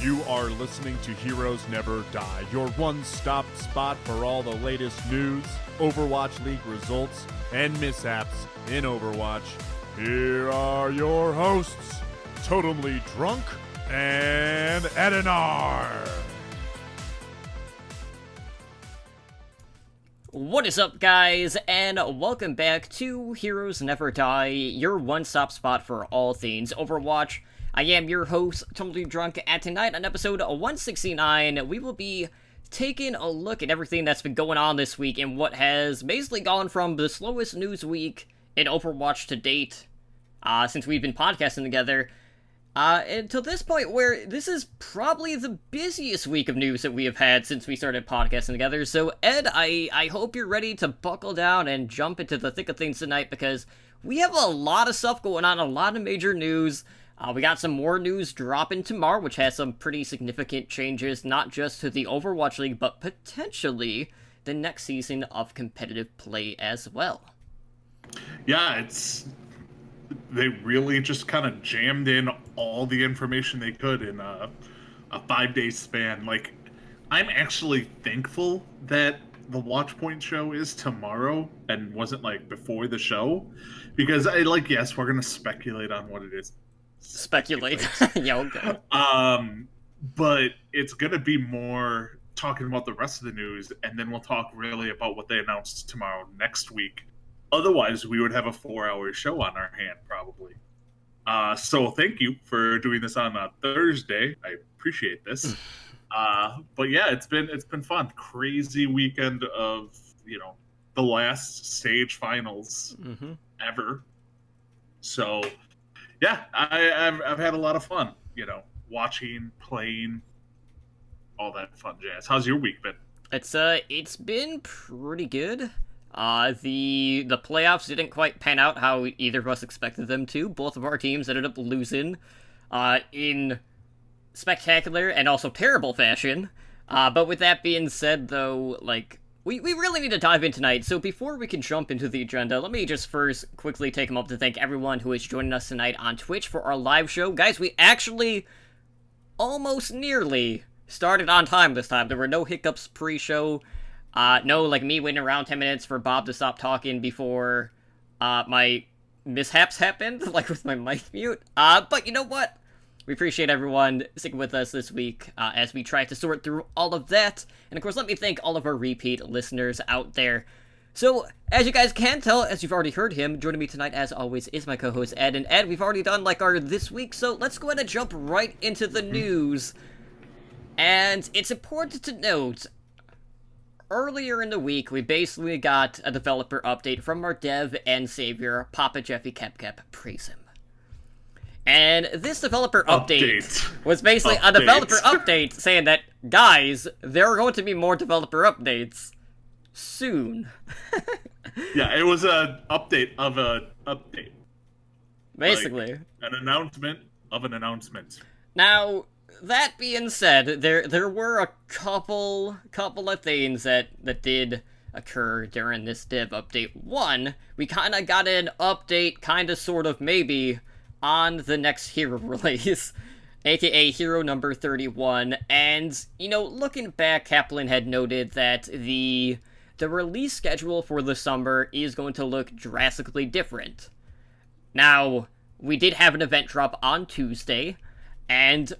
You are listening to Heroes Never Die, your one-stop spot for all the latest news, Overwatch League results, and mishaps in Overwatch. Here are your hosts, Totemly Drunk and Edinar. What is up, guys, and welcome back to Heroes Never Die, your one-stop spot for all things Overwatch. I am your host, Totally Drunk, and tonight on episode 169, we will be taking a look at everything that's been going on this week and what has basically gone from the slowest news week in Overwatch to date, since we've been podcasting together, until this point where this is probably the busiest week of news that we have had since we started podcasting together. So, Ed, I hope you're ready to buckle down and jump into the thick of things tonight, because we have a lot of stuff going on, a lot of major news. We got some more news dropping tomorrow, which has some pretty significant changes, not just to the Overwatch League, but potentially the next season of competitive play as well. Yeah, they really just kind of jammed in all the information they could in a 5-day span. Like, I'm actually thankful that the Watchpoint show is tomorrow and wasn't like before the show, because yes, we're gonna speculate on what it is. Speculate. Yeah, okay. But it's gonna be more talking about the rest of the news, and then we'll talk really about what they announced tomorrow next week. Otherwise, we would have a 4-hour show on our hand, probably. So thank you for doing this on a Thursday. I appreciate this. But yeah, it's been fun. Crazy weekend of, the last stage finals ever. So yeah, I've had a lot of fun, watching, playing, all that fun jazz. How's your week been? It's been pretty good. The playoffs didn't quite pan out how either of us expected them to. Both of our teams ended up losing, in spectacular and also terrible fashion. But with that being said, though, we really need to dive in tonight. So before we can jump into the agenda, let me just first quickly take a moment to thank everyone who is joining us tonight on Twitch for our live show. Guys, we actually almost nearly started on time this time. There were no hiccups pre-show. No, me waiting around 10 minutes for Bob to stop talking before, my mishaps happened, with my mic mute. But you know what? We appreciate everyone sticking with us this week, as we try to sort through all of that. And of course, let me thank all of our repeat listeners out there. So, as you guys can tell, as you've already heard him, joining me tonight, as always, is my co-host Ed. And Ed, we've already done, our this week, so let's go ahead and jump right into the news. And it's important to note, earlier in the week, we basically got a developer update from our dev and savior, Papa Jeffy Kep, praise him. And this developer update was basically a developer update saying that, guys, there are going to be more developer updates soon. Yeah, it was an update of an update. Basically. An announcement of an announcement. Now, that being said, there were a couple of things that did occur during this dev update. One, we kind of got an update, kind of, sort of, maybe, on the next hero release, aka hero number 31, and, looking back, Kaplan had noted that the release schedule for the summer is going to look drastically different. Now, we did have an event drop on Tuesday, and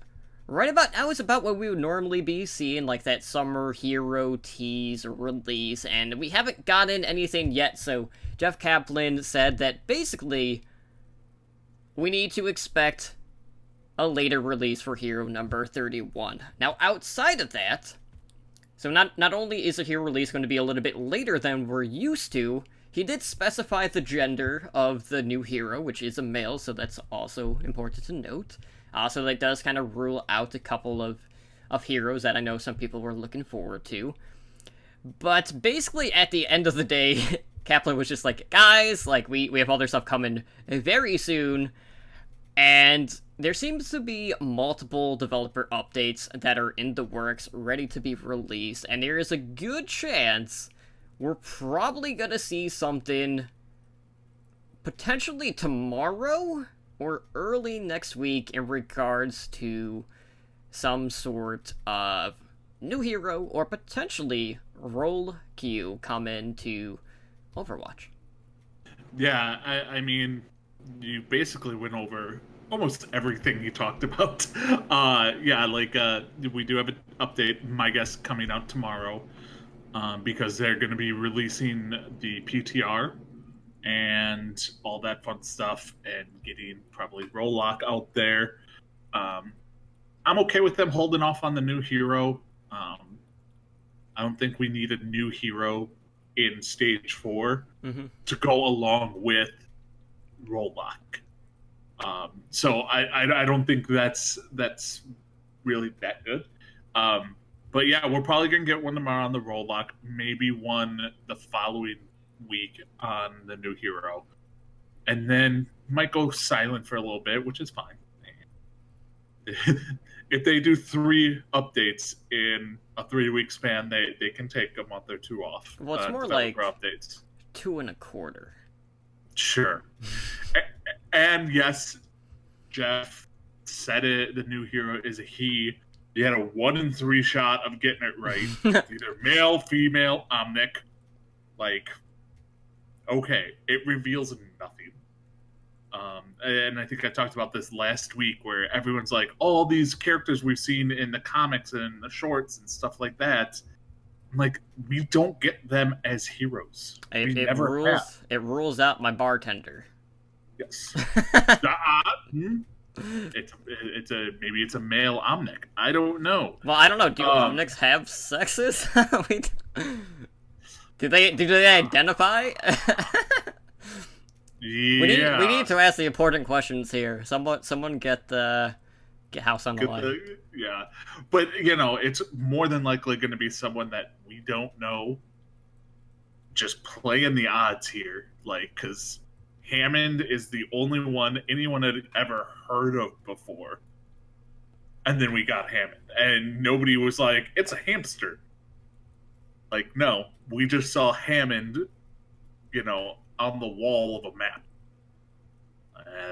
right about now is about what we would normally be seeing, that summer hero tease or release, and we haven't gotten anything yet, so Jeff Kaplan said that basically we need to expect a later release for hero number 31. Now, outside of that, so not only is the hero release going to be a little bit later than we're used to, he did specify the gender of the new hero, which is a male, so that's also important to note. So that does kind of rule out a couple of heroes that I know some people were looking forward to. But basically, at the end of the day, Kaplan was just like, guys, we have other stuff coming very soon. And there seems to be multiple developer updates that are in the works, ready to be released. And there is a good chance we're probably gonna see something potentially tomorrow or early next week in regards to some sort of new hero or potentially role queue come into Overwatch. Yeah, I mean, you basically went over almost everything you talked about. Yeah, like we do have an update, my guess, coming out tomorrow, because they're going to be releasing the PTR and all that fun stuff, and getting probably Rollock out there. Um, I'm okay with them holding off on the new hero. I don't think we need a new hero in stage 4 to go along with Rollock. So I don't think that's really that good. But yeah, we're probably gonna get one tomorrow on the Rollock, maybe one the following week on the new hero, and then might go silent for a little bit, which is fine. If they do 3 updates in a 3-week span, they can take a month or 2 off. Well, it's more like updates. 2.25. Sure. And yes, Jeff said it. The new hero is a he. You had a 1 in 3 shot of getting it right. Either male, female, Omnic. Like, okay, it reveals nothing. And I think I talked about this last week, where everyone's like, all these characters we've seen in the comics and the shorts and stuff like that. Like, we don't get them as heroes. It rules out my bartender. Yes. Maybe it's a male Omnic. I don't know. Well, I don't know. Do Omnics have sexes? Do they identify? Yeah. We need to ask the important questions here. Someone get House on the line. Yeah, but it's more than likely going to be someone that we don't know. Just playing the odds here, like, because Hammond is the only one anyone had ever heard of before, and then we got Hammond, and nobody was like, "It's a hamster." Like, no, we just saw Hammond, on the wall of a map.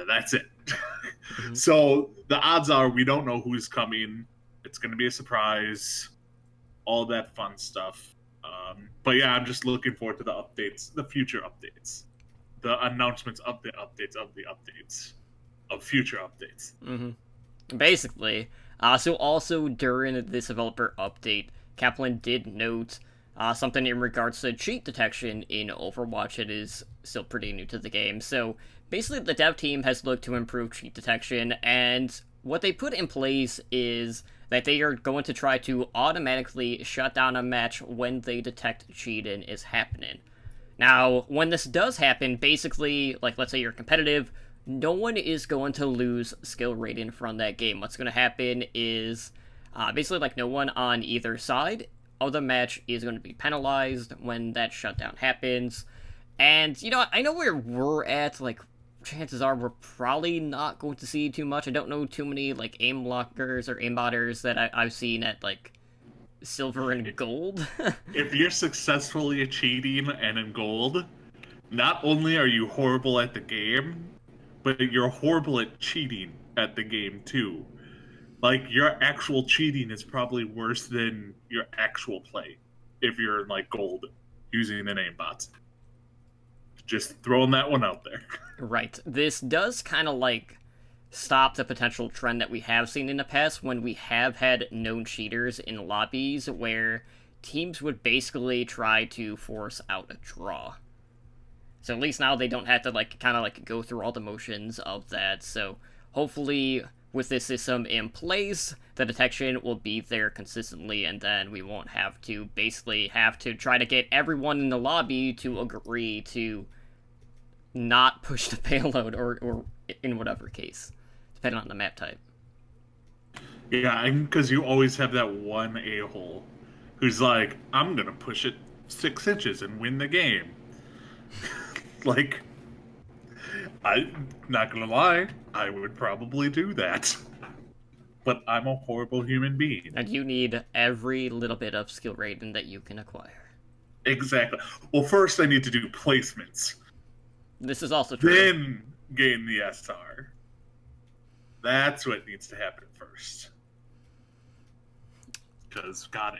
That's it. Mm-hmm. So the odds are we don't know who's coming. It's going to be a surprise. All that fun stuff. But yeah, I'm just looking forward to the updates, the future updates, the announcements of the updates of the updates of future updates. Mm-hmm. Basically, so also during this developer update, Kaplan did note something in regards to cheat detection in Overwatch. It is still pretty new to the game. So basically, the dev team has looked to improve cheat detection, and what they put in place is that they are going to try to automatically shut down a match when they detect cheating is happening. Now, when this does happen, basically, like, let's say you're competitive, no one is going to lose skill rating from that game. What's going to happen is, basically, like, no one on either side of the match is going to be penalized when that shutdown happens. And, I know where we're at, like, chances are we're probably not going to see too much. I don't know too many, like, aim blockers or aimbotters that I've seen at, like, silver and gold. If you're successfully cheating and in gold, not only are you horrible at the game, but you're horrible at cheating at the game, too. Like, your actual cheating is probably worse than your actual play if you're in, like, gold using an aimbot. Just throwing that one out there. Right. This does kind of, like, stop the potential trend that we have seen in the past when we have had known cheaters in lobbies where teams would basically try to force out a draw. So at least now they don't have to, like, kind of, like, go through all the motions of that. So hopefully with this system in place, the detection will be there consistently, and then we won't have to basically have to try to get everyone in the lobby to agree to not push the payload, or in whatever case, depending on the map type. Yeah, because you always have that one a-hole who's like, I'm gonna push it 6 inches and win the game. Like, I'm not gonna lie, I would probably do that. But I'm a horrible human being. And you need every little bit of skill rating that you can acquire. Exactly. Well, first I need to do placements. This is also true. Then gain the SR. That's what needs to happen first. because God,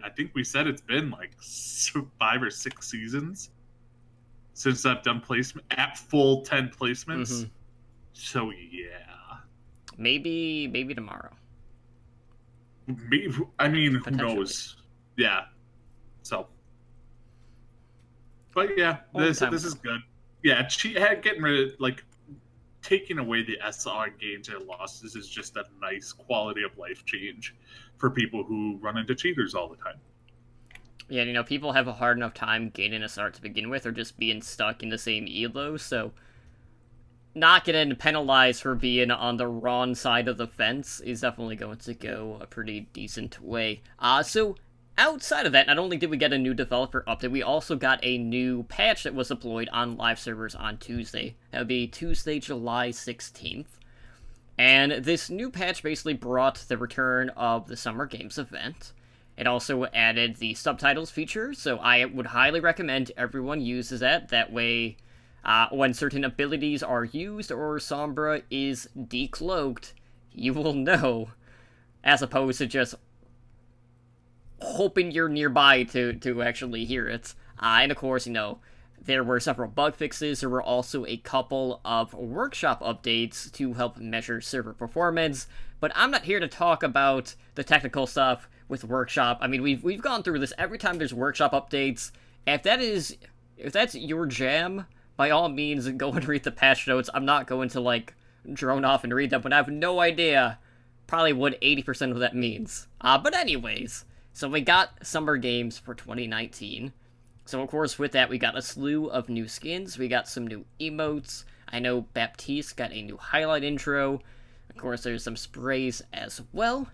I think we said it's been like 5 or 6 seasons since I've done placement at full 10 placements. Mm-hmm. So yeah, maybe tomorrow. I mean, who knows? Yeah. So, but yeah, this is good. Yeah, getting rid of, taking away the SR gains and losses is just a nice quality of life change for people who run into cheaters all the time. Yeah, people have a hard enough time gaining SR to begin with, or just being stuck in the same elo, so not getting penalized for being on the wrong side of the fence is definitely going to go a pretty decent way. So outside of that, not only did we get a new developer update, we also got a new patch that was deployed on live servers on Tuesday. That would be Tuesday, July 16th. And this new patch basically brought the return of the Summer Games event. It also added the subtitles feature, so I would highly recommend everyone uses that. That way, when certain abilities are used or Sombra is decloaked, you will know, as opposed to just hoping you're nearby to actually hear it. And of course, there were several bug fixes. There were also a couple of workshop updates to help measure server performance. But I'm not here to talk about the technical stuff with workshop. I mean, we've gone through this every time there's workshop updates. If that's your jam, by all means, go and read the patch notes. I'm not going to drone off and read them, but I have no idea probably what 80% of that means. But anyways. So we got Summer Games for 2019. So of course with that we got a slew of new skins, we got some new emotes. I know Baptiste got a new highlight intro. Of course there's some sprays as well.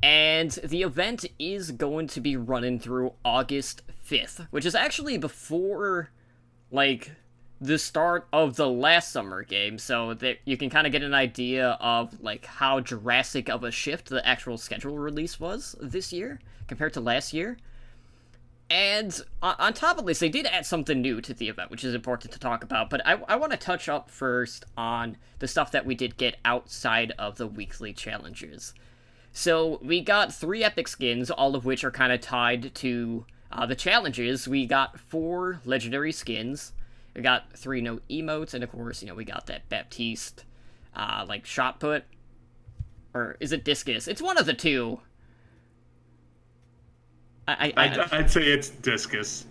And the event is going to be running through August 5th, which is actually before, the start of the last Summer Game, so that you can kind of get an idea of, how drastic of a shift the actual schedule release was this year compared to last year. And on top of this, they did add something new to the event, which is important to talk about, but I want to touch up first on the stuff that we did get outside of the weekly challenges. So we got 3 epic skins, all of which are kind of tied to the challenges. We got 4 legendary skins. We got 3 no emotes, and of course, we got that Baptiste, shot put. Or is it discus? It's one of the two. I'd say it's discus.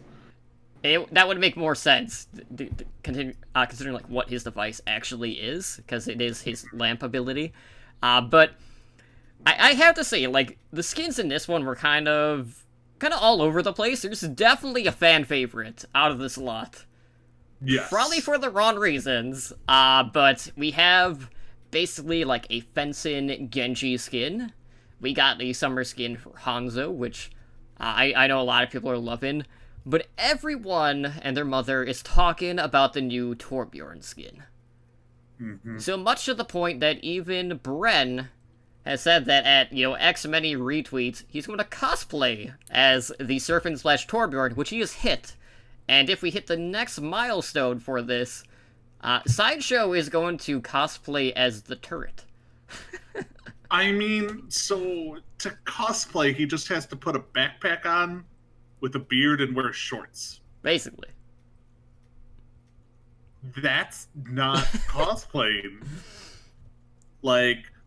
That would make more sense, considering what his device actually is, because it is his lamp ability. But I have to say, the skins in this one were kind of all over the place. There's definitely a fan favorite out of this lot. Yes. Probably for the wrong reasons, but we have basically a fencing Genji skin. We got a summer skin for Hanzo, which I know a lot of people are loving, but everyone and their mother is talking about the new Torbjorn skin. Mm-hmm. So much to the point that even Bren has said that at, X many retweets, he's going to cosplay as the Surfing/Torbjorn, which he has hit. And if we hit the next milestone for this, Sideshow is going to cosplay as the turret. I mean, so to cosplay, he just has to put a backpack on with a beard and wear shorts. Basically. That's not cosplaying.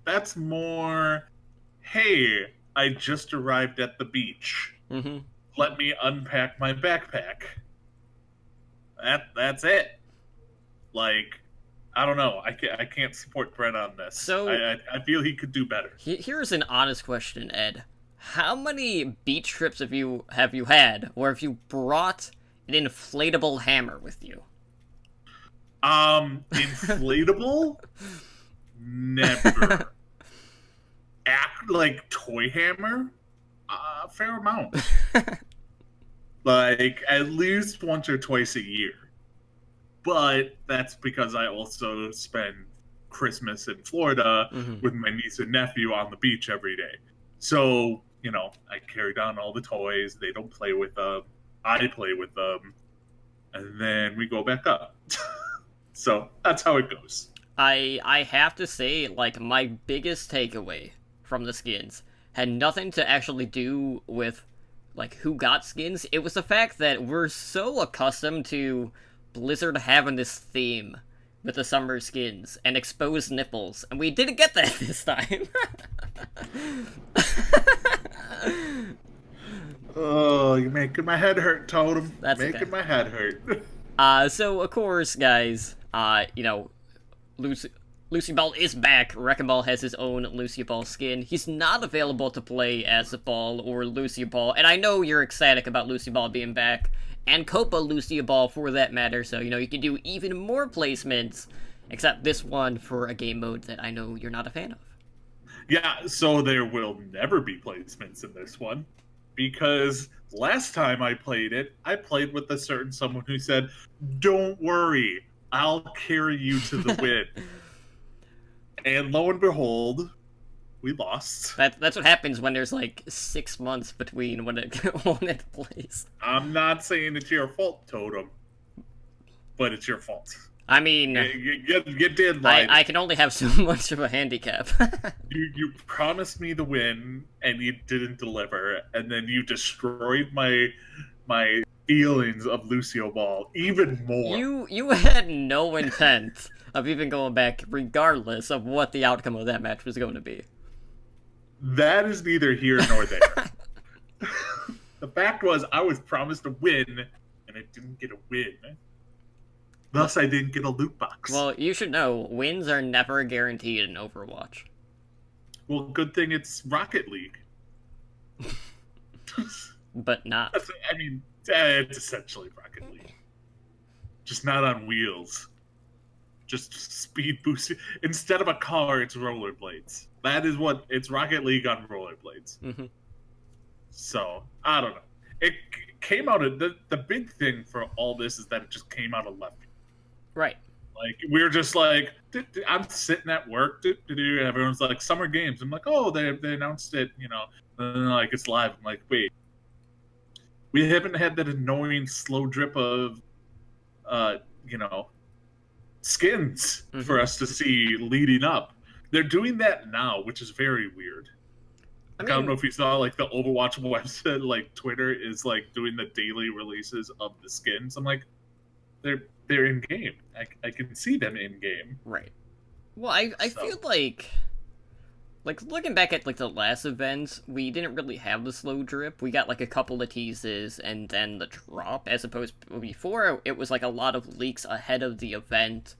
That's more, hey, I just arrived at the beach. Mm-hmm. Let me unpack my backpack. That's it. I don't know. I can't support Brent on this. So I feel he could do better. Here's an honest question, Ed. How many beach trips have you had, or have you brought an inflatable hammer with you? Inflatable? Never. Toy hammer? A fair amount. At least once or twice a year. But that's because I also spend Christmas in Florida with my niece and nephew on the beach every day. So, I carry down all the toys. They don't play with them. I play with them. And then we go back up. So that's how it goes. I have to say, my biggest takeaway from the skins had nothing to actually do with, like, who got skins. It was the fact that we're so accustomed to Blizzard having this theme with the summer skins and exposed nipples, and we didn't get that this time. Oh, you're making my head hurt, Totem. That's making okay. my head hurt. So of course, guys, you know, Lucy Ball is back. Wrecking Ball has his own Lucy Ball skin. He's not available to play as Ball or Lucy Ball, and I know you're ecstatic about Lucy Ball being back, and Copa Lucy Ball for that matter, so, you know, you can do even more placements, except this one for a game mode that I know you're not a fan of. Yeah, so there will never be placements in this one, because last time I played it, I played with a certain someone who said, "Don't worry, I'll carry you to the win." And lo and behold, we lost. That's what happens when there's like 6 months between when it plays. I'm not saying it's your fault, Totem, but it's your fault. I mean, You did lie. I can only have so much of a handicap. You promised me the win, and you didn't deliver, and then you destroyed my feelings of Lucio Ball even more. You had no intent of even going back, regardless of what the outcome of that match was going to be. That is neither here nor there. The fact was, I was promised a win, and I didn't get a win. Thus, I didn't get a loot box. Well, you should know, wins are never guaranteed in Overwatch. Well, good thing it's Rocket League. But not. I mean, it's essentially Rocket League. Just not on wheels. Just speed boosted. Instead of a car, it's rollerblades. That is what it's Rocket League on rollerblades. Mm-hmm. So I don't know. It came out of the big thing for all this is that it just came out of left. Right. Like we were just like, I'm sitting at work, and everyone's like, Summer Games. I'm like, oh, they announced it, you know, and then, like it's live. I'm like, wait, we haven't had that annoying slow drip of, you know, skins for us to see leading up. They're doing that now, which is very weird. I don't know if you saw, like, the Overwatch website, like, Twitter is, like, doing the daily releases of the skins. I'm like, they're in-game. I can see them in-game. Right. Well, I feel like, looking back at, like, the last events, we didn't really have the slow drip. We got, like, a couple of teases and then the drop, as opposed to before, it was, like, a lot of leaks ahead of the event,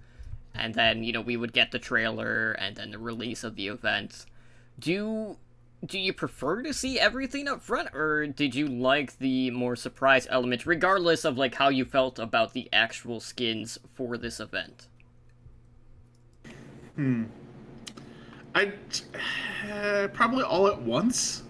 and then, you know, we would get the trailer and then the release of the event. Do you prefer to see everything up front, or did you like the more surprise element, regardless of, like, how you felt about the actual skins for this event? I probably all at once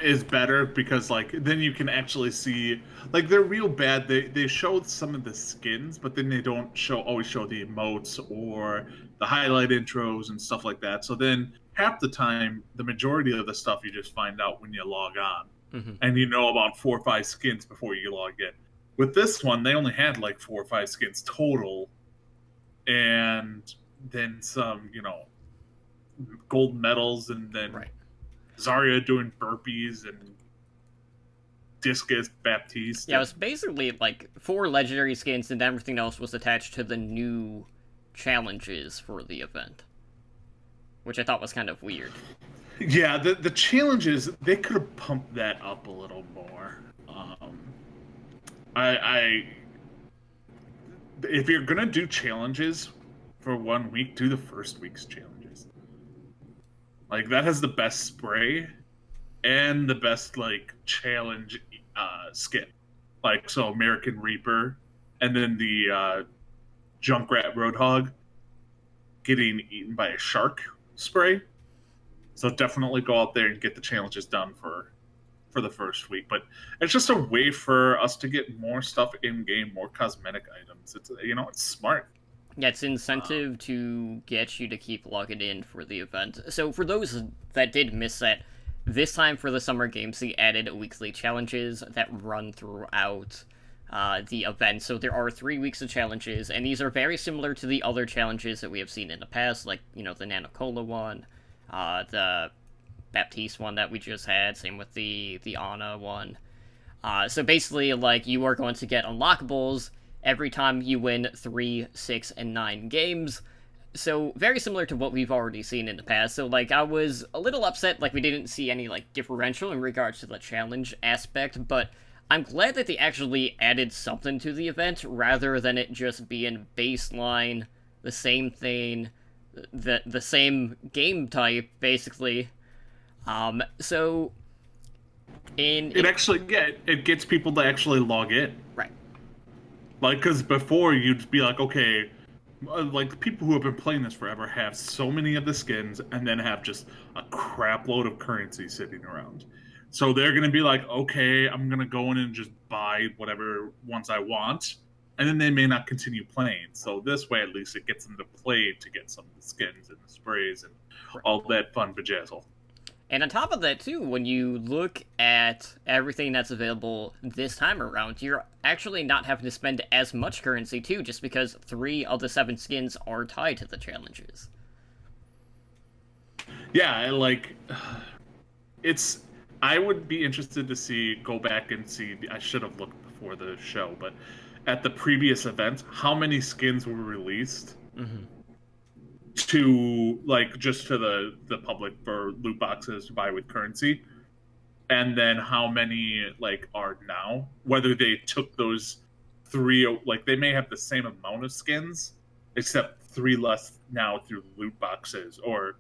is better, because, like, then you can actually see, like, they're real bad. They show some of the skins, but then they don't always show the emotes or the highlight intros and stuff like that. So then half the time, the majority of the stuff you just find out when you log on, and you know about 4 or 5 skins before you log in. With this one, they only had like 4 or 5 skins total, and then some, you know, gold medals, and then Zarya doing burpees and Discus Baptiste. Yeah, it was basically like 4 legendary skins, and everything else was attached to the new challenges for the event, which I thought was kind of weird. Yeah, the challenges, they could have pumped that up a little more. If you're gonna do challenges for 1 week, do the first week's challenges. Like, that has the best spray and the best, like, challenge skin. Like, so American Reaper, and then the Junkrat Roadhog getting eaten by a shark spray. So definitely go out there and get the challenges done for the first week. But it's just a way for us to get more stuff in game, more cosmetic items. It's, you know, it's smart. Yeah, it's incentive to get you to keep logging in for the event. So for those that did miss that, this time for the Summer Games, they added weekly challenges that run throughout the event. So there are 3 weeks of challenges, and these are very similar to the other challenges that we have seen in the past, like, you know, the Nanocola one, the Baptiste one that we just had. Same with the Ana one. So basically, like, you are going to get unlockables every time you win 3, 6, and 9 games. So very similar to what we've already seen in the past. So, like, I was a little upset, like, we didn't see any, like, differential in regards to the challenge aspect, but I'm glad that they actually added something to the event rather than it just being baseline, the same thing, the same game type, basically. So it gets people to actually log in. Right. Like, because before you'd be like, okay, like, people who have been playing this forever have so many of the skins and then have just a crap load of currency sitting around. So they're going to be like, okay, I'm going to go in and just buy whatever ones I want. And then they may not continue playing. So this way, at least, it gets them to play to get some of the skins and the sprays and all that fun bejazzle. And on top of that, too, when you look at everything that's available this time around, you're actually not having to spend as much currency, too, just because 3 of the 7 skins are tied to the challenges. Yeah, like, I would be interested to go back and see, I should have looked before the show, but at the previous event, how many skins were released to, like, just to the public for loot boxes to buy with currency, and then how many, like, are now, whether they took those 3, like, they may have the same amount of skins, except 3 less now through loot boxes, or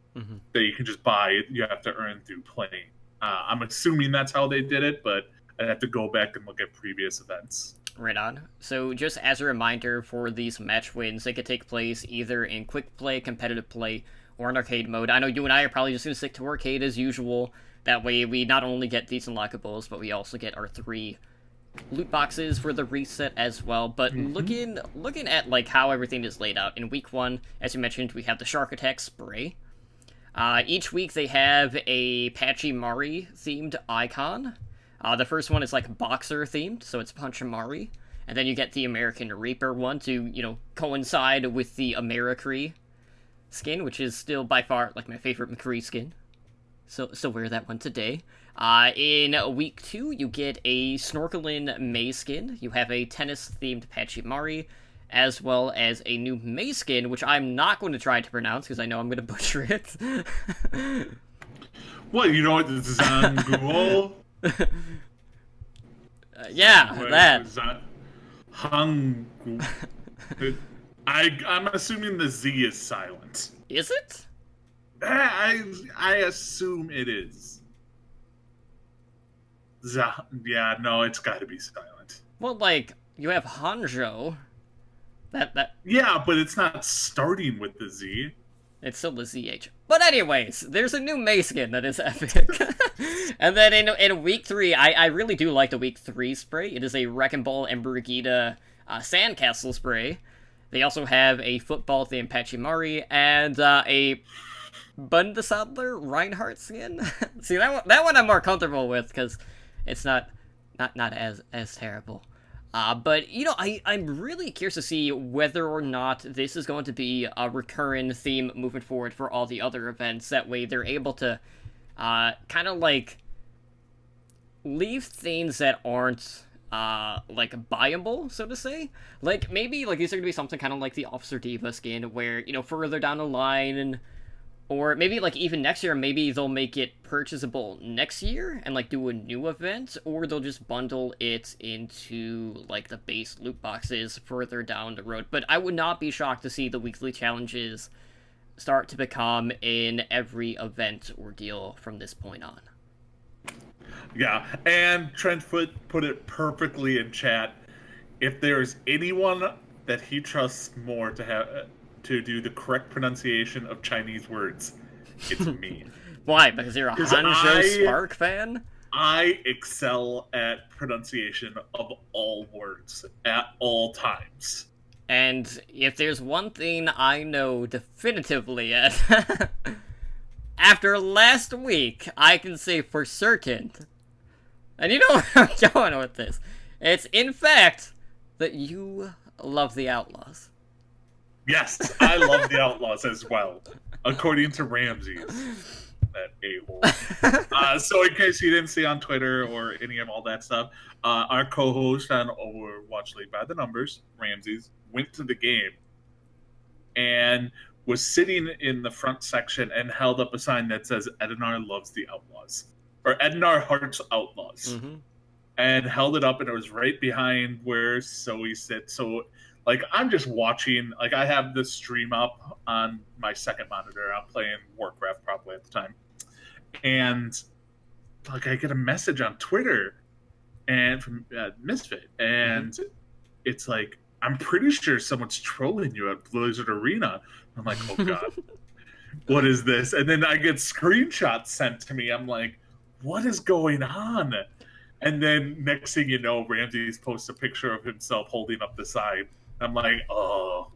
that you can just buy, you have to earn through playing. I'm assuming that's how they did it, but I'd have to go back and look at previous events. Right on. So just as a reminder, for these match wins, they could take place either in quick play, competitive play, or in arcade mode. I know you and I are probably just going to stick to arcade as usual. That way we not only get these unlockables, but we also get our 3 loot boxes for the reset as well. But looking at, like, how everything is laid out, in week 1, as you mentioned, we have the Shark Attack spray. Each week they have a Pachimari themed icon. The first one is, like, boxer themed, so it's Pachimari. And then you get the American Reaper one to, you know, coincide with the Americree skin, which is still by far, like, my favorite McCree skin. So wear that one today. In week 2, you get a Snorkeling May skin. You have a tennis-themed Pachimari, as well as a new May skin, which I'm not going to try to pronounce, because I know I'm going to butcher it. What, you know what, Zanguo? That. Hangu. I'm assuming the Z is silent. Is it? I assume it is. Yeah, no, it's got to be silent. Well, like, you have Hanzhou. That. Yeah, but it's not starting with the Z. It's still the ZH. But anyways, there's a new May skin that is epic. And then in week 3, I really do like the week 3 spray. It is a Wrecking Ball and Brigida Sandcastle spray. They also have a football themed Pachimari and a Bundesadler Reinhardt skin. See, that one I'm more comfortable with because it's not as terrible. But, you know, I'm really curious to see whether or not this is going to be a recurring theme moving forward for all the other events. That way they're able to kind of, like, leave things that aren't, like, buyable, so to say. Like, maybe, like, these are going to be something kind of like the Officer Diva skin, where, you know, further down the line, or maybe, like, even next year, maybe they'll make it purchasable next year and, like, do a new event, or they'll just bundle it into, like, the base loot boxes further down the road. But I would not be shocked to see the weekly challenges start to become in every event ordeal from this point on. Yeah, and Trentfoot put it perfectly in chat. If there's anyone that he trusts more to do the correct pronunciation of Chinese words, it's me. Why? Because you're a Hanzhou Spark fan? I excel at pronunciation of all words at all times. And if there's one thing I know definitively at after last week, I can say for certain, and you know where I'm going with this, it's in fact that you love the Outlaws. Yes, I love the Outlaws as well, according to Ramses. that a-hole. So in case you didn't see on Twitter or any of all that stuff, our co-host on Overwatch League by the Numbers, Ramses, went to the game and was sitting in the front section and held up a sign that says Edinar loves the Outlaws, or Edinar hearts Outlaws. Mm-hmm. And held it up, and it was right behind where Zoe sits. So, like, I'm just watching. Like, I have the stream up on my second monitor. I'm playing Warcraft probably at the time. And, like, I get a message on Twitter and from Misfit. And it's like, I'm pretty sure someone's trolling you at Blizzard Arena. I'm like, oh, God. What is this? And then I get screenshots sent to me. I'm like, what is going on? And then next thing you know, Ramses posts a picture of himself holding up the sign. I'm like, oh.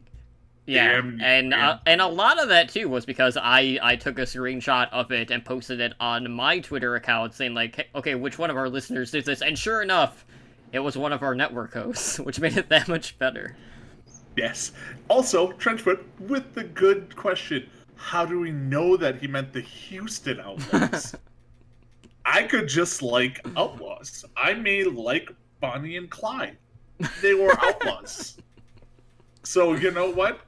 Yeah, damn, and a lot of that, too, was because I took a screenshot of it and posted it on my Twitter account saying, like, hey, okay, which one of our listeners did this? And sure enough, it was one of our network hosts, which made it that much better. Yes. Also, Trenchfoot, with the good question, how do we know that he meant the Houston Outlaws? I could just like Outlaws. I may like Bonnie and Clyde. They were Outlaws. So, you know what?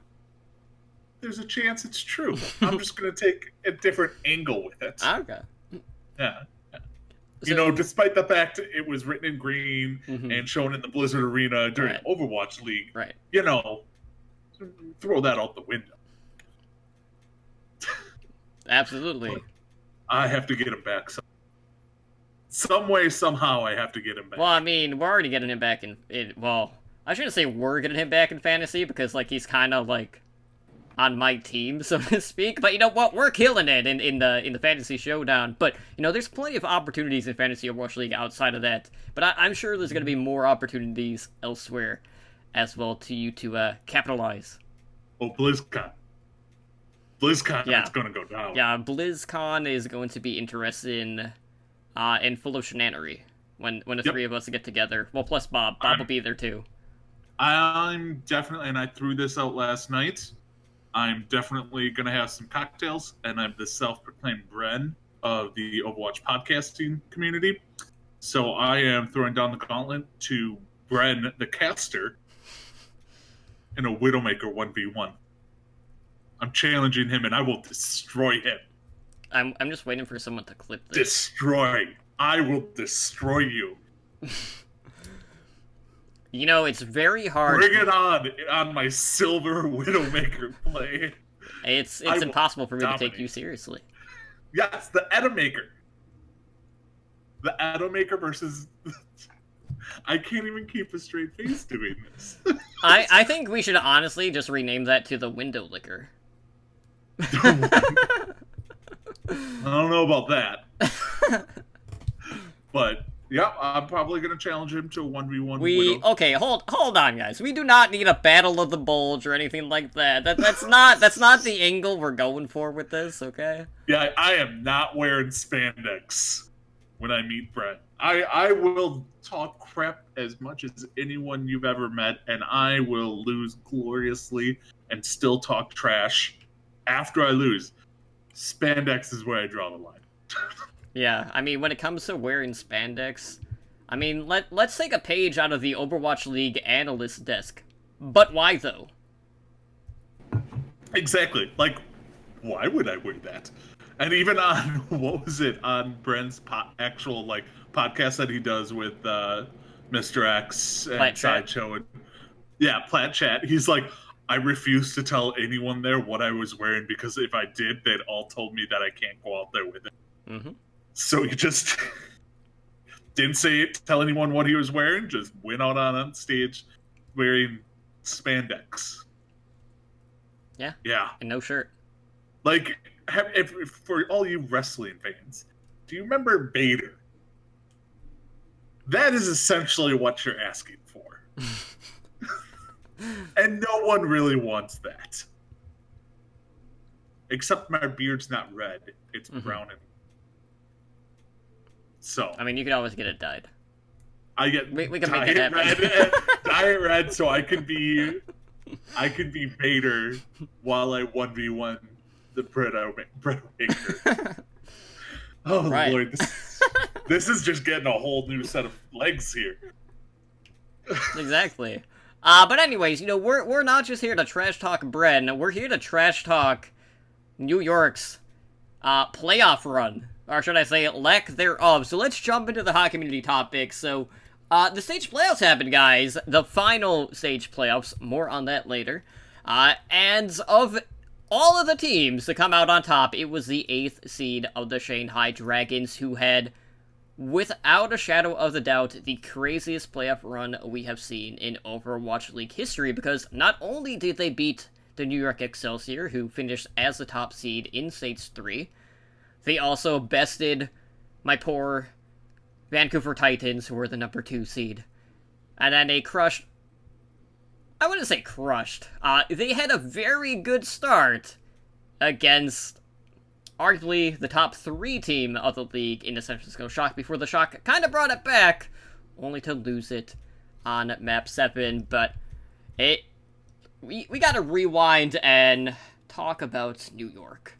There's a chance it's true. I'm just going to take a different angle with it. Okay. Yeah. You know, despite the fact it was written in green and shown in the Blizzard Arena during Overwatch League, you know, throw that out the window. Absolutely. But I have to get him back. Some way, somehow, I have to get him back. Well, I mean, we're already getting him back in well, I shouldn't say we're getting him back in fantasy, because, like, he's kind of, like, on my team, so to speak. But you know what? We're killing it in the fantasy showdown. But, you know, there's plenty of opportunities in Fantasy Overwatch League outside of that. But I'm sure there's going to be more opportunities elsewhere as well to capitalize. Oh, BlizzCon. BlizzCon Yeah. is going to go down. Yeah, BlizzCon is going to be interesting and full of shenanery when the three of us get together. Well, plus Bob. Bob will be there too. I'm definitely, and I threw this out last night, I'm definitely going to have some cocktails, and I'm the self-proclaimed Bren of the Overwatch podcasting community. So I am throwing down the gauntlet to Bren the caster in a Widowmaker 1v1. I'm challenging him, and I will destroy him. I'm just waiting for someone to clip this. Destroy. I will destroy you. You know, it's very hard. Bring it on my silver Widowmaker play. It's impossible for me to take you dominate. seriously. Yes, the Edamaker. The Edamaker versus... I can't even keep a straight face doing this. I think we should honestly just rename that to the Window Licker. I don't know about that. But, yeah, I'm probably going to challenge him to a 1v1 Widow. Okay, hold on, guys. We do not need a Battle of the Bulge or anything like that. That's not the angle we're going for with this, okay? Yeah, I am not wearing spandex when I meet Brett. I will talk crap as much as anyone you've ever met, and I will lose gloriously and still talk trash after I lose. Spandex is where I draw the line. Yeah, I mean, when it comes to wearing spandex, I mean, let's take a page out of the Overwatch League analyst desk. But why, though? Exactly. Like, why would I wear that? And even on, what was it, on Bren's actual, like, podcast that he does with Mr. X and Sideshow. And, yeah, Plat Chat. He's like, I refuse to tell anyone there what I was wearing because if I did, they'd all told me that I can't go out there with it. Mm-hmm. So he just didn't say it, tell anyone what he was wearing, just went out on stage wearing spandex. Yeah. Yeah. And no shirt. Like, if for all you wrestling fans, do you remember Vader? That is essentially what you're asking for. And no one really wants that. Except my beard's not red. It's brown and... So... I mean, you could always get it dyed. I get we can make it happen. red, dye it red so I could be Vader while I 1v1 the Bread Maker. Oh Right. Lord, this is just getting a whole new set of legs here. Exactly. But anyways, we're not just here to trash talk Bren. We're here to trash talk New York's playoff run, or should I say lack thereof. So let's jump into the hockey community topics. So, the stage playoffs happened, guys. The final stage playoffs. More on that later. And of all of the teams to come out on top, it was the 8th seed of the Shanghai Dragons, who had, without a shadow of a doubt, the craziest playoff run we have seen in Overwatch League history, because not only did they beat the New York Excelsior, who finished as the top seed in Stage 3, they also bested my poor Vancouver Titans, who were the number 2 seed. And then they crushed... I wouldn't say crushed. They had a very good start against arguably the top 3 team of the league in the San Francisco Shock, before the Shock kind of brought it back, only to lose it on Map 7. But we gotta rewind and talk about New York.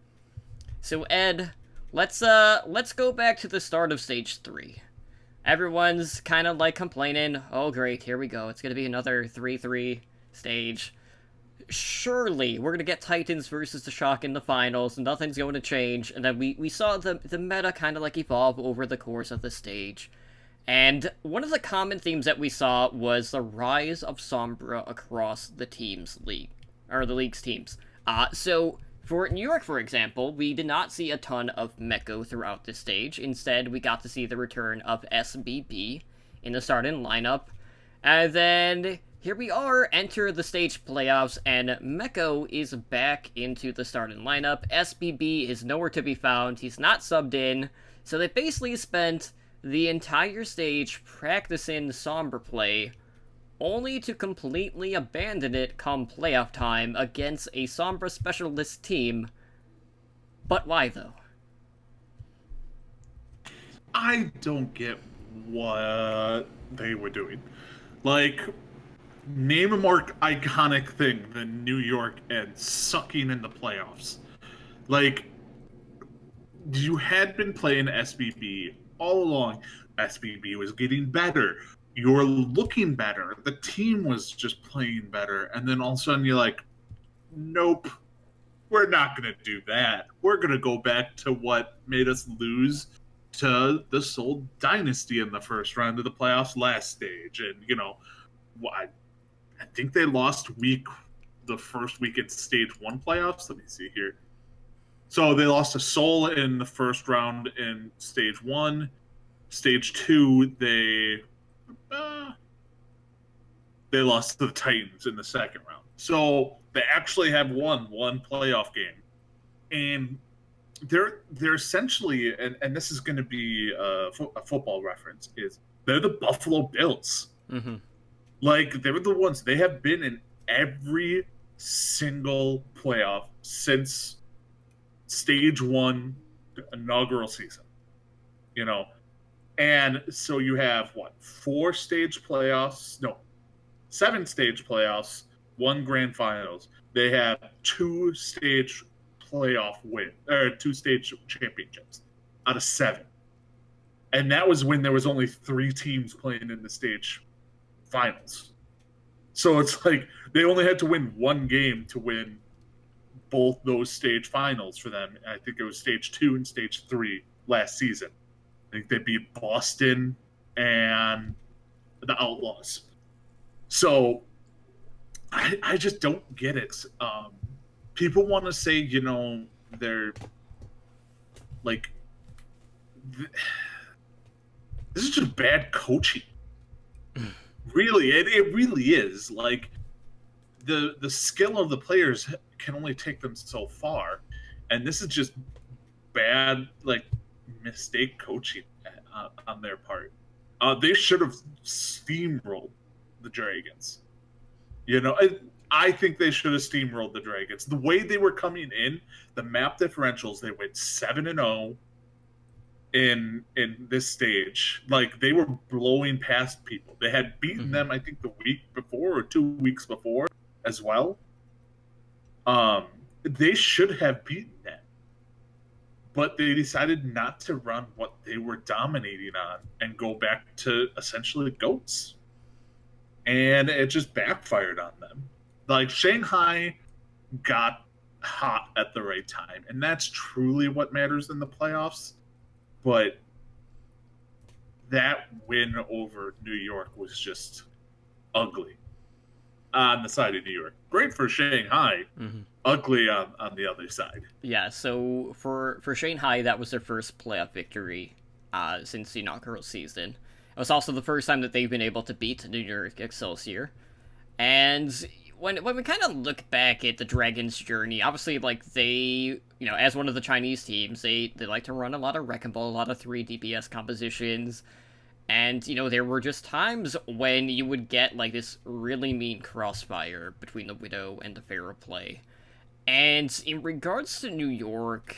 So Ed, let's go back to the start of Stage 3. Everyone's kind of like complaining, oh great, here we go, it's gonna be another 3-3 stage. Surely we're gonna get Titans versus the Shock in the finals, nothing's going to change. And then we saw the meta kind of like evolve over the course of the stage. And one of the common themes that we saw was the rise of Sombra across the league's teams. So for New York, for example, we did not see a ton of Meko throughout this stage. Instead, we got to see the return of SBB in the starting lineup. And then here we are, enter the stage playoffs, and Meko is back into the starting lineup. SBB is nowhere to be found. He's not subbed in. So they basically spent the entire stage practicing Sombra play, only to completely abandon it come playoff time against a Sombra specialist team. But why, though? I don't get what they were doing. Like, name a more iconic thing than New York and sucking in the playoffs. Like, you had been playing SBB all along. SBB was getting better. You're looking better. The team was just playing better. And then all of a sudden you're like, nope, we're not going to do that. We're going to go back to what made us lose to the Seoul Dynasty in the first round of the playoffs last stage. And, I think they lost the first week in Stage 1 playoffs. Let me see here. So they lost to Seoul in the first round in Stage 1. Stage 2, they lost to the Titans in the second round. So they actually have won one playoff game. And they're essentially, and this is going to be a football reference, is they're the Buffalo Bills. Mm-hmm. Like, they're the ones, they have been in every single playoff since Stage 1 inaugural season. And so you have, 7 stage playoffs, 1 grand finals. They have 2 stage two stage championships out of 7. And that was when there was only 3 teams playing in the stage finals. So it's like they only had to win 1 game to win both those stage finals for them. I think it was Stage 2 and Stage 3 last season. I think they beat Boston and the Outlaws. So I just don't get it. People want to say, they're like, this is just bad coaching. Really, it really is. Like, the skill of the players can only take them so far, and this is just bad, mistake coaching on their part. They should have steamrolled the Dragons. I think they should have steamrolled the Dragons. The way they were coming in, the map differentials, they went 7-0 in this stage. Like, they were blowing past people. They had beaten them, I think, the week before or 2 weeks before as well. They should have beaten them. but they decided not to run what they were dominating on and go back to essentially goats. And it just backfired on them. Like, Shanghai got hot at the right time, and that's truly what matters in the playoffs. But that win over New York was just ugly on the side of New York. Great for Shanghai, ugly on the other side. Yeah, so for Shanghai, that was their first playoff victory since the inaugural season. It was also the first time that they've been able to beat New York Excelsior. And when we kind of look back at the Dragons' journey, obviously, like, they, as one of the Chinese teams, they like to run a lot of Wrecking Ball, a lot of 3 DPS compositions. And, there were just times when you would get, like, this really mean crossfire between the Widow and the Pharah play. And in regards to New York,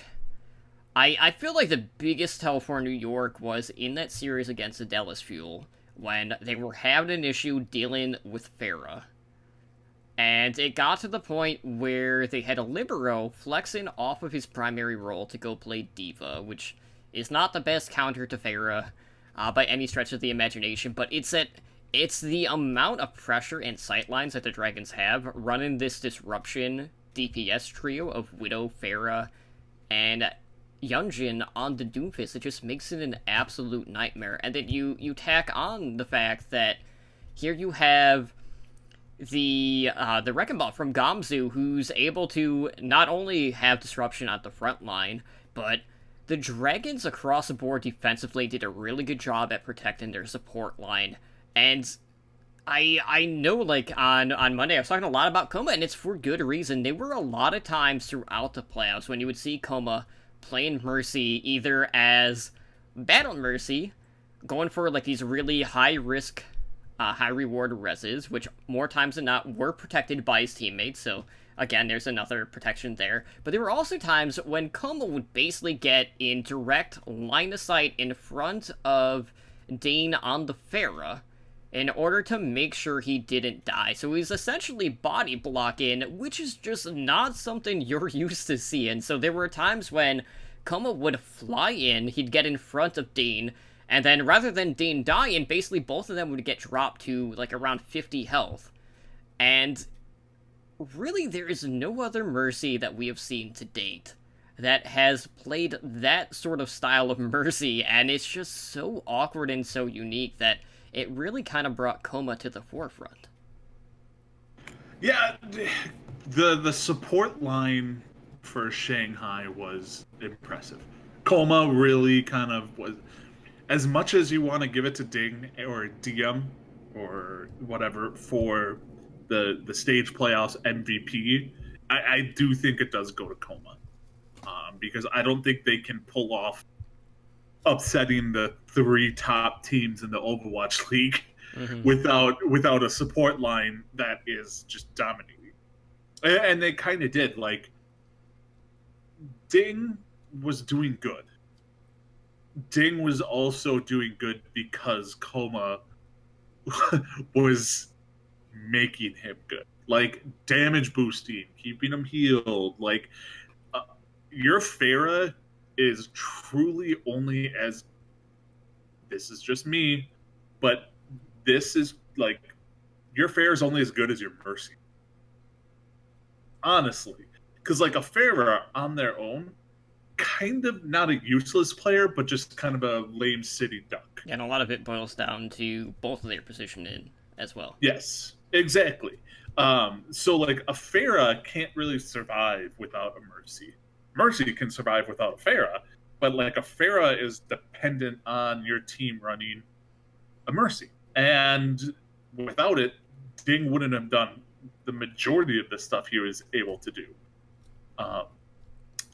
I feel like the biggest tell for New York was in that series against the Dallas Fuel, when they were having an issue dealing with Pharah. And it got to the point where they had a Libero flexing off of his primary role to go play D.Va, which is not the best counter to Pharah by any stretch of the imagination, but it's the amount of pressure and sightlines that the Dragons have running this disruption DPS trio of Widow, Pharah, and Yunjin on the Doomfist. It just makes it an absolute nightmare. And then you tack on the fact that here you have the Wrecking Ball from Gamzu, who's able to not only have disruption at the front line, but the Dragons across the board defensively did a really good job at protecting their support line. And I know, like, on Monday, I was talking a lot about Coma, and it's for good reason. There were a lot of times throughout the playoffs when you would see Coma playing Mercy either as Battle Mercy, going for, like, these really high-risk, high-reward reses, which more times than not were protected by his teammates, so again, there's another protection there. But there were also times when Coma would basically get in direct line of sight in front of Dane on the Pharah in order to make sure he didn't die. So he's essentially body blocking, which is just not something you're used to seeing. So there were times when Coma would fly in, he'd get in front of Dane, and then rather than Dane dying, basically both of them would get dropped to, like, around 50 health. And really, there is no other Mercy that we have seen to date that has played that sort of style of Mercy, and it's just so awkward and so unique that it really kind of brought Coma to the forefront. Yeah, the support line for Shanghai was impressive. Coma really kind of was, as much as you want to give it to Ding or DM or whatever for the stage playoffs MVP, I do think it does go to Coma, because I don't think they can pull off upsetting the 3 top teams in the Overwatch League without a support line that is just dominating. And they kind of did. Like, Ding was doing good. Ding was also doing good because Coma was making him good. Like, damage boosting, keeping him healed. Like, your Pharah is truly only as, this is just me, but this is, like, your Pharah is only as good as your Mercy. Honestly. Because, like, a Pharah on their own, kind of not a useless player, but just kind of a lame city duck. And a lot of it boils down to both of their position in as well. Yes, exactly. So, like, a Pharah can't really survive without a Mercy. Mercy can survive without a Pharah, but, like, a Pharah is dependent on your team running a Mercy. And without it, Ding wouldn't have done the majority of the stuff he was able to do.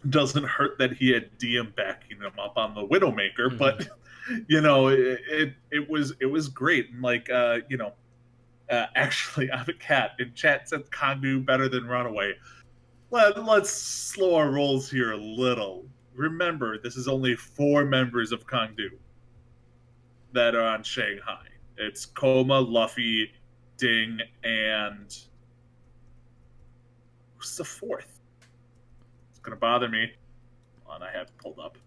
Doesn't hurt that he had DM backing him up on the Widowmaker, but it was great. And, like, actually, I'm a cat in chat said Kangdu better than Runaway. Let's slow our rolls here a little. Remember, this is only 4 members of Kangdu that are on Shanghai. It's Coma, Luffy, Ding, and who's the 4th? It's gonna bother me. on, I have it pulled up.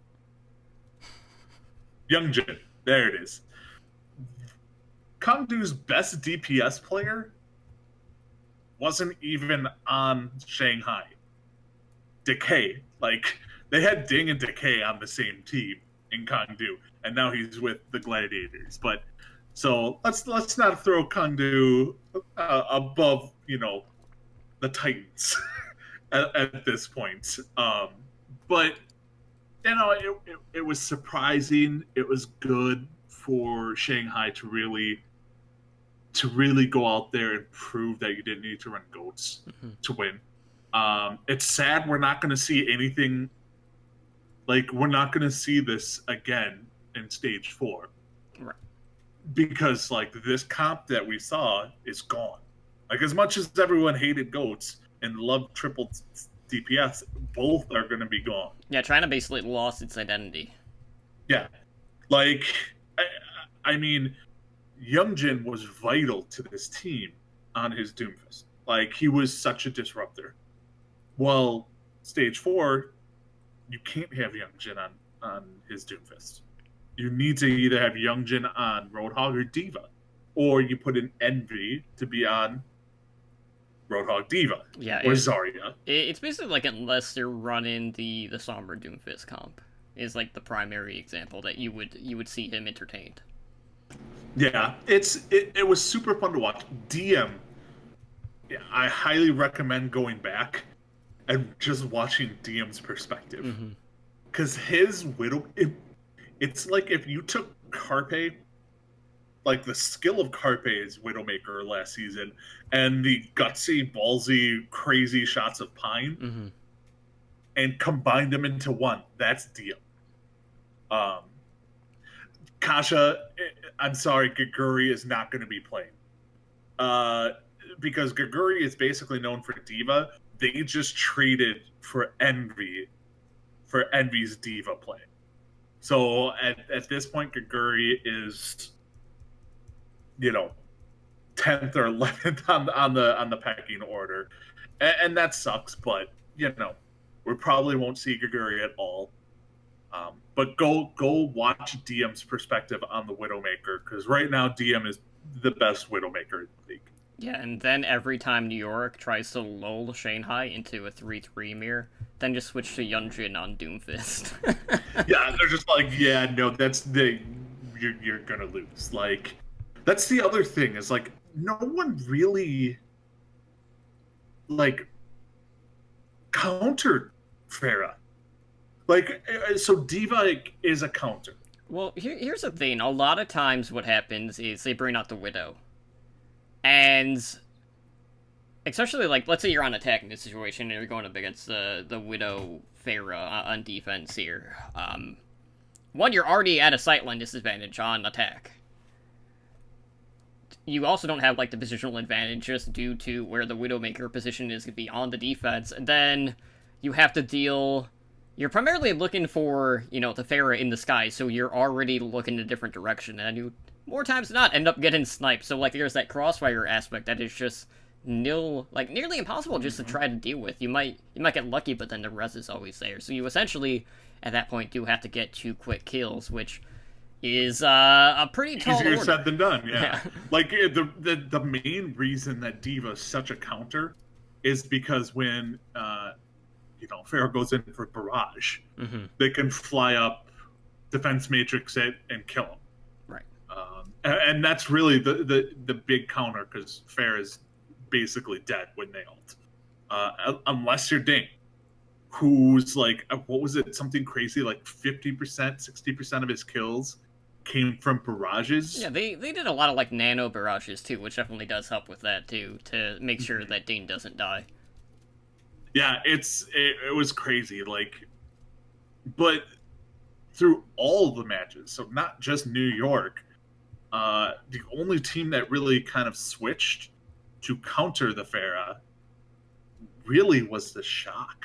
Youngjin. There it is. Kangdu's best DPS player wasn't even on Shanghai. Decay. Like, they had Ding and Decay on the same team in Kangdu, and now he's with the Gladiators. But so let's not throw Kangdu above, the Titans at this point. But it was surprising. It was good for Shanghai to really go out there and prove that you didn't need to run goats to win. It's sad we're not going to see anything. Like, we're not going to see this again in Stage 4. Right. Because, like, this comp that we saw is gone. Like, as much as everyone hated goats and loved triple DPS, both are going to be gone. Yeah, China basically lost its identity. Yeah. Like, I mean, Youngjin was vital to this team on his Doomfist. Like, he was such a disruptor. Well, Stage 4, you can't have Youngjin on his Doomfist. You need to either have Youngjin on Roadhog or D.Va. Or you put an Envy to be on Roadhog D.Va. Yeah, or Zarya. It's basically like, unless they're running the Sombra Doomfist comp, is like the primary example that you would see him entertained. Yeah, it was super fun to watch. DM, yeah, I highly recommend going back and just watching DM's perspective. Because his Widow, it's like if you took Carpe, like the skill of Carpe's Widowmaker last season, and the gutsy, ballsy, crazy shots of Pine, and combined them into one. That's DM. Kasha, I'm sorry, Geguri is not going to be playing. Because Geguri is basically known for D.Va. They just traded for Envy, for Envy's D.Va play. So at this point, Geguri is, 10th or 11th on the pecking order. And that sucks, but, we probably won't see Geguri at all. But go watch DM's perspective on the Widowmaker, because right now DM is the best Widowmaker in the league. Yeah, and then every time New York tries to lull Shanghai into a 3-3 mirror, then just switch to Youngjin on Doomfist. Yeah, they're just like, yeah, no, you're gonna lose. Like, that's the other thing, is like, no one really, like, countered Pharah. Like, so D.Va is a counter. Well, here's the thing. A lot of times what happens is they bring out the Widow. And especially, like, let's say you're on attacking this situation and you're going up against the Widow Pharah on defense here. One, you're already at a sightline disadvantage on attack. You also don't have, like, the positional advantage just due to where the Widowmaker position is going to be on the defense. And then you have to deal... You're primarily looking for, the Pharah in the sky, so you're already looking in a different direction, and you, more times than not, end up getting sniped. So, like, there's that crossfire aspect that is just nearly impossible just to try to deal with. You might get lucky, but then the res is always there. So you essentially, at that point, do have to get 2 quick kills, which is a pretty tall easier order. said than done. Yeah. Like, the main reason that D.Va is such a counter is because when Pharah goes in for barrage, they can fly up, defense matrix it, and kill him. Right. And that's really the big counter, because Pharah is basically dead when they ult. Unless you're Ding, who's like, what was it? Something crazy, like 50%, 60% of his kills came from barrages. Yeah, they did a lot of, like, nano barrages, too, which definitely does help with that, too, to make sure that Ding doesn't die. Yeah, it was crazy, like, but through all the matches, so not just New York, the only team that really kind of switched to counter the Pharah really was the Shock.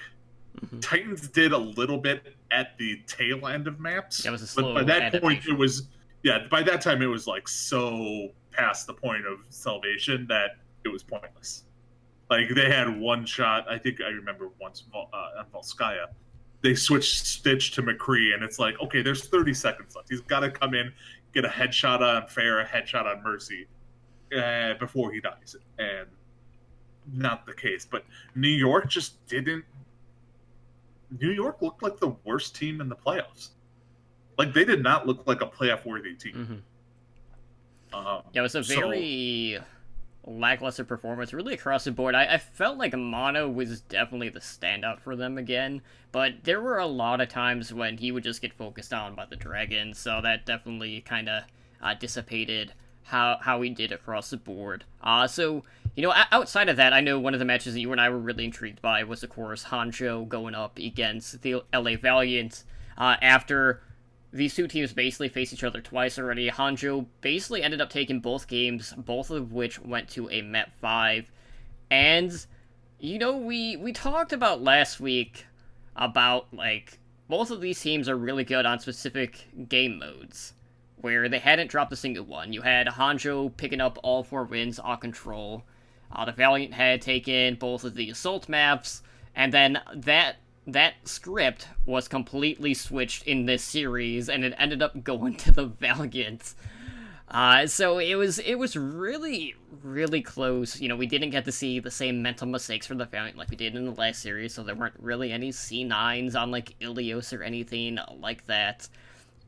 Titans did a little bit at the tail end of maps, that was a slow but by that point adaptation. by that time it was like so past the point of salvation that it was pointless. Like, they had one shot, I think I remember once on Volskaya, they switch Stitch to McCree, and it's like, okay, there's 30 seconds left. He's got to come in, get a headshot on Fair, a headshot on Mercy before he dies. And not the case. But New York just didn't. New York looked like the worst team in the playoffs. Like, they did not look like a playoff-worthy team. Yeah, it was a very lackluster performance, really across the board. I felt like Mono was definitely the standout for them again, but there were a lot of times when he would just get focused on by the Dragons, so that definitely kind of dissipated how he did across the board. So, outside of that, I know one of the matches that you and I were really intrigued by was, of course, Hanjo going up against the LA Valiant after these two teams basically faced each other twice already. Hanjo basically ended up taking both games, both of which went to a Met 5. And, we talked about last week about, like, both of these teams are really good on specific game modes, where they hadn't dropped a single one. You had Hanjo picking up all 4 wins on control. The Valiant had taken both of the assault maps, and then that script was completely switched in this series, and it ended up going to the Valiant. So it was really, really close. We didn't get to see the same mental mistakes for the Valiant like we did in the last series, so there weren't really any C9s on, like, Ilios or anything like that.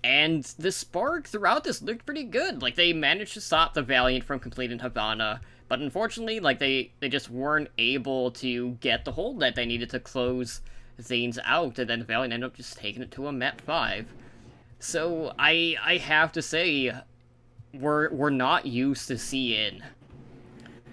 And the Spark throughout this looked pretty good. Like, they managed to stop the Valiant from completing Havana, but unfortunately, like, they just weren't able to get the hold that they needed to close Zane's out, and then the Valiant ended up just taking it to a Met 5. So I have to say, we're not used to seeing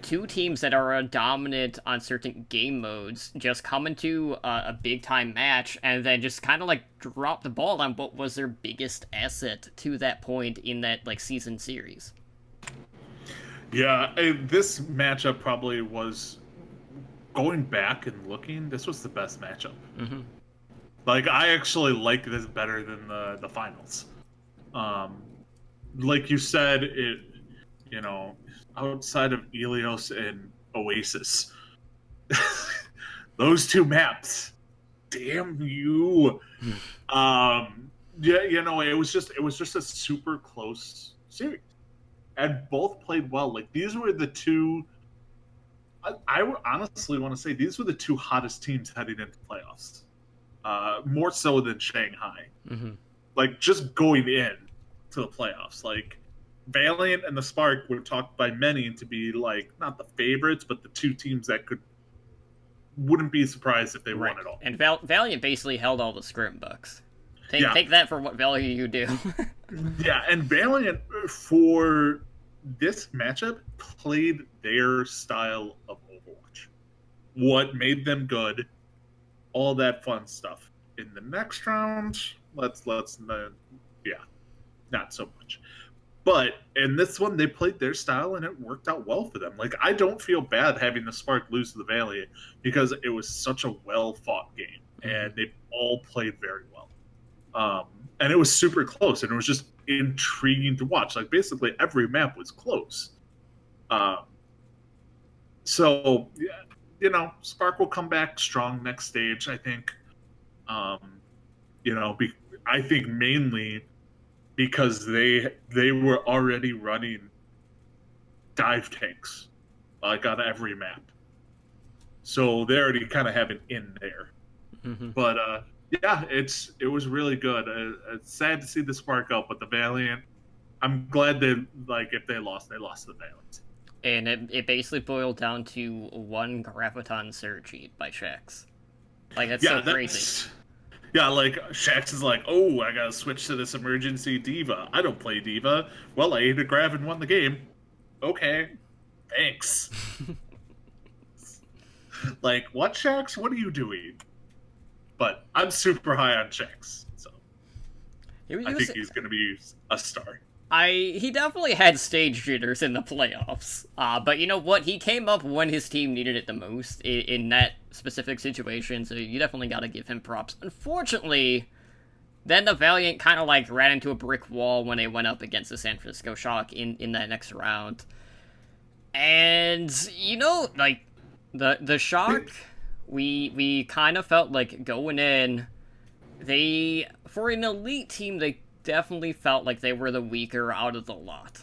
two teams that are dominant on certain game modes just come into a big time match and then just kind of like drop the ball on what was their biggest asset to that point in that like season series. Yeah, this matchup probably was, going back and looking, this was the best matchup. Mm-hmm. Like, I actually like this better than the finals. Like you said, it, outside of Ilios and Oasis, those two maps, damn you. Yeah, it was just a super close series, and both played well. Like, these were the two. I would honestly want to say these were the two hottest teams heading into playoffs, more so than Shanghai. Mm-hmm. Like, just going in to the playoffs, like Valiant and the Spark were talked by many to be like not the favorites, but the two teams that wouldn't be surprised if they won it all. And Valiant basically held all the scrim bucks. Take that for what value you do. Yeah, and Valiant for this matchup played their style of Overwatch. What made them good, all that fun stuff. In the next round, let's not so much. But in this one, they played their style and it worked out well for them. Like, I don't feel bad having the Spark lose to the Valiant because it was such a well-fought game and they all played very well. And it was super close, and it was just intriguing to watch. Like, basically every map was close. So, Spark will come back strong next stage, I think. I think mainly because they were already running dive tanks, like, on every map. So they already kind of have an in there. Mm-hmm. But, yeah, it was really good. It's sad to see the Spark out, but the Valiant, I'm glad if they lost to the Valiant. And it basically boiled down to one Graviton Surge cheat by Shax. Like, that's so crazy. Yeah, like, Shax is like, oh, I gotta switch to this emergency D.Va. I don't play D.Va. Well, I ate a Grav and won the game. Okay, thanks. Like, what, Shax? What are you doing? But I'm super high on Shax, so I think he's going to be a star. He definitely had stage jitters in the playoffs. But you know what? He came up when his team needed it the most in that specific situation, so you definitely got to give him props. Unfortunately, then the Valiant kind of like ran into a brick wall when they went up against the San Francisco Shock in that next round. And, like, the Shock, we kind of felt like going in, They, for an elite team, they definitely felt like they were the weaker out of the lot.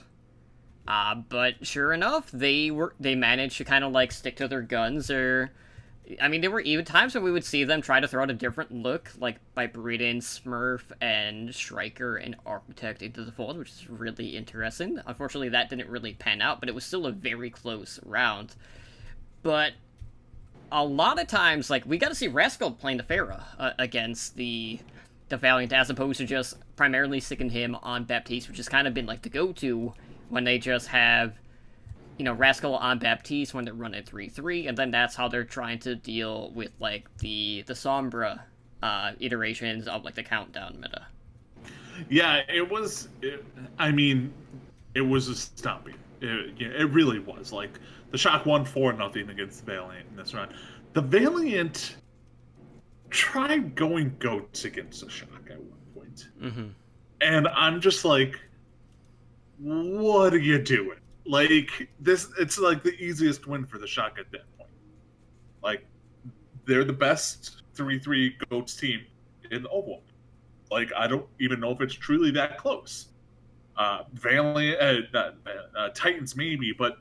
But sure enough, they managed to kind of like stick to their guns. Or, I mean, there were even times when we would see them try to throw out a different look, like by breeding Smurf and Striker and Architect into the fold, which is really interesting. Unfortunately, that didn't really pan out, but it was still a very close round. But a lot of times, like, we got to see Rascal playing the Pharah against the Valiant, as opposed to just primarily sticking him on Baptiste, which has kind of been like the go-to when they just have, you know, Rascal on Baptiste when they're running 3-3, and then that's how they're trying to deal with, like, the Sombra iterations of, like, the countdown meta. Yeah, it was a stomping. It really was. Like, the Shock won 4-0 against the Valiant in this round. The Valiant tried going goats against the Shock at one point. Mm-hmm. And I'm just like, what are you doing? Like, it's like the easiest win for the Shock at that point. Like, they're the best 3-3 goats team in the Overwatch. Like, I don't even know if it's truly that close. Valiant, Titans maybe, but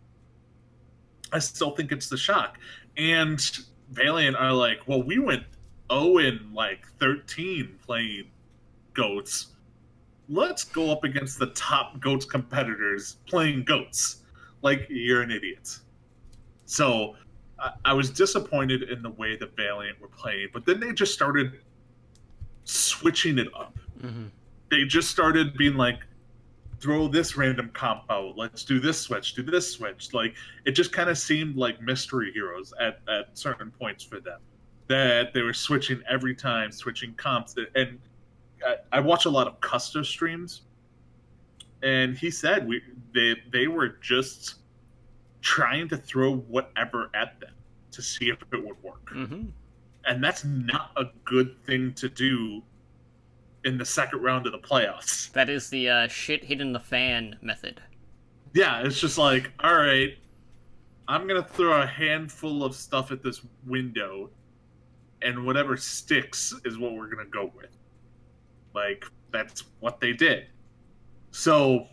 I still think it's the Shock. And Valiant are like, well, we went 0-13 playing goats. Let's go up against the top goats competitors playing goats. Like, you're an idiot. So I was disappointed in the way the Valiant were playing, but then they just started switching it up. Mm-hmm. They just started being like, throw this random comp out, let's do this switch, do this switch. Like, it just kind of seemed like mystery heroes at certain points for them, that they were switching every time, switching comps. And I watch a lot of Custer streams, and he said they were just trying to throw whatever at them to see if it would work. Mm-hmm. And that's not a good thing to do in the second round of the playoffs. That is the shit hitting the fan method. Yeah, it's just like, all right, I'm going to throw a handful of stuff at this window, and whatever sticks is what we're going to go with. Like, that's what they did. So,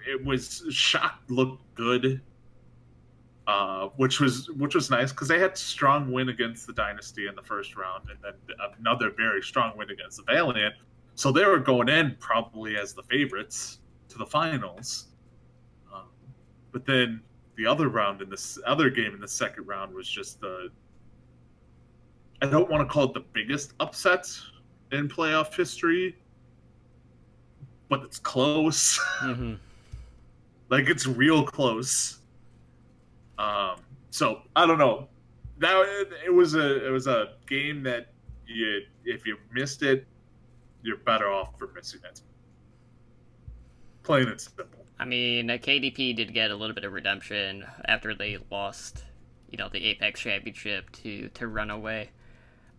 it was Shock looked good, which was nice, because they had a strong win against the Dynasty in the first round, and then another very strong win against the Valiant. So they were going in probably as the favorites to the finals. But then the other round in this other game in the second round was just I don't want to call it the biggest upset in playoff history, but it's close. Mm-hmm. Like, it's real close. So I don't know. That it was a game that if you missed it, you're better off for missing it. Plain and simple. I mean, KDP did get a little bit of redemption after they lost, you know, the Apex Championship to Runaway.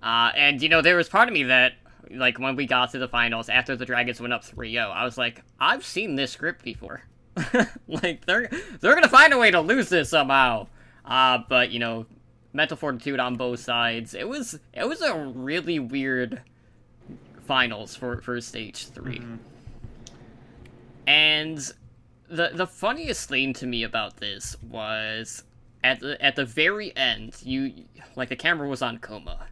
And, you know, there was part of me that, like, when we got to the finals, after the Dragons went up 3-0, I was like, I've seen this script before. Like, they're gonna find a way to lose this somehow. But, you know, mental fortitude on both sides. It was a really weird finals for Stage 3. Mm-hmm. And the funniest thing to me about this was at the very end, the camera was on Coma.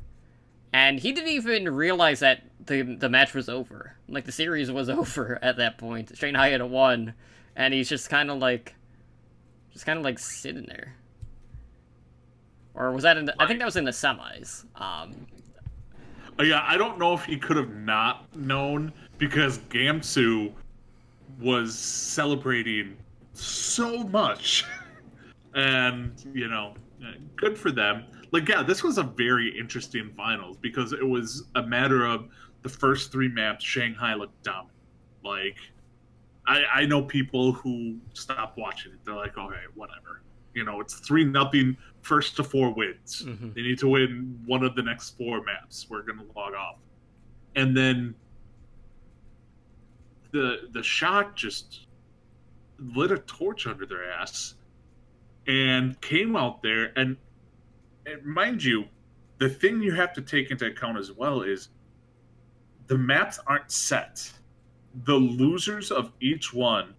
And he didn't even realize that the match was over. Like, the series was over at that point. Shanghai had won, and he's just kind of like sitting there. Or was that I think that was in the semis. Yeah, I don't know if he could have not known, because Gamsu was celebrating so much. And, you know, good for them. Like, yeah, this was a very interesting finals, because it was a matter of the first 3 maps, Shanghai looked dominant. Like, I know people who stopped watching it. They're like, okay, whatever. You know, it's 3-0 first to 4 wins. Mm-hmm. They need to win one of the next 4 maps. We're going to log off. And then the Shock just lit a torch under their ass and came out there. And mind you, the thing you have to take into account as well is the maps aren't set. The losers of each one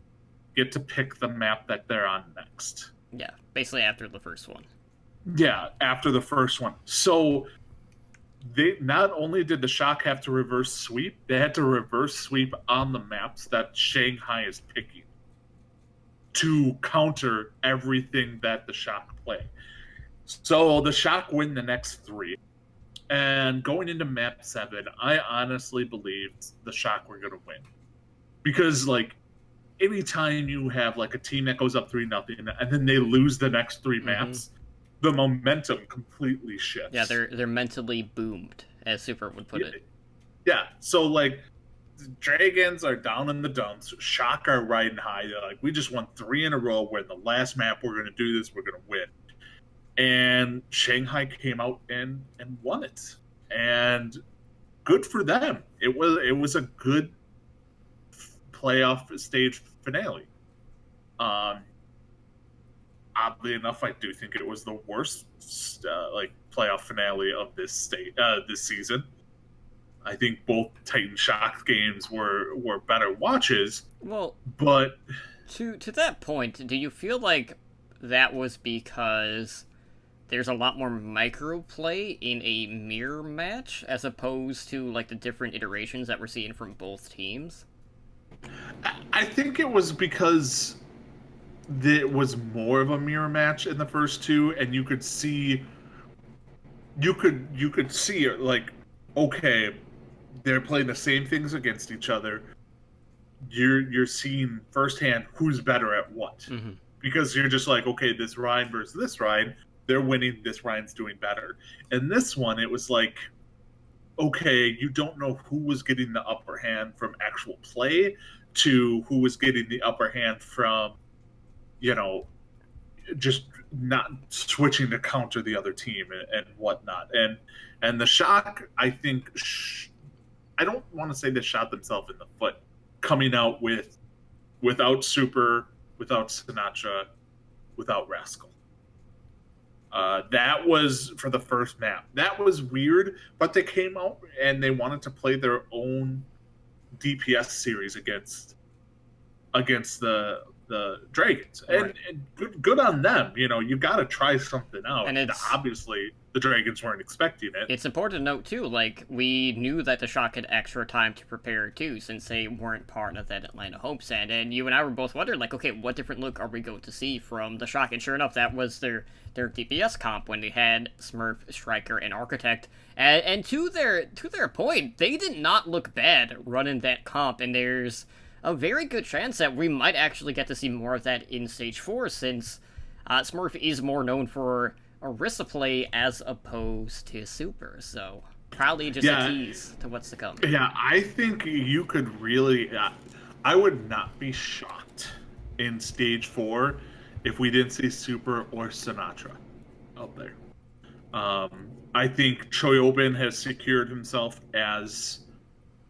get to pick the map that they're on next. Yeah, basically after the first one. Yeah, after the first one. So they not only did the Shock have to reverse sweep, they had to reverse sweep on the maps that Shanghai is picking to counter everything that the Shock play. So the Shock win the next 3. And going into map 7, I honestly believed the Shock were going to win. Because, like, anytime you have, like, a team that goes up 3-0 and then they lose the next 3 maps, the momentum completely shifts. Yeah, they're mentally boomed, as Super would put it. Yeah, so, like, Dragons are down in the dumps. Shock are riding high. They're like, we just won 3 in a row. We're in the last map. We're going to do this. We're going to win. And Shanghai came out and won it. And good for them. It was a good playoff stage finale. Oddly enough, I do think it was the worst playoff finale of this season. I think both Titan Shock games were better watches. Well, but to that point, do you feel like that was because there's a lot more microplay in a mirror match as opposed to like the different iterations that we're seeing from both teams? I think it was because it was more of a mirror match in the first 2, and you could see like, okay, they're playing the same things against each other. You're seeing firsthand who's better at what. Mm-hmm. Because you're just like, okay, this Ryan versus this Ryan, they're winning, this Ryan's doing better. And this one, it was like, okay, you don't know who was getting the upper hand from actual play to who was getting the upper hand from, just not switching to counter the other team and whatnot. And the Shock, I think, I don't want to say they shot themselves in the foot coming out without Super, without Sinatraa, without Rascal. That was for the first map. That was weird, but they came out and they wanted to play their own DPS series against the Dragons, right. and good on them. You got to try something out. And obviously, the Dragons weren't expecting it. It's important to note too. Like, we knew that the Shock had extra time to prepare too, since they weren't part of that Atlanta homestand. And you and I were both wondering, like, okay, what different look are we going to see from the Shock? And sure enough, that was their DPS comp when they had Smurf, Striker, and Architect. And to their point, they did not look bad running that comp. And there's a very good chance that we might actually get to see more of that in Stage 4, since Smurf is more known for Orisa play as opposed to Super, so probably just a tease to what's to come. Yeah, I think you could really... I would not be shocked in Stage 4 if we didn't see Super or Sinatraa out there. I think Choyobin has secured himself as...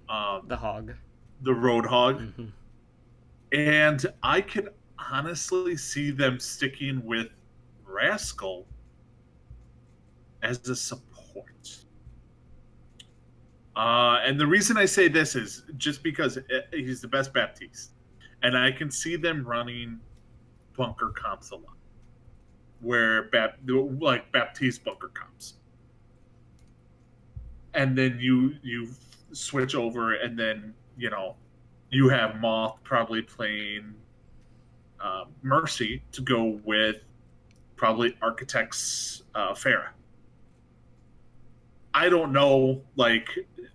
the Hog. The Roadhog. Mm-hmm. And I can honestly see them sticking with Rascal as a support. And the reason I say this is just because he's the best Baptiste. And I can see them running bunker comps a lot. Where Baptiste bunker comps. And then you switch over and then you have Moth probably playing Mercy to go with probably Architect's Pharah. I don't know. Like,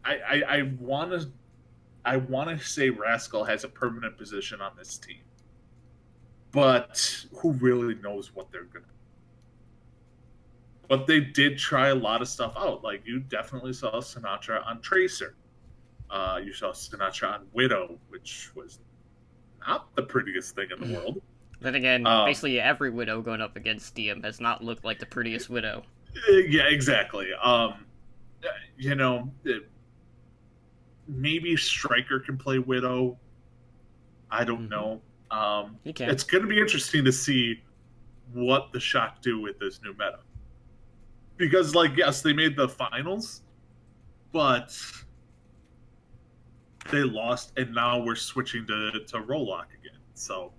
I want to say Rascal has a permanent position on this team, but who really knows what they're gonna? But they did try a lot of stuff out. Like, you definitely saw Sinatraa on Tracer. You saw Sinatraa on Widow, which was not the prettiest thing in the world. Then again, basically every Widow going up against Diem has not looked like the prettiest Widow. Yeah, exactly. Maybe Striker can play Widow. I don't know. He can. It's going to be interesting to see what the Shock do with this new meta. Because, yes, they made the finals, but they lost, and now we're switching to Rolock again. So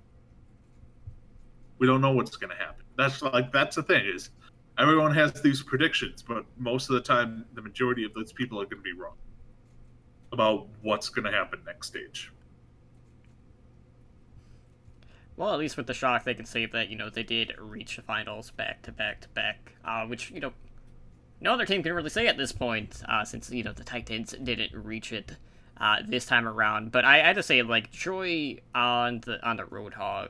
we don't know what's going to happen. That's the thing is everyone has these predictions, but most of the time, the majority of those people are going to be wrong about what's going to happen next stage. Well, at least with the Shock, they can say that, they did reach the finals back to back to back, which, no other team can really say at this point, since, the Titans didn't reach it this time around. But I had to say, Joy on the Roadhog,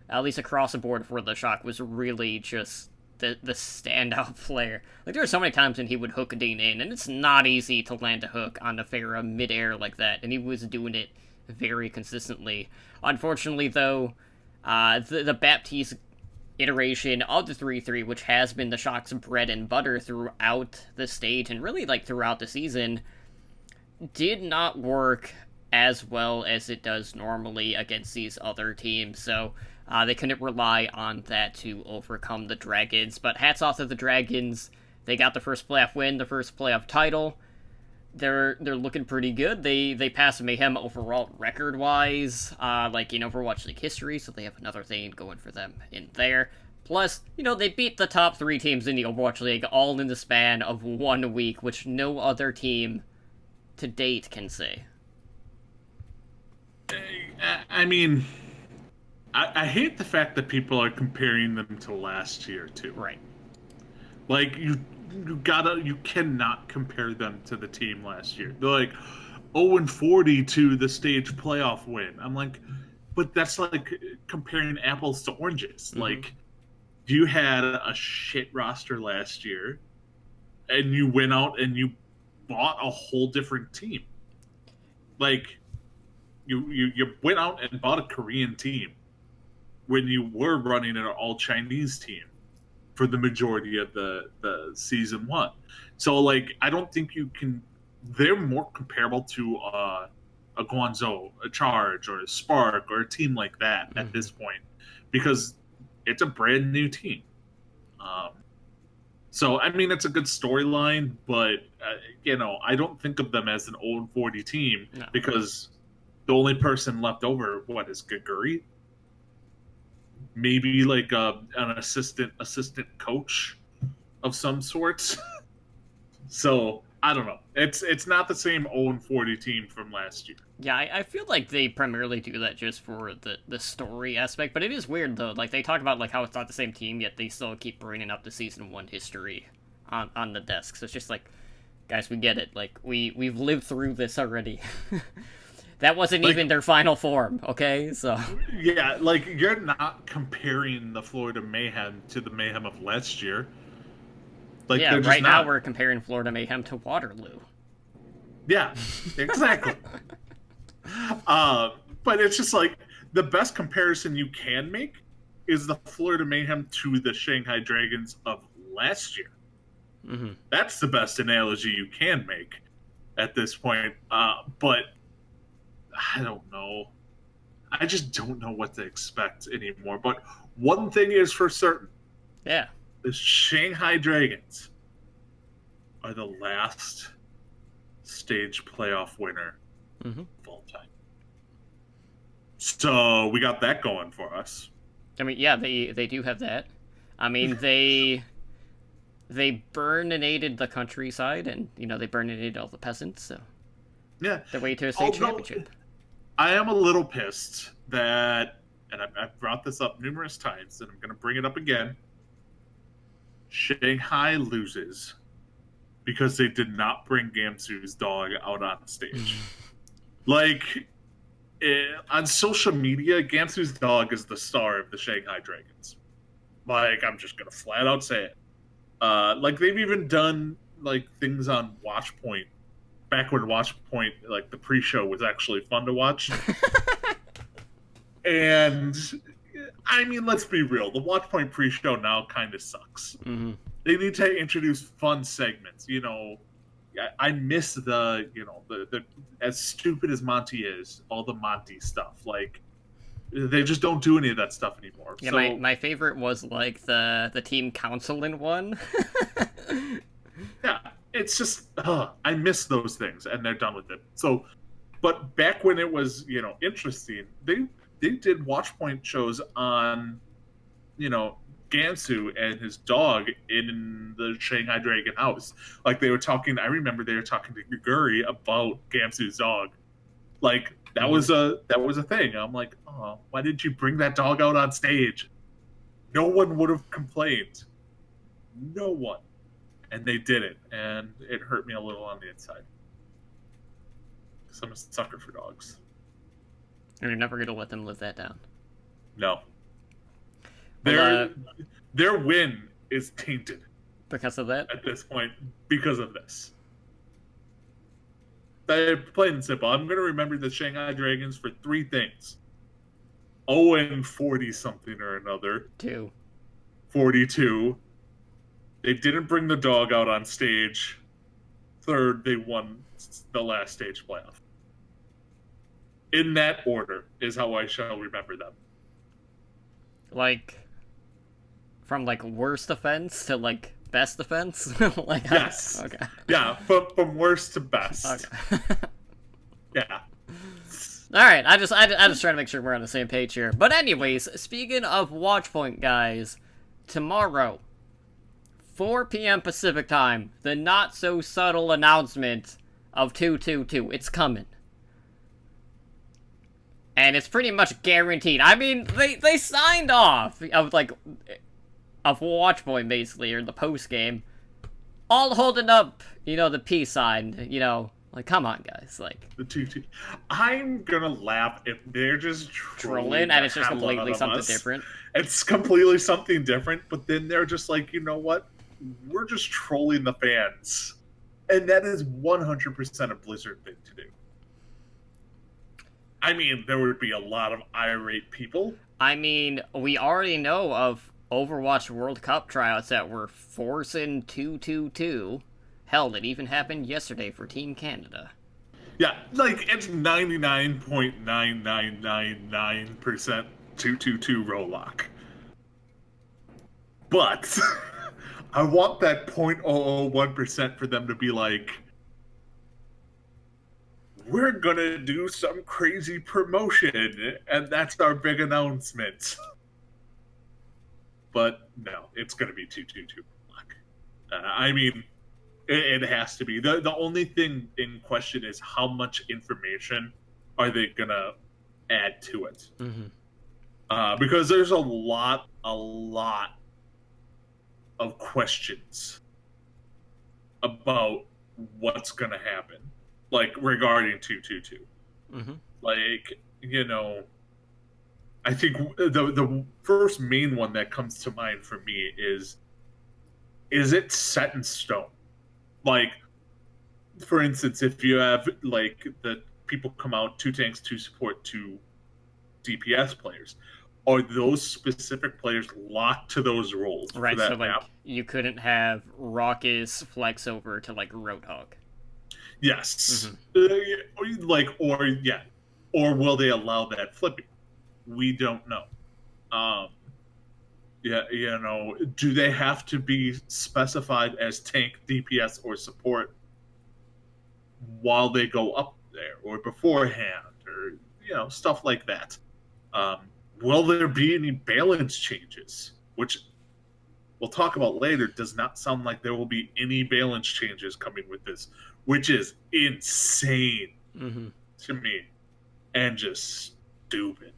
at least across the board for the Shock, was really just the standout player. There were so many times when he would hook a Dane in, and it's not easy to land a hook on a Pharah midair like that, and he was doing it very consistently. Unfortunately, though, the Baptiste iteration of the 3-3, which has been the Shock's bread and butter throughout the stage, and really, throughout the season, did not work as well as it does normally against these other teams, so they couldn't rely on that to overcome the Dragons. But hats off to the Dragons. They got the first playoff win, the first playoff title. They're looking pretty good. They passed Mayhem overall record-wise, in Overwatch League history, so they have another thing going for them in there. Plus, they beat the top 3 teams in the Overwatch League all in the span of 1 week, which no other team to date can say. I mean, I hate the fact that people are comparing them to last year too. Right. You cannot compare them to the team last year. They're 0-40 to the stage playoff win. I'm like, but that's comparing apples to oranges. Mm-hmm. You had a shit roster last year, and you went out and you bought a whole different team. You went out and bought a Korean team when you were running an all-Chinese team for the majority of the season 1. So, I don't think you can... They're more comparable to a Guangzhou, a Charge, or a Spark, or a team like that at this point, because it's a brand new team. So, I mean, it's a good storyline, but, I don't think of them as an 0-40 team, because the only person left over, is Geguri? Maybe an assistant coach of some sorts. So I don't know. It's not the same 0-40 team from last year. Yeah, I feel like they primarily do that just for the story aspect, but it is weird though. They talk about how it's not the same team, yet they still keep bringing up the season 1 history on the desk. So it's just guys, we get it. We've lived through this already. That wasn't even their final form, okay? So yeah, you're not comparing the Florida Mayhem to the Mayhem of last year. Yeah, right now we're comparing Florida Mayhem to Waterloo. Yeah, exactly. But it's just the best comparison you can make is the Florida Mayhem to the Shanghai Dragons of last year. Mm-hmm. That's the best analogy you can make at this point. But I don't know. I just don't know what to expect anymore. But one thing is for certain. Yeah. The Shanghai Dragons are the last stage playoff winner of all time. So we got that going for us. I mean, yeah, they do have that. I mean, they burninated the countryside, and they burninated all the peasants. So yeah, the way to a state championship. I am a little pissed that, and I've brought this up numerous times, and I'm going to bring it up again. Shanghai loses because they did not bring Gamsu's dog out on stage. On social media, Gamsu's dog is the star of the Shanghai Dragons. I'm just going to flat out say it. They've even done, things on Watchpoint. Back when Watchpoint, the pre-show was actually fun to watch. And, I mean, let's be real. The Watchpoint pre-show now kind of sucks. Mm-hmm. They need to introduce fun segments. I miss the as stupid as Monty is, all the Monty stuff. They just don't do any of that stuff anymore. Yeah, so, my favorite was, the team council in one. Yeah. It's just, I miss those things, and they're done with it. So, But back when it was, interesting, they did watch point shows on, Gansu and his dog in the Shanghai Dragon house. Like they were talking, I remember they were talking to Guri about Gansu's dog. Like that was a thing. I'm like, oh, why didn't you bring that dog out on stage? No one would have complained. No one. And they did it, and it hurt me a little on the inside. Because I'm a sucker for dogs. And you're never going to let them live that down. No. Well, Their win is tainted. Because of that? At this point, because of this. They're plain and simple. I'm going to remember the Shanghai Dragons for 3 things. 0-40 something or another. 2. 42. They didn't bring the dog out on stage. 3rd, they won the last stage playoff. In that order is how I shall remember them. Like, from, like, worst offense to, like, best offense? Like, yes. Okay. Yeah, from worst to best. Okay. Yeah. Alright, I just trying to make sure we're on the same page here. But anyways, speaking of Watchpoint, guys, tomorrow, 4 p.m. Pacific time, the not-so-subtle announcement of 222. It's coming. And it's pretty much guaranteed. I mean, they signed off of, like, of Watchpoint, basically, or the post-game. All holding up, the peace sign, Like, come on, guys, like... The 2-2. I'm gonna laugh if they're just trolling, and it's just completely something different. It's completely something different, but then they're just like, you know what? We're just trolling the fans. And that is 100% a Blizzard thing to do. I mean, there would be a lot of irate people. I mean, we already know of Overwatch World Cup tryouts that were forcing 222. Hell, it even happened yesterday for Team Canada. Yeah, like, it's 99.9999% 222 Rolock. But I want that 0.001% for them to be like, we're gonna do some crazy promotion, and that's our big announcement. But no, it's gonna be 222 Rolock. I mean, it has to be. The only thing in question is how much information are they gonna add to it? Mm-hmm. Because there's a lot of questions about what's gonna happen, like regarding 222. Mm-hmm. Like, I think the first main one that comes to mind for me is it set in stone? Like, for instance, if you have, like, the people come out, 2 tanks, 2 support, 2 DPS players, are those specific players locked to those roles right, for that so, like, map? you couldn't have Raucus flex over to, like, Roadhog. Yes. Mm-hmm. Or will they allow that flipping? We don't know. Do they have to be specified as tank, DPS, or support while they go up there, or beforehand, or stuff like that? Will there be any balance changes? Which we'll talk about later. Does not sound like there will be any balance changes coming with this, which is insane to me, and just stupid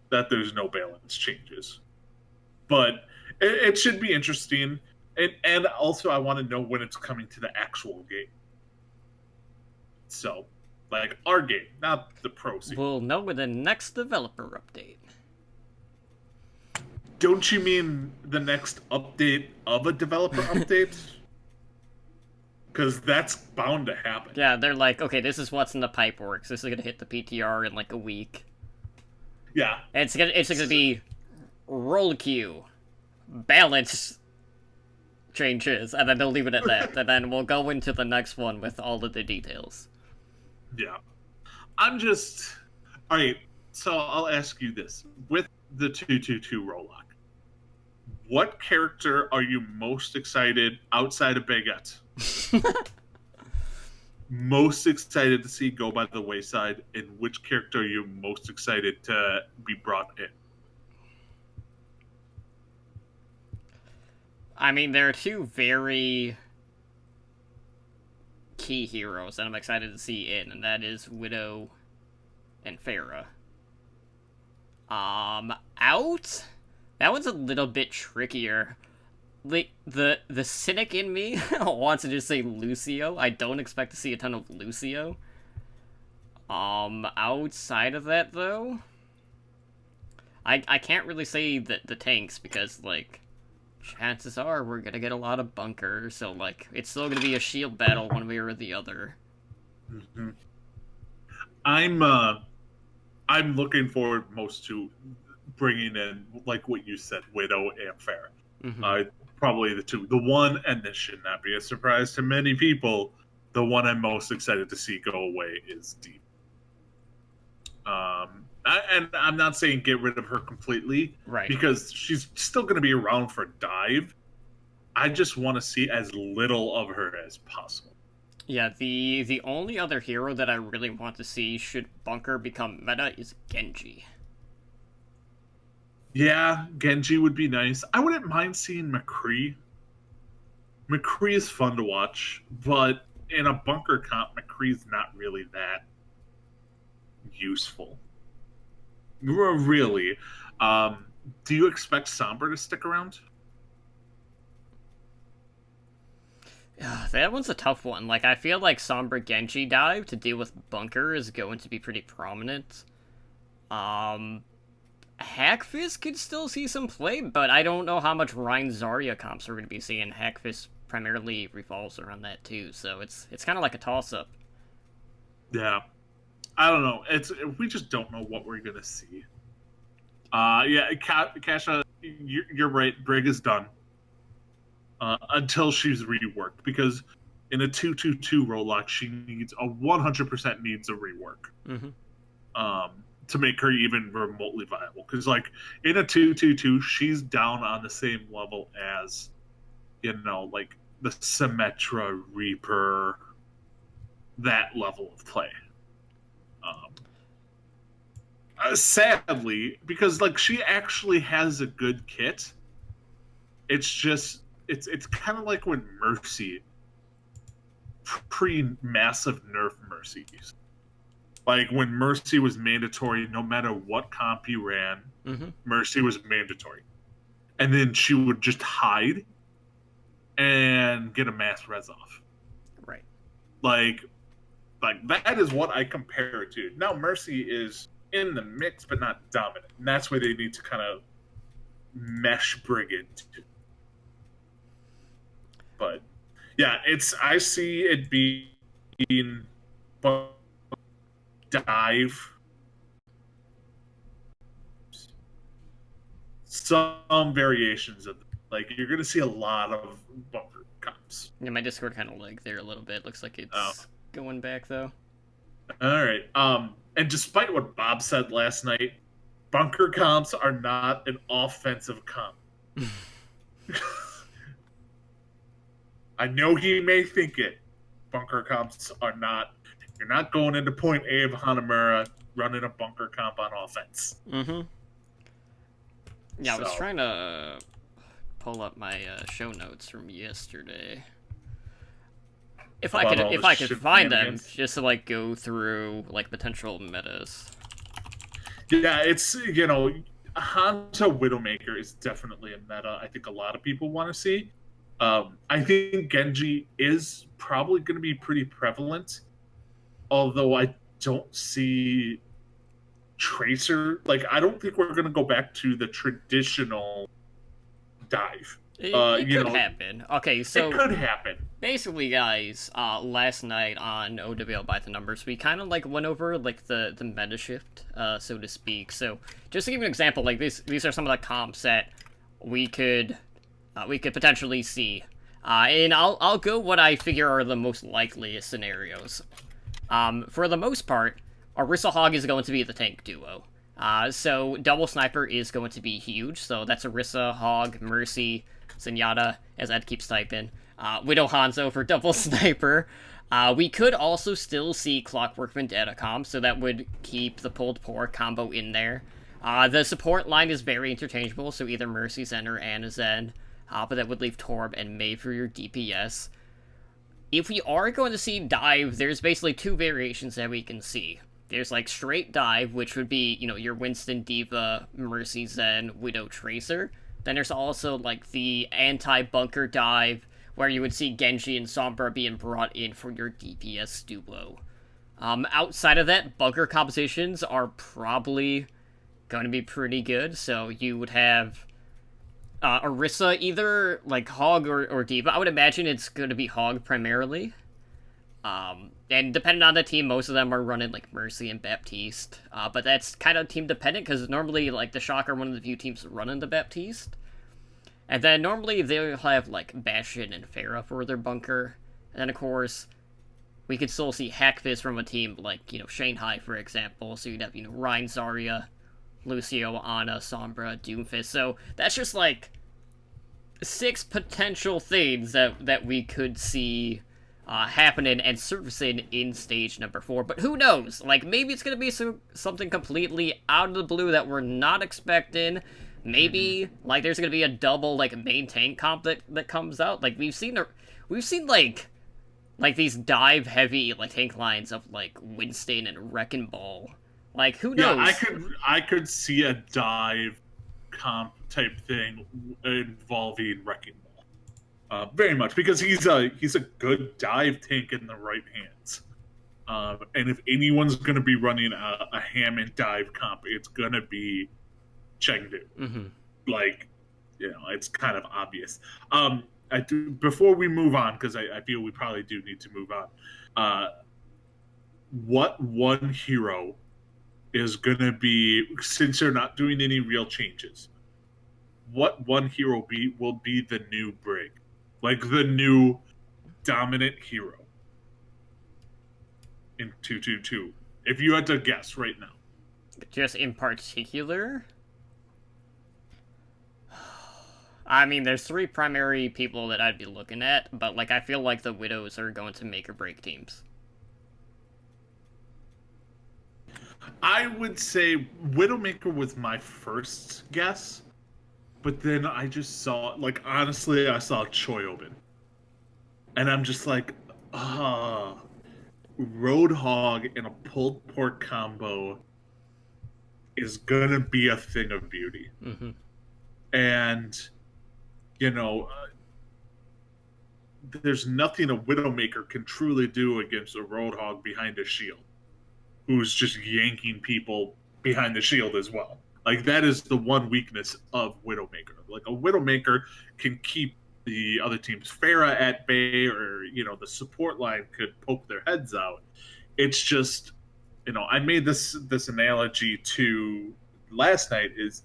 that there's no balance changes. But it should be interesting. And also I want to know when it's coming to the actual game. So, like, our game, not the pro scene. We'll know with the next developer update. Don't you mean the next update of a developer update? Because that's bound to happen. Yeah, they're like, okay, this is what's in the pipeworks. This is gonna hit the PTR in like a week. Yeah. And it's gonna be roll queue, balance changes, and then they'll leave it at that. And then we'll go into the next one with all of the details. Yeah. Alright, so I'll ask you this. With the 222 Rolock, what character are you most excited outside of Baguette? most excited to see go by the wayside, and which character are you most excited to be brought in? I mean, there are two very key heroes that I'm excited to see in, and that is Widow and Pharah. Out? That one's a little bit trickier. The cynic in me wants to just say Lucio. I don't expect to see a ton of Lucio. Outside of that, though, I can't really say the tanks, because, like, chances are we're gonna get a lot of bunkers, so, like, it's still gonna be a shield battle one way or the other. Mm-hmm. I'm looking forward most to bringing in, like what you said, Widow and Pharah. Mm-hmm. Probably the two. The one, and this should not be a surprise to many people, the one I'm most excited to see go away is Deep. And I'm not saying get rid of her completely, Right? Because she's still going to be around for Dive. I just want to see as little of her as possible. Yeah, the only other hero that I really want to see should Bunker become meta is Genji. Yeah, Genji would be nice. I wouldn't mind seeing McCree. McCree is fun to watch, but in a bunker comp, McCree's not really that useful. Really. Do you expect Sombra to stick around? That one's a tough one. Like, I feel like Sombra Genji dive to deal with Bunker is going to be pretty prominent. Hackfist could still see some play, but I don't know how much Rein Zarya comps we're going to be seeing. Hackfist primarily revolves around that too, so it's kind of like a toss-up. Yeah. I don't know. We just don't know what we're going to see. Yeah, Kasha, you're right. Brig is done. Until she's reworked, because in a 2-2-2 role lock, she needs 100% needs a rework. Mm-hmm. To make her even remotely viable. Because, like, in a 2-2-2, she's down on the same level as, like, the Symmetra, Reaper, that level of play. Sadly, because, like, she actually has a good kit. It's just, it's kind of like when Mercy, pre-massive nerf Mercies. Like, when Mercy was mandatory, no matter what comp you ran, mm-hmm. Mercy was mandatory. And then she would just hide and get a mass res off. Right. Like that is what I compare it to. Now, Mercy is in the mix, but not dominant. And that's where they need to kind of mesh Brig into. But, yeah, I see it being dive, some variations of, like, you're gonna see a lot of bunker comps. Yeah, my Discord kind of lagged there a little bit. Looks like it's going back though. All right. And despite what Bob said last night, bunker comps are not an offensive comp. I know he may think it. Bunker comps are not. You're not going into point A of Hanamura running a bunker comp on offense. Mm-hmm. Yeah, I was trying to pull up my show notes from yesterday. If I could find them, just to, like, go through, like, potential metas. Yeah, it's, Hanzo Widowmaker is definitely a meta I think a lot of people want to see. I think Genji is probably going to be pretty prevalent, although I don't see Tracer. Like, I don't think we're going to go back to the traditional dive. It could happen. Okay, so it could happen. Basically, guys, last night on OWL by the Numbers, we kind of, like, went over, like, the meta shift, so to speak. So, just to give you an example, like, these are some of the comps that we could potentially see. And I'll go what I figure are the most likely scenarios. For the most part, Orisa Hog is going to be the tank duo. So double sniper is going to be huge. So that's Orisa, Hog, Mercy, Zenyatta, as Ed keeps typing. Widow Hanzo for double sniper. We could also still see Clockwork Vendetta comp, so that would keep the pulled pork combo in there. The support line is very interchangeable, so either Mercy Zen or Ana Zen, but that would leave Torb and Mei for your DPS. If we are going to see dive, there's basically two variations that we can see. There's like straight dive, which would be, you know, your Winston, D.Va, Mercy Zen, Widow, Tracer. Then there's also like the anti-bunker dive, where you would see Genji and Sombra being brought in for your DPS duo. Outside of that, bunker compositions are probably going to be pretty good, so you would have Orisa, either like Hog or D.Va. I would imagine it's going to be Hog primarily. And depending on the team, most of them are running like Mercy and Baptiste. But that's kind of team dependent, because normally like the Shock are one of the few teams running the Baptiste. And then normally they'll have like Bastion and Pharah for their bunker. And then of course, we could still see Hackfist from a team like, you know, Shanghai, for example. So you'd have, you know, Rein, Zarya, Lucio, Ana, Sombra, Doomfist. So that's just like 6 potential things that we could see happening and surfacing in stage number 4. But who knows? Like, maybe it's going to be something completely out of the blue that we're not expecting. Maybe, like, there's going to be a double, like, main tank comp that comes out. Like, we've seen like these dive-heavy, like, tank lines of, like, Winston and Wrecking Ball. Like, who knows? Yeah, I could see a dive comp type thing involving Wrecking Ball. Very much, because he's a good dive tank in the right hands. And if anyone's going to be running a Hammond dive comp, it's going to be Chengdu. Mm-hmm. Like, you know, it's kind of obvious. Before we move on, because I feel we probably do need to move on, what one hero is going to be, since they're not doing any real changes, what one hero will be the new Brig? Like, the new dominant hero in 222. If you had to guess right now. Just in particular? I mean, there's 3 primary people that I'd be looking at, but, like, I feel like the Widows are going to make or break teams. I would say Widowmaker was my first guess. But then I just saw, like, honestly, I saw Choyobin. And I'm just like, Roadhog and a pulled pork combo is gonna be a thing of beauty. Mm-hmm. And, you know, there's nothing a Widowmaker can truly do against a Roadhog behind a shield, who's just yanking people behind the shield as well. Like, that is the one weakness of Widowmaker. Like, a Widowmaker can keep the other team's Pharah at bay, or, you know, the support line could poke their heads out. It's just, you know, I made this analogy to last night, is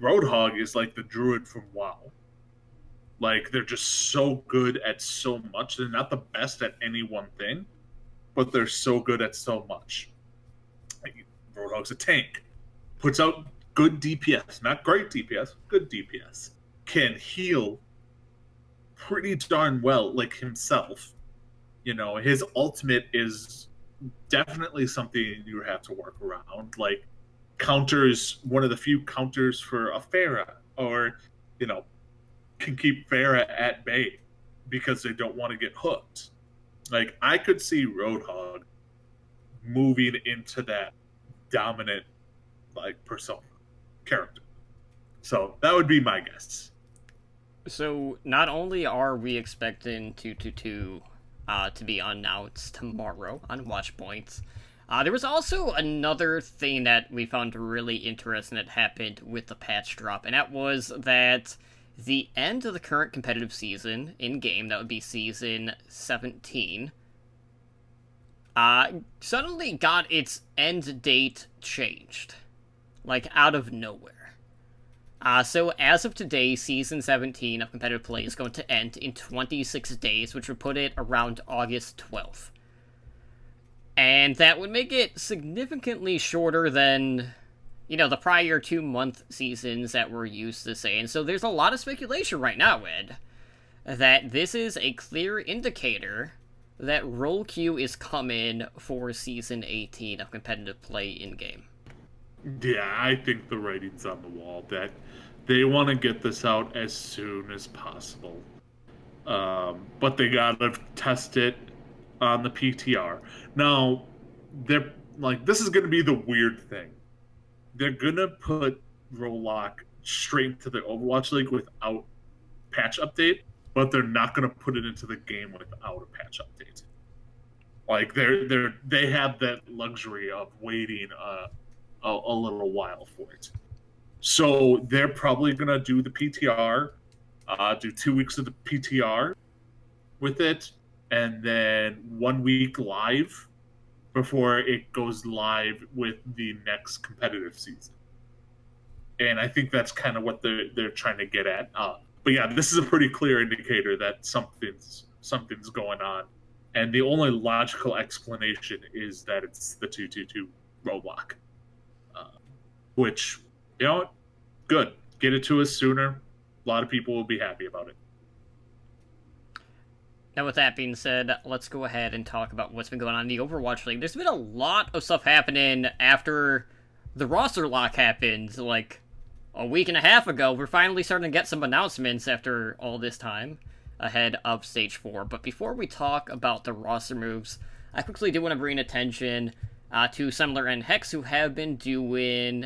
Roadhog is like the Druid from WoW. Like, they're just so good at so much. They're not the best at any one thing, but they're so good at so much. Like, Roadhog's a tank. Puts out good DPS, not great DPS, good DPS. Can heal pretty darn well, like himself. You know, his ultimate is definitely something you have to work around. Like, counters, one of the few counters for a Pharah, or, you know, can keep Pharah at bay because they don't want to get hooked. Like, I could see Roadhog moving into that dominant, like, persona character. So that would be my guess. So not only are we expecting 222 to be announced tomorrow on Watchpoints, there was also another thing that we found really interesting that happened with the patch drop, and that was that the end of the current competitive season in-game, that would be Season 17, suddenly got its end date changed. Like, out of nowhere. So as of today, Season 17 of competitive play is going to end in 26 days, which would put it around August 12th. And that would make it significantly shorter than, you know, the prior 2-month seasons that we're used to seeing. So there's a lot of speculation right now, Ed, that this is a clear indicator that roll queue is coming for Season 18 of competitive play in-game. Yeah, I think the writing's on the wall that they want to get this out as soon as possible. But they gotta test it on the PTR. Now, they're like, this is gonna be the weird thing. They're gonna put Rollock straight into the Overwatch League without patch update, but they're not gonna put it into the game without a patch update. Like they have that luxury of waiting a little while for it. So they're probably gonna do the PTR, do 2 weeks of the PTR with it, and then 1 week live before it goes live with the next competitive season. And I think that's kind of what they're trying to get at. But yeah, this is a pretty clear indicator that something's going on. And the only logical explanation is that it's the 222 roadblock. Which, you know, good. Get it to us sooner. A lot of people will be happy about it. Now, with that being said, let's go ahead and talk about what's been going on in the Overwatch League. There's been a lot of stuff happening after the roster lock happened, like a week and a half ago. We're finally starting to get some announcements after all this time ahead of Stage 4. But before we talk about the roster moves, I quickly do want to bring attention to Semler and Hex, who have been doing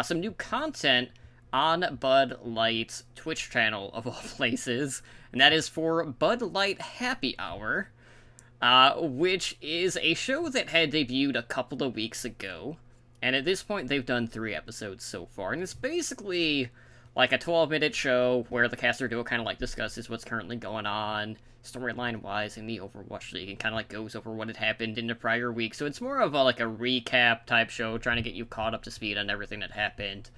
some new content on Bud Light's Twitch channel, of all places, and that is for Bud Light Happy Hour, which is a show that had debuted a couple of weeks ago, and at this point they've done 3 episodes so far, and it's basically like a 12-minute show where the caster duo kind of like discusses what's currently going on, storyline-wise, in the Overwatch League, and kind of like goes over what had happened in the prior week, so it's more of a, like a recap type show, trying to get you caught up to speed on everything that happened.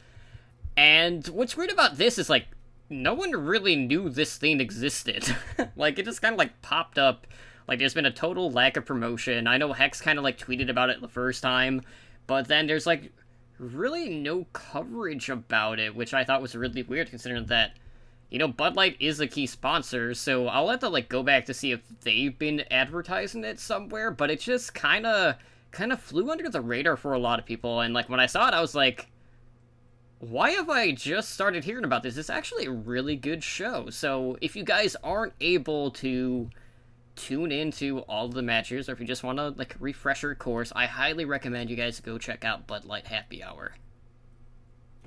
And what's weird about this is, like, no one really knew this thing existed. Like, it just kind of, like, popped up. Like, there's been a total lack of promotion. I know Hex kind of, like, tweeted about it the first time, but then there's, like, really no coverage about it, which I thought was really weird, considering that, you know, Bud Light is a key sponsor, so I'll have to, like, go back to see if they've been advertising it somewhere, but it just kind of flew under the radar for a lot of people, and, like, when I saw it, I was like, why have I just started hearing about this? It's actually a really good show. So if you guys aren't able to tune into all of the matches, or if you just want to, like, refresh your course, I highly recommend you guys go check out Bud Light Happy Hour.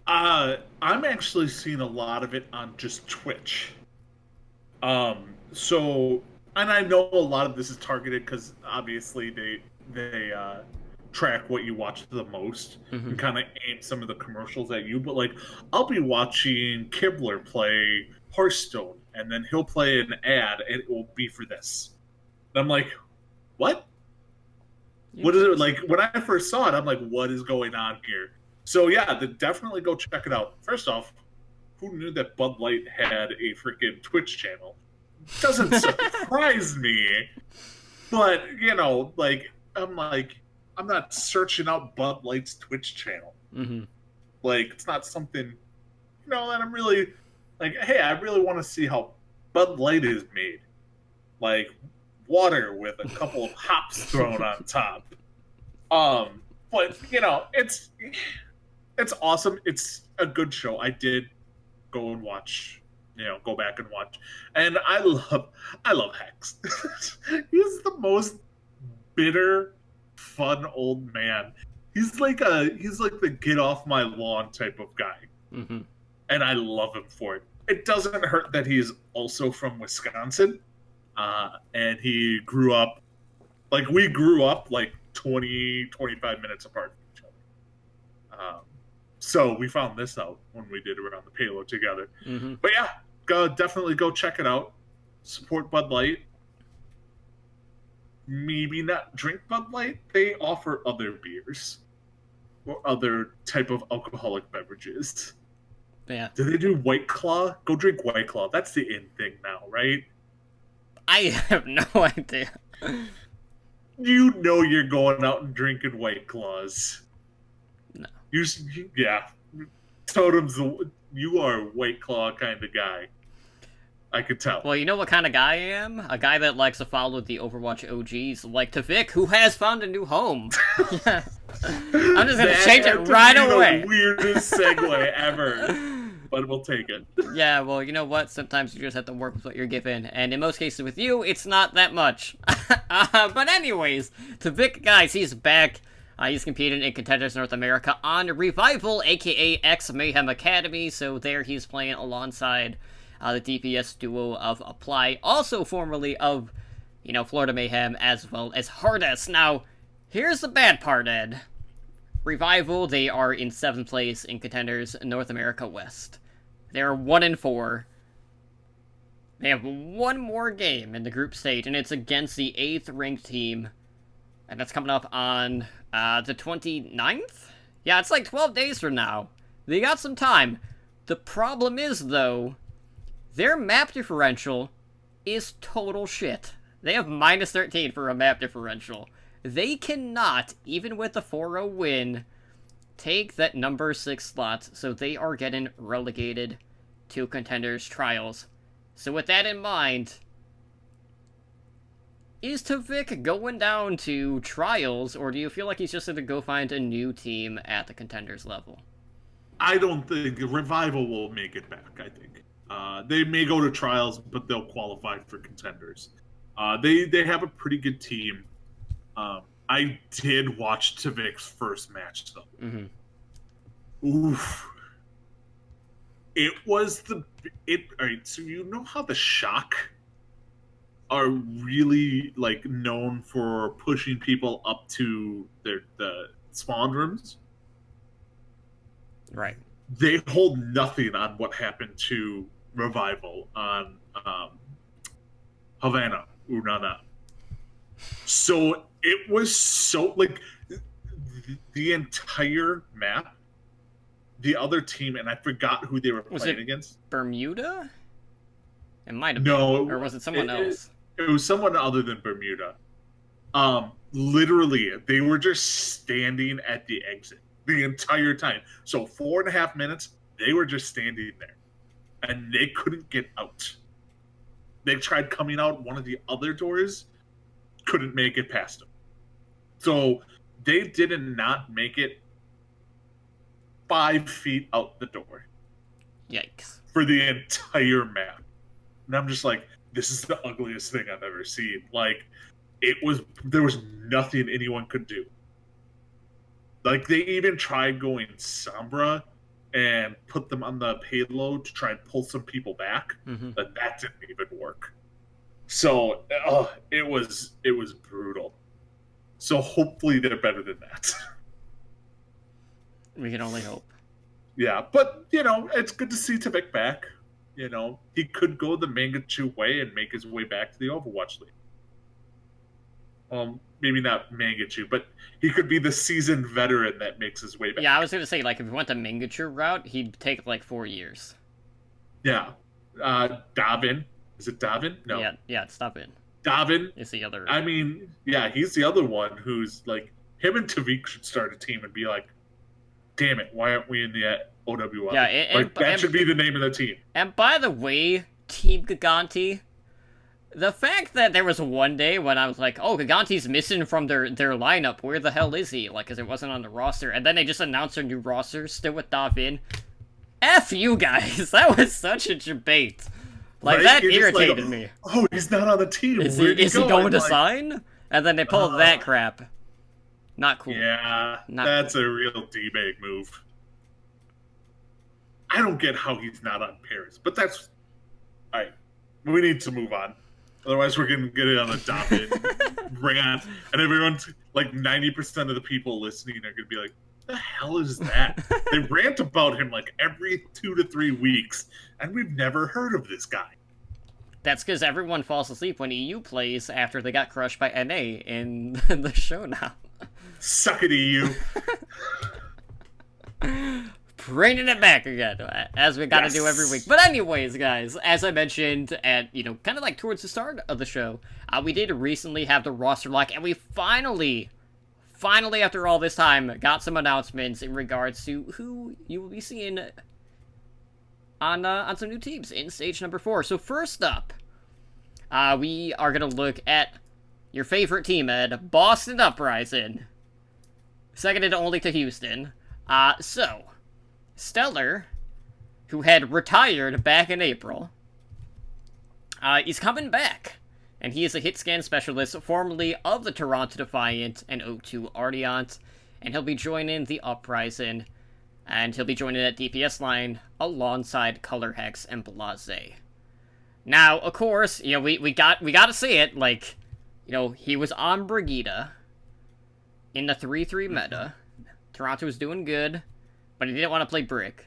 I'm actually seeing a lot of it on just Twitch. So, and I know a lot of this is targeted because obviously they track what you watch the most and kind of aim some of the commercials at you. But like, I'll be watching Kibler play Hearthstone, and then he'll play an ad, and it will be for this. And I'm like, what? What is it? Like, when I first saw it, I'm like, what is going on here? So yeah, definitely go check it out. First off, who knew that Bud Light had a freaking Twitch channel? Doesn't surprise me. But, you know, like, I'm not searching out Bud Light's Twitch channel. Like, it's not something, you know, that I'm really, like, hey, I really want to see how Bud Light is made. Like, water with a couple of hops thrown on top. But, you know, it's awesome. It's a good show. I did go and watch, you know, go back and watch. And I love Hex. He's the most bitter, fun old man. He's like the get off my lawn type of guy. And I love him for it. It doesn't hurt that he's also from Wisconsin. And he grew up, like, we grew up like 25 minutes apart from each other. So we found this out when we did Around the Payload together. But yeah, definitely go check it out. Support Bud Light. Maybe not drink Bud Light. They offer other beers or other type of alcoholic beverages. Yeah. Do they do White Claw? Go drink White Claw. That's the in thing now, right? I have no idea. You know you're going out and drinking White Claws. No. Yeah. Totem's, you are a White Claw kind of guy. I could tell. Well, you know what kind of guy I am? A guy that likes to follow the Overwatch OGs, like Tavik, who has found a new home. Yeah. I'm just gonna change it right away. The weirdest segue ever, but we'll take it. Yeah, well, you know what? Sometimes you just have to work with what you're given, and in most cases with you, it's not that much. But anyways, Tavik, guys, he's back. He's competing in Contenders North America on Revival, aka X Mayhem Academy. So there he's playing alongside the DPS duo of Apply, also formerly of, Florida Mayhem, as well as Hardest. Now, here's the bad part, Ed. Revival, they are in 7th place in Contenders North America West. They're 1-4. They have one more game in the group stage, and it's against the 8th ranked team. And that's coming up on the 29th? Yeah, it's like 12 days from now. They got some time. The problem is, though, their map differential is total shit. They have minus 13 for a map differential. They cannot, even with the 4-0 win, take that number 6 slot, so they are getting relegated to Contenders Trials. So with that in mind, is Tavik going down to Trials, or do you feel like he's just going to go find a new team at the Contenders level? I don't think Revival will make it back, I think. They may go to Trials, but they'll qualify for Contenders. They have a pretty good team. I did watch Tavik's first match, though. Mm-hmm. Oof. It was alright, so you know how the Shock are really, known for pushing people up to the spawn rooms? Right. They hold nothing on what happened to Revival on Havana, Unana. So it was the entire map, the other team, and I forgot who they were playing against. Bermuda? It might have been. Or was it someone else? It was someone other than Bermuda. Literally, they were just standing at the exit the entire time. So 4.5 minutes, they were just standing there. And they couldn't get out. They tried coming out one of the other doors, couldn't make it past them. So they did not make it 5 feet out the door. Yikes. For the entire map. And I'm just like, this is the ugliest thing I've ever seen. There was nothing anyone could do. They even tried going Sombra and put them on the payload to try and pull some people back. Mm-hmm. But that didn't even work. So it was brutal. So hopefully they're better than that. We can only hope. Yeah, but it's good to see Tavik back. He could go the Mangachu way and make his way back to the Overwatch League. Maybe not Mangachu, but he could be the seasoned veteran that makes his way back. Yeah, I was gonna say, if he went the Mangachu route, he'd take 4 years. Yeah. Davin. Is it Davin? No. Yeah, it's Davin. Davin is the other. I mean, yeah, he's the other one who's him and Tavik should start a team and be like, damn it, why aren't we in the OWL? Yeah, that should be the name of the team. And by the way, Team Giganti, the fact that there was one day when I was like, oh, Giganti's missing from their lineup, where the hell is he? Because it wasn't on the roster. And then they just announced their new roster, still with Davin. F you guys, that was such a debate. Right? That irritated me. Oh, he's not on the team. Is he going to sign? And then they pulled that crap. Not cool. Yeah, that's a real D-bag move. I don't get how he's not on Paris, but that's... Alright, we need to move on. Otherwise, we're going to get it on a Davin rant, and everyone's, 90% of the people listening are going to be like, the hell is that? They rant about him, every 2 to 3 weeks, and we've never heard of this guy. That's because everyone falls asleep when EU plays after they got crushed by NA in the show now. Suck it, EU. Bringing it back again, as we gotta do every week. But anyways, guys, as I mentioned at, kind of towards the start of the show, we did recently have the roster lock, and we finally, after all this time, got some announcements in regards to who you will be seeing on some new teams in stage number 4. So first up, we are gonna look at your favorite team, Ed, Boston Uprising. Seconded only to Houston. So, Stellar, who had retired back in April, he's coming back. And he is a hit scan specialist, formerly of the Toronto Defiant and O2 Ardiant. And he'll be joining the Uprising. And he'll be joining that DPS line alongside Color Hex and Blase. Now, of course, you know, we gotta say it, like, you know, he was on Brigitte in the 3-3 meta. Toronto was doing good, but he didn't want to play Brick.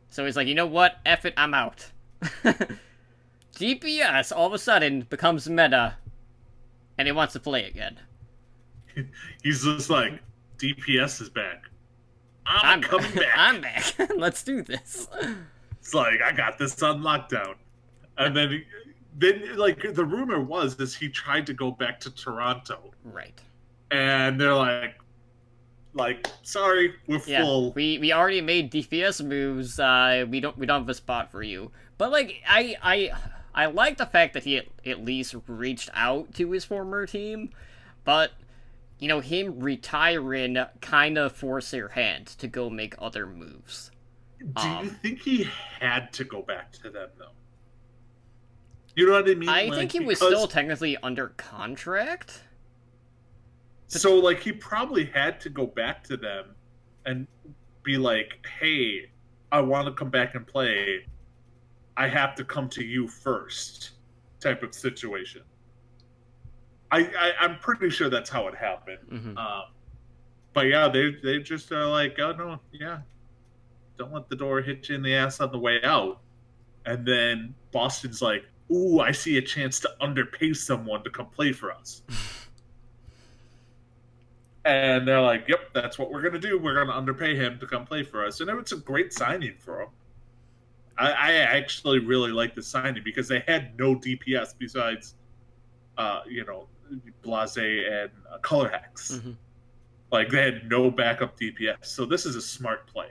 So he's like, you know what? F it, I'm out. DPS all of a sudden becomes meta, and he wants to play again. He's just like, DPS is back. I'm coming back. I'm back. Let's do this. It's like, I got this on lockdown. And then like, the rumor was this he tried to go back to Toronto. Right. And they're like, sorry, we're full. We already made DPS moves. We don't have a spot for you. But like, I like the fact that he at least reached out to his former team, but you know, him retiring kind of forced their hand to go make other moves. Do you think he had to go back to them though? You know what I mean? I think he was still technically under contract. So, like, he probably had to go back to them and be like, hey, I want to come back and play. I have to come to you first, type of situation. I'm pretty sure that's how it happened. Mm-hmm. But yeah, they just are like, oh, no, yeah. Don't let the door hit you in the ass on the way out. And then Boston's like, ooh, I see a chance to underpay someone to come play for us. And they're like, yep, that's what we're going to do. We're going to underpay him to come play for us. And it's a great signing for him. I actually really like the signing because they had no DPS besides, Blase and Color Hex. Mm-hmm. Like, they had no backup DPS. So this is a smart play.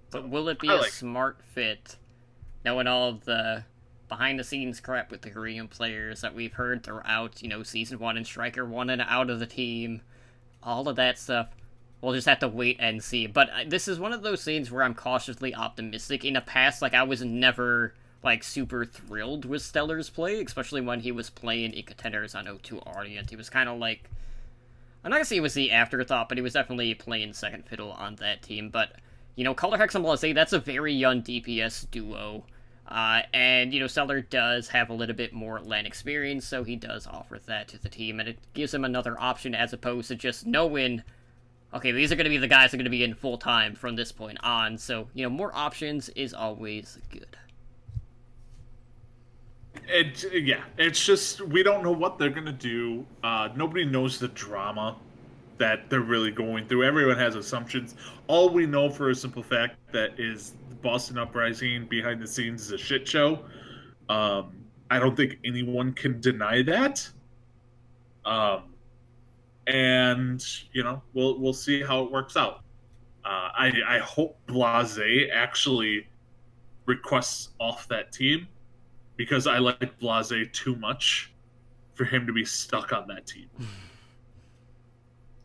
But will it be a smart fit, knowing all of the behind-the-scenes crap with the Korean players that we've heard throughout, you know, Season 1 and Striker 1 and out of the team, all of that stuff? We'll just have to wait and see. But this is one of those scenes where I'm cautiously optimistic. In the past, like, I was never, like, super thrilled with Stellar's play, especially when he was playing in Contenders on O2 Ardiant. He was kind of like, I'm not gonna say he was the afterthought, but he was definitely playing second fiddle on that team. But, you know, Color Hex and Blase, that's a very young DPS duo. And, you know, Stellar does have a little bit more LAN experience, so he does offer that to the team, and it gives him another option as opposed to just knowing, okay, these are going to be the guys that are going to be in full-time from this point on, so, you know, more options is always good. It's just, we don't know what they're going to do. Nobody knows the drama that they're really going through. Everyone has assumptions. All we know for a simple fact that is Boston Uprising behind the scenes is a shit show. I don't think anyone can deny that. And you know, we'll see how it works out. I hope Blase actually requests off that team because I like Blase too much for him to be stuck on that team.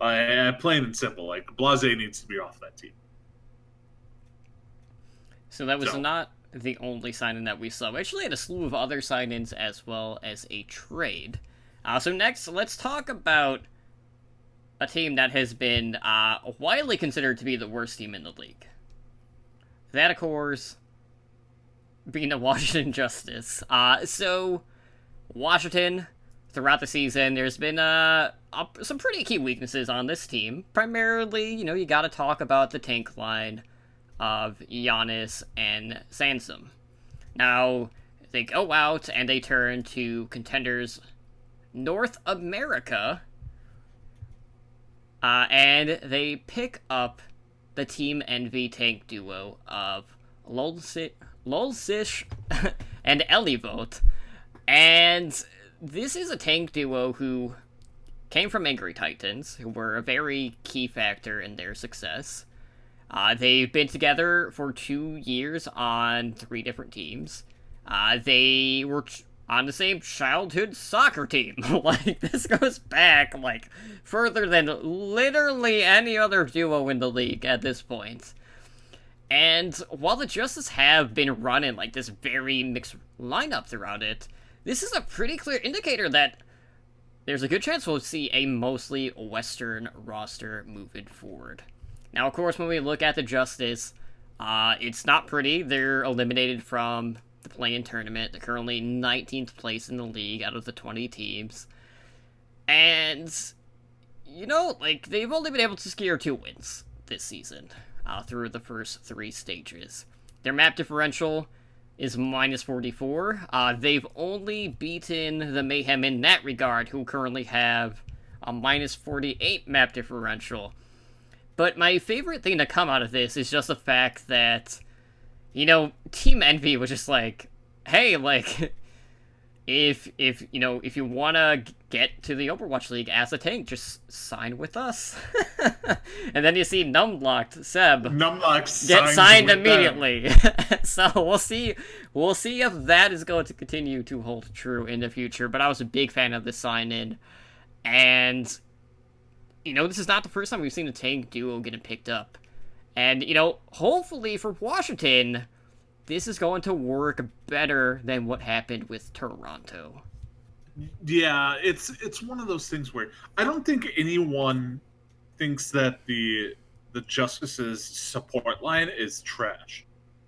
Plain and simple, like, Blase needs to be off that team. So that was not the only sign-in that we saw. We actually had a slew of other sign-ins as well as a trade. So next, let's talk about a team that has been widely considered to be the worst team in the league. That, of course, being the Washington Justice. So, Washington, throughout the season, there's been some pretty key weaknesses on this team. Primarily, you know, you gotta talk about the tank line of Giannis and Sansom. Now, they go out and they turn to Contenders North America, and they pick up the Team Envy tank duo of Lulsish and Elivote. And this is a tank duo who came from Angry Titans, who were a very key factor in their success. They've been together for 2 years on 3 different teams. They were on the same childhood soccer team. Like, this goes back, like, further than literally any other duo in the league at this point. And while the Justice have been running, like, this very mixed lineup throughout it, this is a pretty clear indicator that there's a good chance we'll see a mostly Western roster moving forward. Now, of course, when we look at the Justice, it's not pretty. They're eliminated from the play-in tournament. They're currently 19th place in the league out of the 20 teams. And, you know, like, they've only been able to secure 2 wins this season through the first 3 stages. Their map differential is minus 44. They've only beaten the Mayhem in that regard, who currently have a minus 48 map differential. But my favorite thing to come out of this is just the fact that, you know, Team Envy was just like, hey, like, if you want to get to the Overwatch League as a tank, just sign with us. And then you see Numlocked Seb get signed immediately. So we'll see if that is going to continue to hold true in the future. But I was a big fan of this sign-in, and you know, this is not the first time we've seen a tank duo getting picked up. And, you know, hopefully for Washington, this is going to work better than what happened with Toronto. Yeah, it's one of those things where I don't think anyone thinks that the Justice's support line is trash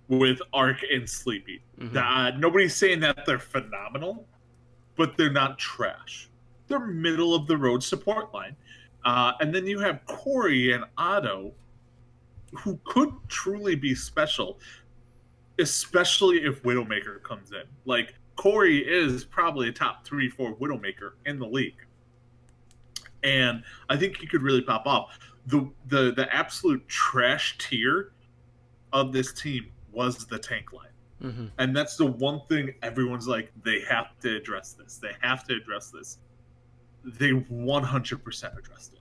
with Arc and Sleepy. Mm-hmm. Nobody's saying that they're phenomenal, but they're not trash. They're middle of the road support line. And then you have Corey and Otto, who could truly be special, especially if Widowmaker comes in. Like, Corey is probably a top 3-4 Widowmaker in the league. And I think he could really pop off. The absolute trash tier of this team was the tank line. Mm-hmm. And that's the one thing everyone's like, they have to address this. They have to address this. They 100% addressed it.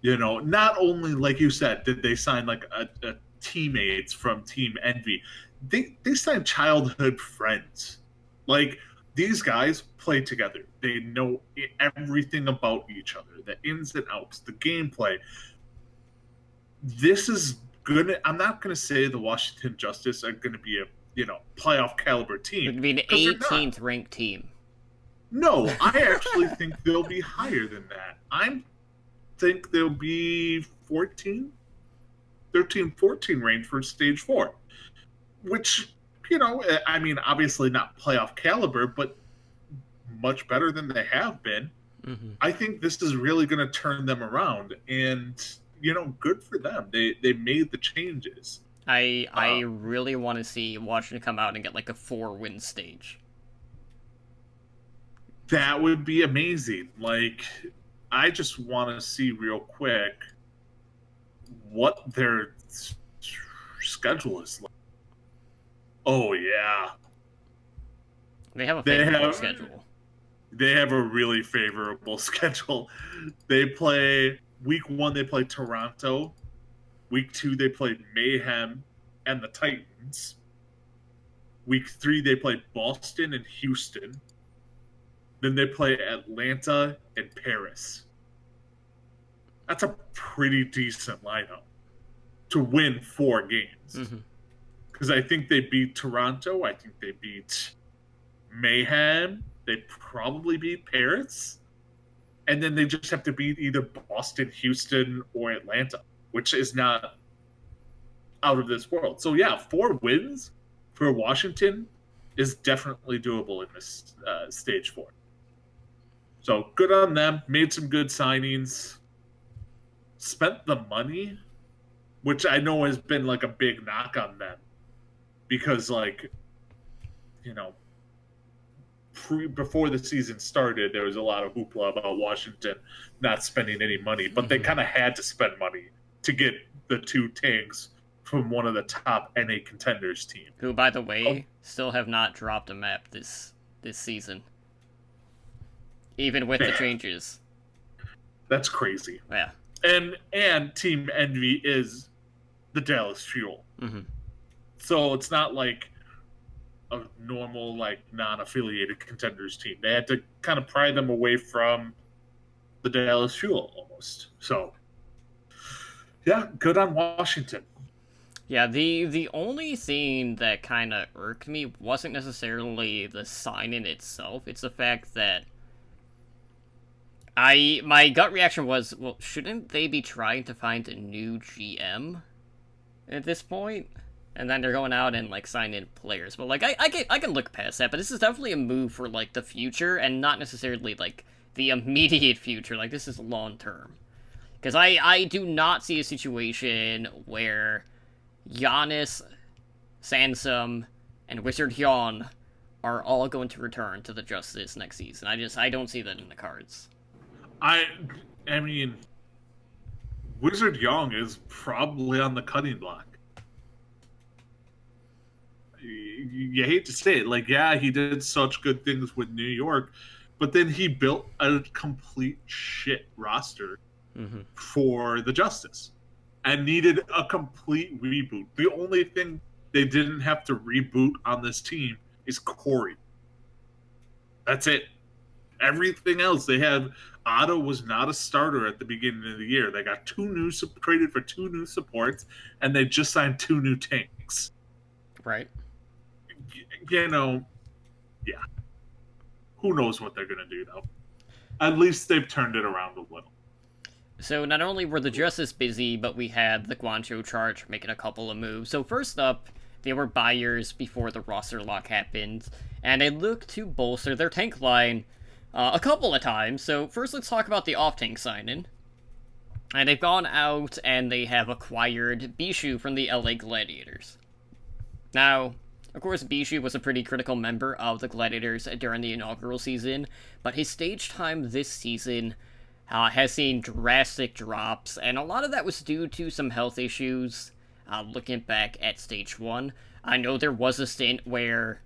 You know, not only, like you said, did they sign like a teammates from Team Envy, they signed childhood friends. Like, these guys play together. They know everything about each other, the ins and outs, the gameplay. This is gonna. I'm not gonna say the Washington Justice are gonna be a playoff caliber team. It'd be an 18th ranked team. No, I actually think they'll be higher than that. I think they'll be 13, 14 range for stage 4. Which, I mean, obviously not playoff caliber, but much better than they have been. Mm-hmm. I think this is really going to turn them around, and, good for them. They made the changes. I really want to see Washington come out and get like a 4-win stage. That would be amazing. Like, I just want to see real quick what their schedule is like. Oh, yeah. They have a favorable schedule. They have a really favorable schedule. They play, week 1, they play Toronto. Week 2, they play Mayhem and the Titans. Week 3, they play Boston and Houston. Then they play Atlanta and Paris. That's a pretty decent lineup to win 4 games. Because I think they beat Toronto. I think they beat Mayhem. They probably beat Paris. And then they just have to beat either Boston, Houston, or Atlanta, which is not out of this world. So, yeah, 4 wins for Washington is definitely doable in this stage 4. So good on them. Made some good signings. Spent the money, which I know has been like a big knock on them. Because, like, before the season started, there was a lot of hoopla about Washington not spending any money. But they kind of had to spend money to get the 2 tanks from one of the top NA contenders team. Who, by the way, still have not dropped a map this season. Even with the changes. That's crazy. Yeah. And Team Envy is the Dallas Fuel. Mm-hmm. So it's not like a normal, like, non-affiliated contenders team. They had to kind of pry them away from the Dallas Fuel almost. So, yeah, good on Washington. Yeah, the only thing that kind of irked me wasn't necessarily the sign-in itself. It's the fact that my gut reaction was, well, shouldn't they be trying to find a new GM at this point? And then they're going out and like sign in players. But like I can look past that, but this is definitely a move for like the future and not necessarily like the immediate future. Like this is long term. Because I do not see a situation where Giannis, Sansom, and Wizard Hyun are all going to return to the Justice next season. I don't see that in the cards. I mean, Wizard Young is probably on the cutting block. You hate to say it, like, yeah, he did such good things with New York, but then he built a complete shit roster for the Justice and needed a complete reboot. The only thing they didn't have to reboot on this team is Corey. That's it. Everything else they have. Otto was not a starter at the beginning of the year. They got traded for 2 new supports, and they just signed 2 new tanks. Right. You know, yeah. Who knows what they're going to do, though. At least they've turned it around a little. So not only were the Justice busy, but we had the Guangzhou Charge making a couple of moves. So first up, they were buyers before the roster lock happened, and they looked to bolster their tank line a couple of times. So first let's talk about the off-tank sign-in. And they've gone out and they have acquired Bishu from the LA Gladiators. Now, of course, Bishu was a pretty critical member of the Gladiators during the inaugural season, but his stage time this season has seen drastic drops, and a lot of that was due to some health issues. Looking back at stage 1, I know there was a stint where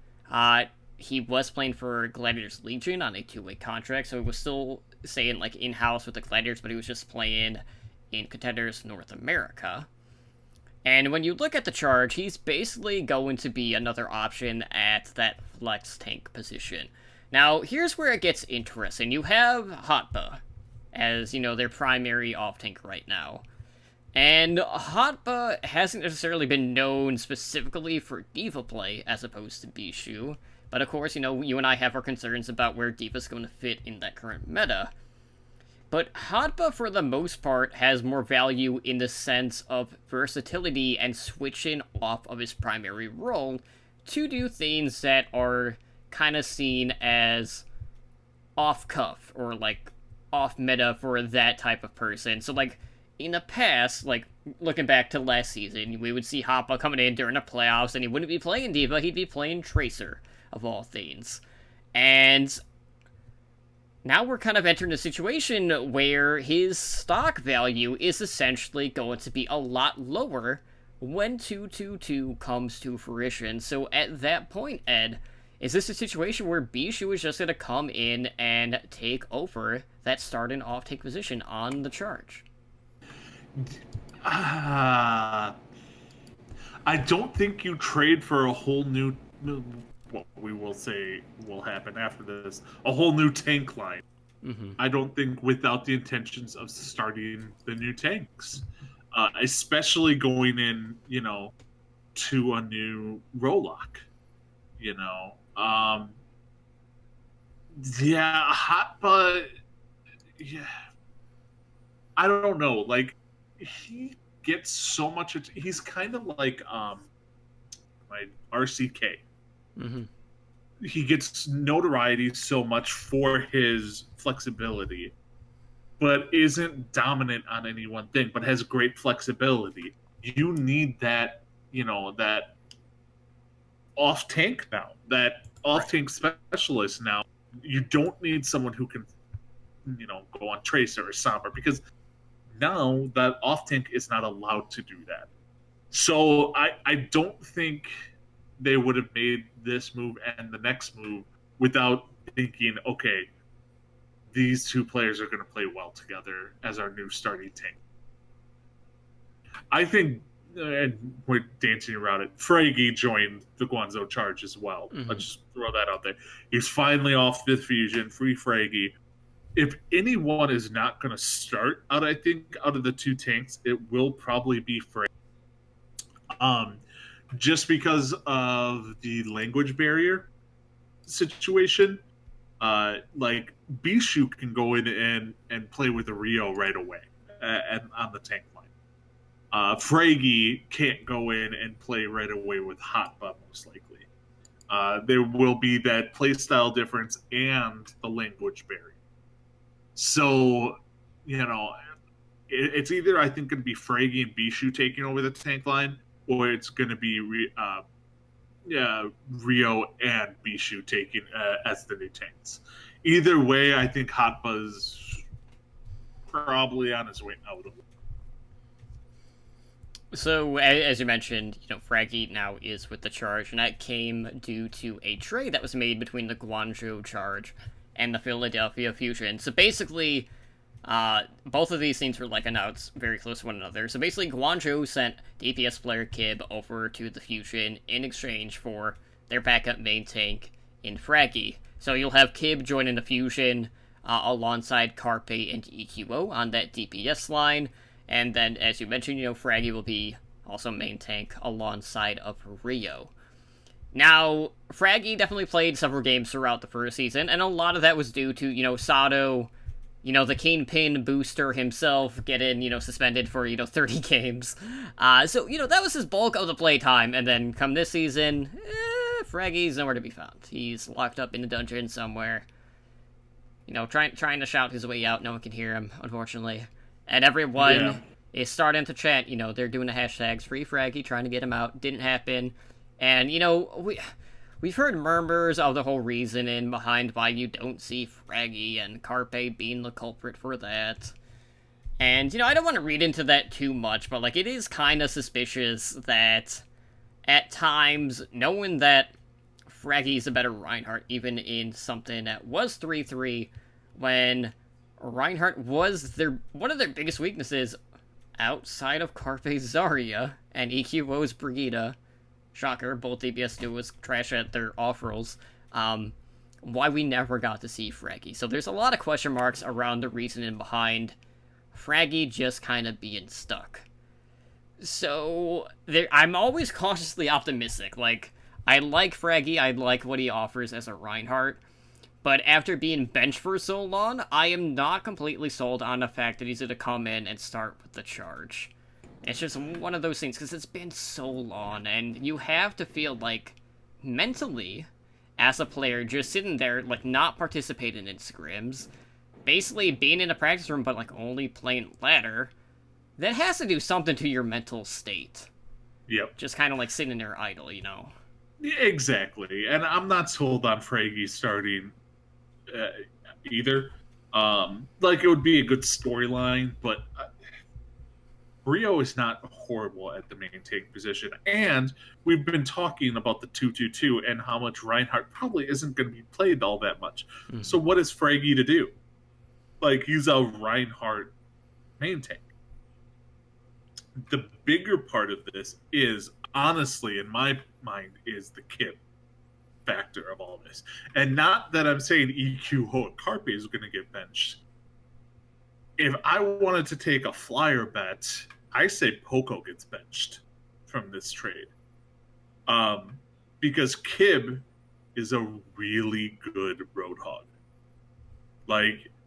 he was playing for Gladiators Legion on a 2-way contract, so he was still staying like in-house with the Gladiators, but he was just playing in Contenders North America. And when you look at the Charge, he's basically going to be another option at that flex tank position. Now, here's where it gets interesting. You have Hotba as, you know, their primary off-tank right now. And Hotba hasn't necessarily been known specifically for D.Va play as opposed to Bishu. But of course, you know, you and I have our concerns about where D.Va's going to fit in that current meta. But Hotba, for the most part, has more value in the sense of versatility and switching off of his primary role to do things that are kind of seen as off-cuff or, like, off-meta for that type of person. So, like, in the past, like, looking back to last season, we would see Hotba coming in during the playoffs, and he wouldn't be playing D.Va, he'd be playing Tracer, of all things. And now we're kind of entering a situation where his stock value is essentially going to be a lot lower when 222 comes to fruition. So at that point, Ed, is this a situation where Bishu is just going to come in and take over that start and off-take position on the Charge? I don't think you trade for a whole new, what we will say will happen after this, a whole new tank line. I don't think without the intentions of starting the new tanks, especially going in, you know, to a new Rolock, you know. Yeah, Hotba, yeah, I don't know. Like, he gets so much. He's kind of like my RCK. He gets notoriety so much for his flexibility, but isn't dominant on any one thing, but has great flexibility. You need that, you know, that off tank now, that off tank specialist now. You don't need someone who can, you know, go on Tracer or Sombra, because now that off tank is not allowed to do that. So I don't think they would have made this move and the next move without thinking, okay, these two players are going to play well together as our new starting tank. I think, and we're dancing around it, Fragi joined the Guangzhou Charge as well. Mm-hmm. Let's just throw that out there. He's finally off Fifth Fusion, free Fragi. If anyone is not going to start out, I think, out of the two tanks, it will probably be Fragi. Just because of the language barrier situation. Like Bishu can go in and play with a Rio right away and on the tank line. Fragi can't go in and play right away with Hotba, most likely. There will be that playstyle difference and the language barrier. So, it's either, I think, going to be Fragi and Bishu taking over the tank line, or it's going to be Rio and Bishu taking as the new tanks. Either way, I think Hotba's probably on his way out of it. So, as you mentioned, Fragi now is with the Charge, and that came due to a trade that was made between the Guangzhou Charge and the Philadelphia Fusion. So basically, both of these things were announced very close to one another. So basically, Guangzhou sent DPS player Kib over to the Fusion in exchange for their backup main tank in Fragi. So you'll have Kib joining the Fusion alongside Carpe and EQO on that DPS line. And then, as you mentioned, Fragi will be also main tank alongside of Rio. Now, Fragi definitely played several games throughout the first season, and a lot of that was due to, Sato, the Kingpin booster himself getting, suspended for, 30 games. So, that was his bulk of the playtime, and then come this season, Fragi's nowhere to be found. He's locked up in a dungeon somewhere, trying to shout his way out. No one can hear him, unfortunately. And everyone is starting to chant, they're doing the hashtags, free Fragi, trying to get him out. Didn't happen. And, we've heard murmurs of the whole reasoning behind why you don't see Fragi, and Carpe being the culprit for that. And, I don't want to read into that too much, but, it is kind of suspicious that, at times, knowing that Fragi's a better Reinhardt, even in something that was 3-3, when Reinhardt was one of their biggest weaknesses outside of Carpe's Zarya and EQO's Brigitte. Shocker, both DPS duos trash at their off-rolls. Why we never got to see Fragi. So there's a lot of question marks around the reasoning behind Fragi just kind of being stuck. So I'm always cautiously optimistic. I like Fragi, I like what he offers as a Reinhardt, but after being benched for so long, I am not completely sold on the fact that he's going to come in and start with the Charge. It's just one of those things, because it's been so long, and you have to feel mentally, as a player, just sitting there, not participating in scrims, basically being in a practice room, but, only playing ladder, that has to do something to your mental state. Yep. Just kind of, sitting there idle, Exactly. And I'm not sold on Fragi starting either. It would be a good storyline, but Rio is not horrible at the main tank position, and we've been talking about the 2-2-2 and how much Reinhardt probably isn't going to be played all that much. Mm-hmm. So what is Fragi to do? He's a Reinhardt main tank. The bigger part of this is, honestly, in my mind, is the Kib factor of all this. And not that I'm saying EQ or Carpe is going to get benched. If I wanted to take a flyer bet, I say Poco gets benched from this trade. Because Kib is a really good Roadhog.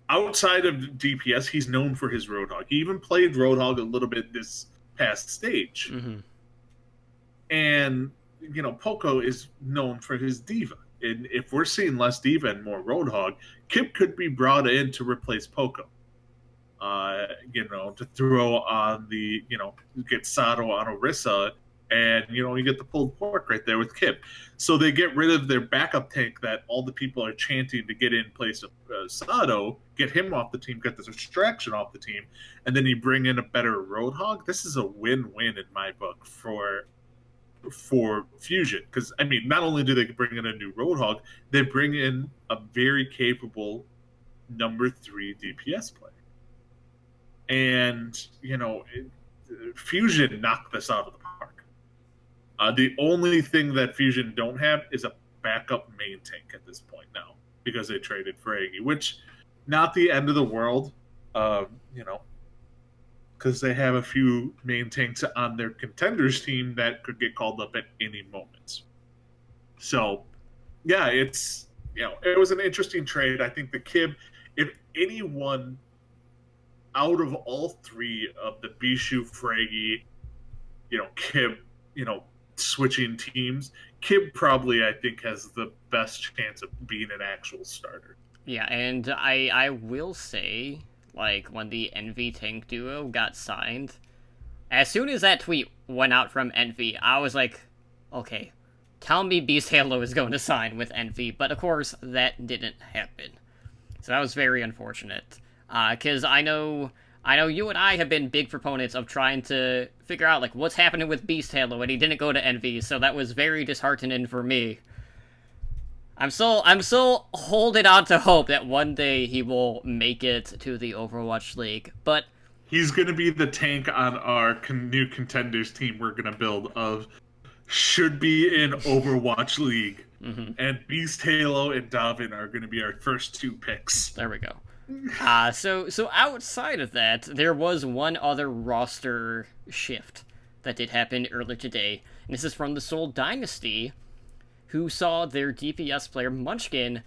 Outside of DPS, he's known for his Roadhog. He even played Roadhog a little bit this past stage. Mm-hmm. And, Poco is known for his D.Va. And if we're seeing less D.Va and more Roadhog, Kib could be brought in to replace Poco. To throw on the, get Sato on Orisa, and, you get the pulled pork right there with Kib. So they get rid of their backup tank that all the people are chanting to get in place of Sato, get him off the team, get the distraction off the team, and then you bring in a better Roadhog. This is a win-win in my book for Fusion. Because, not only do they bring in a new Roadhog, they bring in a very capable number 3 DPS player. And, Fusion knocked this out of the park. The only thing that Fusion don't have is a backup main tank at this point now, because they traded Fraggy, which not the end of the world, because they have a few main tanks on their contenders team that could get called up at any moment. So, yeah, it was an interesting trade. I think the Kib, if anyone out of all 3 of the Bishu, Fraggy, Kib, switching teams, Kib probably, I think, has the best chance of being an actual starter. Yeah, and I will say, like, when the Envy tank duo got signed, as soon as that tweet went out from Envy, I was like, okay, tell me Beast Halo is going to sign with Envy, but of course, that didn't happen. So that was very unfortunate. Because I know you and I have been big proponents of trying to figure out, like, what's happening with Beast Halo, and he didn't go to Envy, so that was very disheartening for me. I'm still holding on to hope that one day he will make it to the Overwatch League, but he's going to be the tank on our new contenders team we're going to build of should be in Overwatch League. Mm-hmm. And Beast Halo and Davin are going to be our first 2 picks. There we go. So outside of that, there was one other roster shift that did happen earlier today, and this is from the Seoul Dynasty, who saw their DPS player Munchkin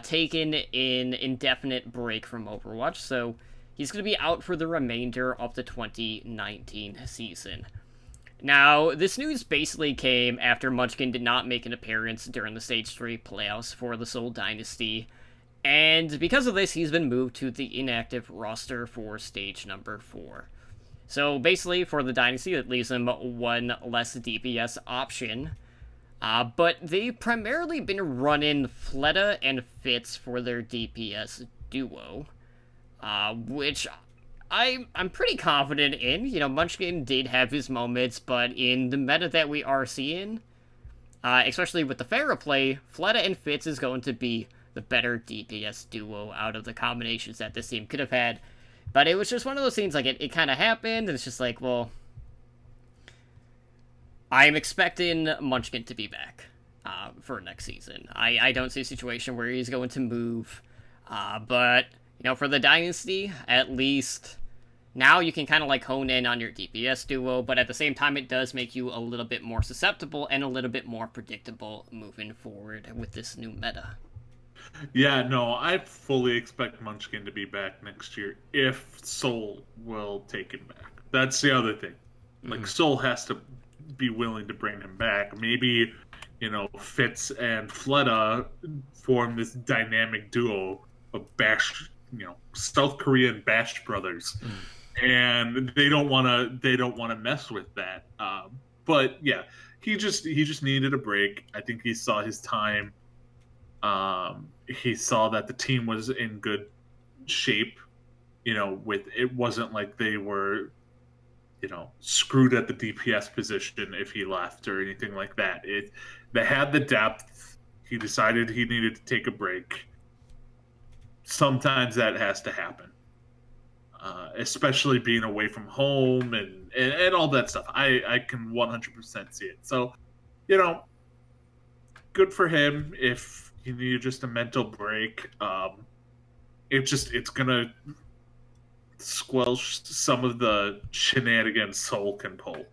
taken an indefinite break from Overwatch, so he's going to be out for the remainder of the 2019 season. Now, this news basically came after Munchkin did not make an appearance during the Stage 3 playoffs for the Seoul Dynasty, and because of this, he's been moved to the inactive roster for Stage number 4. So basically, for the Dynasty, it leaves him one less DPS option. But they've primarily been running Fleta and Fitz for their DPS duo, which I'm pretty confident in. Munchkin did have his moments, but in the meta that we are seeing, especially with the Pharah play, Fleta and Fitz is going to be the better DPS duo out of the combinations that this team could have had. But it was just one of those things, like, it kind of happened, and it's just like, well, I'm expecting Munchkin to be back for next season. I don't see a situation where he's going to move. But, for the Dynasty, at least now you can kind of, like, hone in on your DPS duo, but at the same time, it does make you a little bit more susceptible and a little bit more predictable moving forward with this new meta. Yeah, no, I fully expect Munchkin to be back next year if Seoul will take him back. That's the other thing. Like, Seoul has to be willing to bring him back. Maybe, Fitz and Fleta form this dynamic duo of Bash, South Korean Bash brothers, and they don't want to mess with that. But yeah, he just needed a break. I think he saw his time. He saw that the team was in good shape. It wasn't like they were, screwed at the DPS position if he left or anything like that. They had the depth. He decided he needed to take a break. Sometimes that has to happen, especially being away from home and all that stuff. I can 100% see it. So, good for him if you need just a mental break. It's gonna squelch some of the shenanigans Seoul can pull,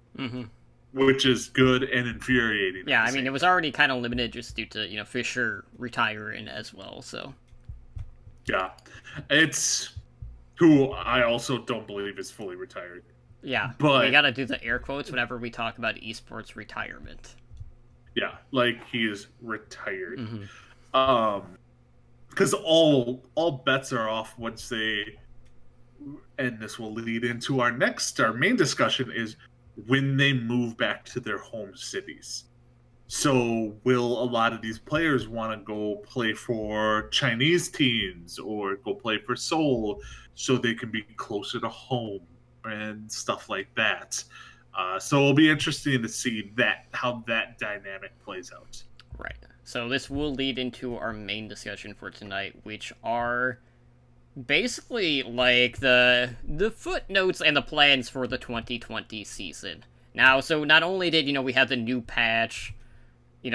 which is good and infuriating. Yeah, I mean, it was already kind of limited just due to Fisher retiring as well. So yeah, it's who I also don't believe is fully retired. Yeah, but we gotta do the air quotes whenever we talk about esports retirement. Yeah, like he is retired. Because all bets are off once they, and this will lead into our main discussion is when they move back to their home cities. So will a lot of these players want to go play for Chinese teams or go play for Seoul so they can be closer to home and stuff like that? So it'll be interesting to see how that dynamic plays out. Right. So this will lead into our main discussion for tonight, which are basically like the footnotes and the plans for the 2020 season. Now, so not only did we have the new patch,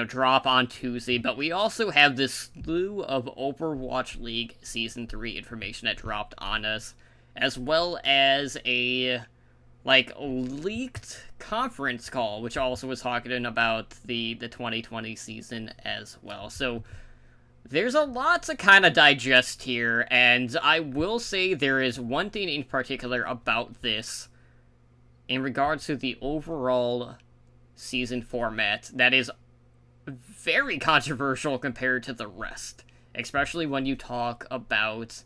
drop on Tuesday, but we also have this slew of Overwatch League Season 3 information that dropped on us, as well as a leaked conference call, which also was talking about the 2020 season as well. So there's a lot to kind of digest here, and I will say there is one thing in particular about this in regards to the overall season format that is very controversial compared to the rest, especially when you talk about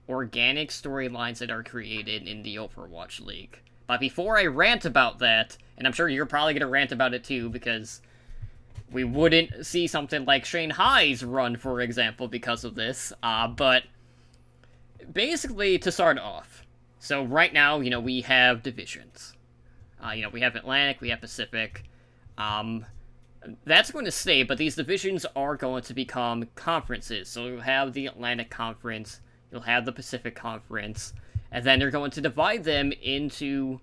organic storylines that are created in the Overwatch League. But before I rant about that, and I'm sure you're probably going to rant about it too, because we wouldn't see something like Shanghai's run, for example, because of this. But basically, to start off, so right now, we have divisions. We have Atlantic, we have Pacific. That's going to stay, but these divisions are going to become conferences. So you'll have the Atlantic Conference, you'll have the Pacific Conference, and then they're going to divide them into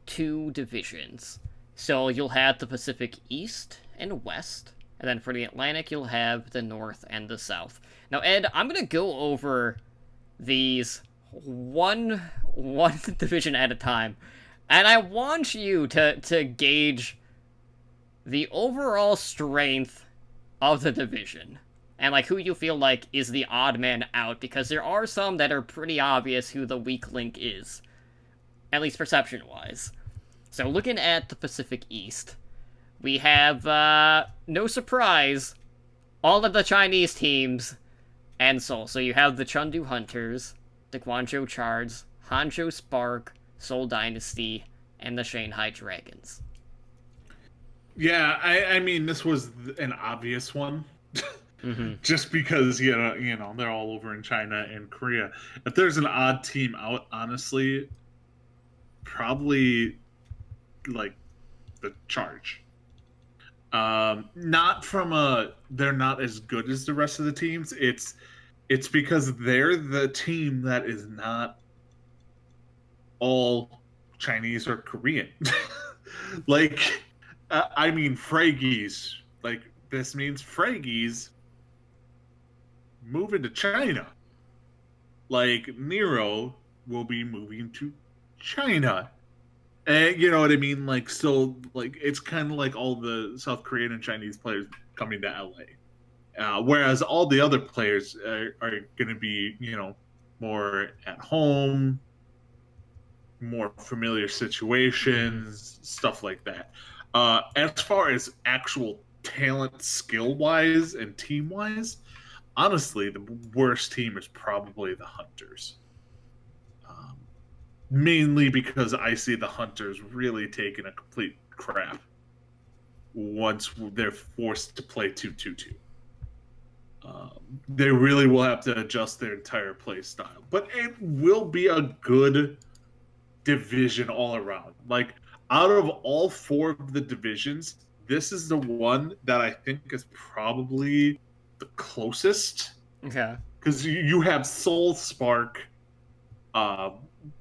2 divisions. So you'll have the Pacific East and West, and then for the Atlantic, you'll have the North and the South. Now, Ed, I'm going to go over these one division at a time, and I want you to gauge the overall strength of the division, and who you feel like is the odd man out, because there are some that are pretty obvious who the weak link is, at least perception-wise. So looking at the Pacific East, we have, no surprise, all of the Chinese teams and Seoul. So you have the Chengdu Hunters, the Guangzhou Chards, Hangzhou Spark, Seoul Dynasty, and the Shanghai Dragons. Yeah, I mean, this was an obvious one. Just because, they're all over in China and Korea. If there's an odd team out, honestly, probably, the Charge. Not from they're not as good as the rest of the teams. It's because they're the team that is not all Chinese or Korean. I mean, Fraggies. This means Fraggies moving to China. Nero will be moving to China. And you know what I mean? It's kind of like all the South Korean and Chinese players coming to LA. Whereas all the other players are going to be, more at home, more familiar situations, stuff like that. As far as actual talent, skill-wise and team-wise, honestly, the worst team is probably the Hunters. Mainly because I see the Hunters really taking a complete crap once they're forced to play 2-2-2. They really will have to adjust their entire play style. But it will be a good division all around. Out of all 4 of the divisions, this is the one that I think is probably the closest. Okay. Because you have Seoul, Spark,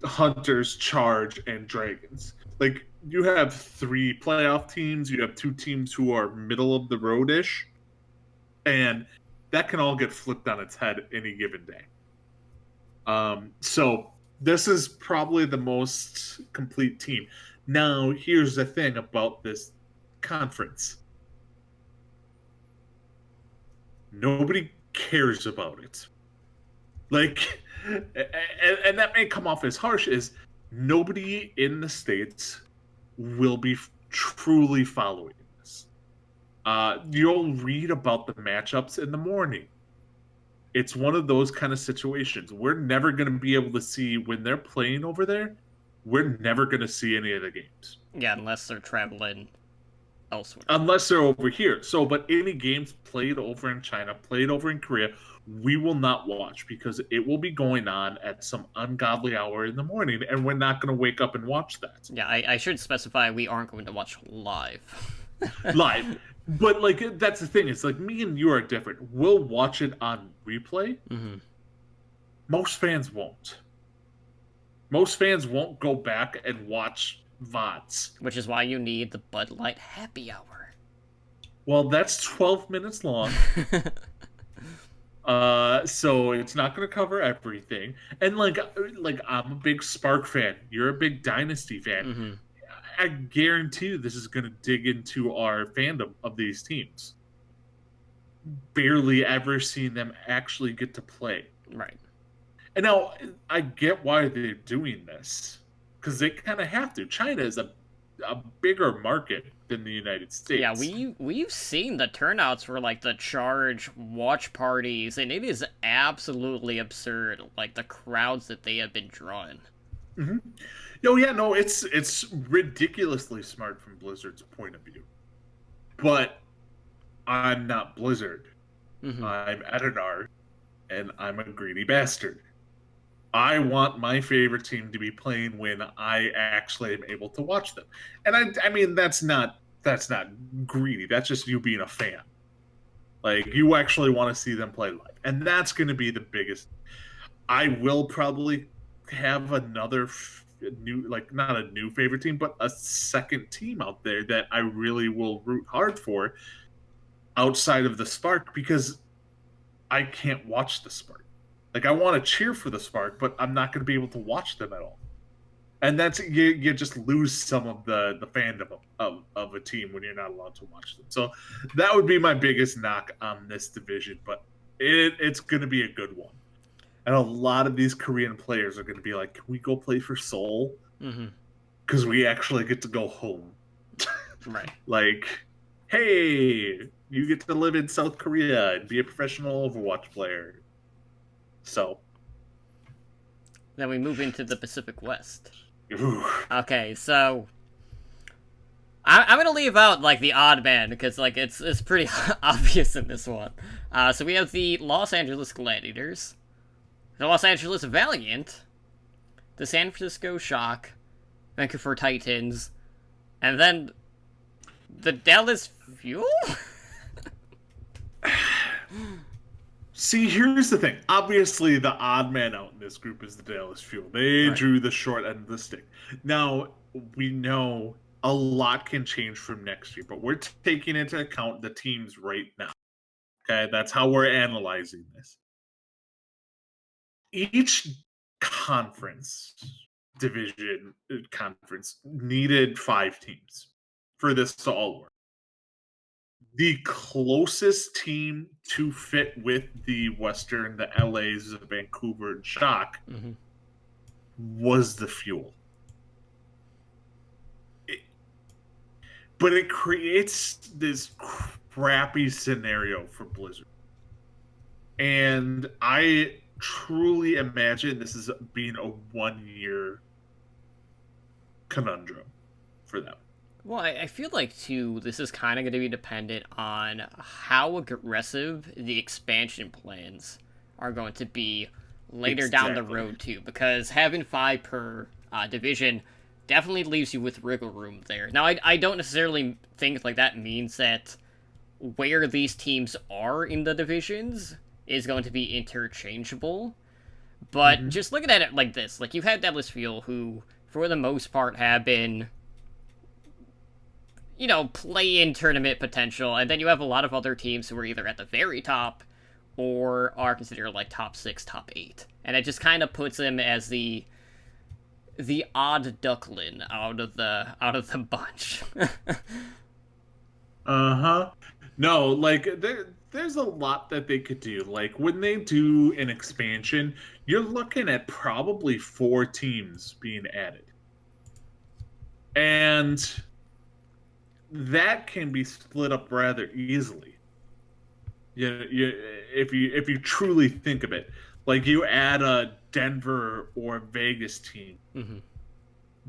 Hunters, Charge, and Dragons. You have 3 playoff teams, you have 2 teams who are middle of the road-ish, and that can all get flipped on its head any given day. So this is probably the most complete team. Now, here's the thing about this conference. Nobody cares about it. And that may come off as harsh, is nobody in the States will be truly following this. You'll read about the matchups in the morning. It's one of those kind of situations. We're never going to be able to see when they're playing over there. We're never going to see any of the games. Yeah, unless they're traveling elsewhere. Unless they're over here. But any games played over in China, played over in Korea, we will not watch because it will be going on at some ungodly hour in the morning, and we're not going to wake up and watch that. Yeah, I should specify we aren't going to watch live. Live. But, that's the thing. It's me and you are different. We'll watch it on replay. Most fans won't. Most fans won't go back and watch VODs. Which is why you need the Bud Light happy hour. Well, that's 12 minutes long. So it's not going to cover everything. And like I'm a big Spark fan. You're a big Dynasty fan. Mm-hmm. I guarantee you this is going to dig into our fandom of these teams. Barely ever seen them actually get to play. Right. And now I get why they're doing this, because they kind of have to. China is a bigger market than the United States. Yeah, we've seen the turnouts for like the Charge watch parties, and it is absolutely absurd. Like the crowds that they have been drawing. Mm-hmm. Oh yeah, no, it's ridiculously smart from Blizzard's point of view, but I'm not Blizzard. Mm-hmm. I'm Edinar, and I'm a greedy bastard. I want my favorite team to be playing when I actually am able to watch them. And I mean that's not greedy. That's just you being a fan. Like you actually want to see them play live. And that's going to be the biggest. I will probably have another new, like not a new favorite team, but a second team out there that I really will root hard for outside of the Spark, because I can't watch the Spark. Like I want to cheer for the Spark, but I'm not going to be able to watch them at all. And that's you just lose some of the fandom of a team when you're not allowed to watch them. So that would be my biggest knock on this division, but it's going to be a good one. And a lot of these Korean players are going to be like, can we go play for Seoul? Because we actually get to go home. Right. Like, hey, you get to live in South Korea and be a professional Overwatch player. So. Then we move into the Pacific West. Ooh. Okay, so I'm gonna leave out like the odd man because like it's pretty obvious in this one. So we have the Los Angeles Gladiators, the Los Angeles Valiant, the San Francisco Shock, Vancouver Titans, and then the Dallas Fuel. See, here's the thing. Obviously, the odd man out in this group is the Dallas Fuel. They drew the short end of the stick. Now, we know a lot can change from next year, but we're taking into account the teams right now. Okay, that's how we're analyzing this. Each division conference needed 5 teams for this to all work. The closest team to fit with the Western, the LAs, the Vancouver, and Shock was the Fuel. But it creates this crappy scenario for Blizzard. And I truly imagine this is being a 1-year conundrum for them. Well, I feel like, too, this is kind of going to be dependent on how aggressive the expansion plans are going to be later down the road, too. Because having 5 per division definitely leaves you with wiggle room there. Now, I don't necessarily think like that means that where these teams are in the divisions is going to be interchangeable. But just looking at it like this, like, you've had Dallas Fuel, who, for the most part, have been, you know, play-in tournament potential, and then you have a lot of other teams who are either at the very top or are considered like top 6, top 8. And it just kind of puts them as the odd duckling out of the bunch. No, like there's a lot that they could do. Like when they do an expansion, you're looking at probably 4 teams being added. And that can be split up rather easily. If you truly think of it, like you add a Denver or Vegas team,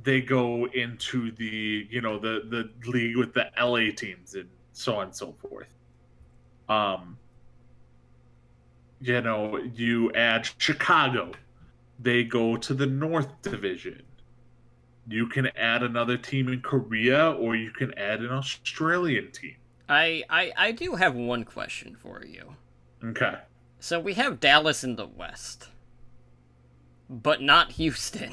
they go into the the league with the LA teams and so on and so forth. You add Chicago, they go to the North Division. You can add another team in Korea, or you can add an Australian team. I do have one question for you. Okay. So we have Dallas in the West. but not Houston.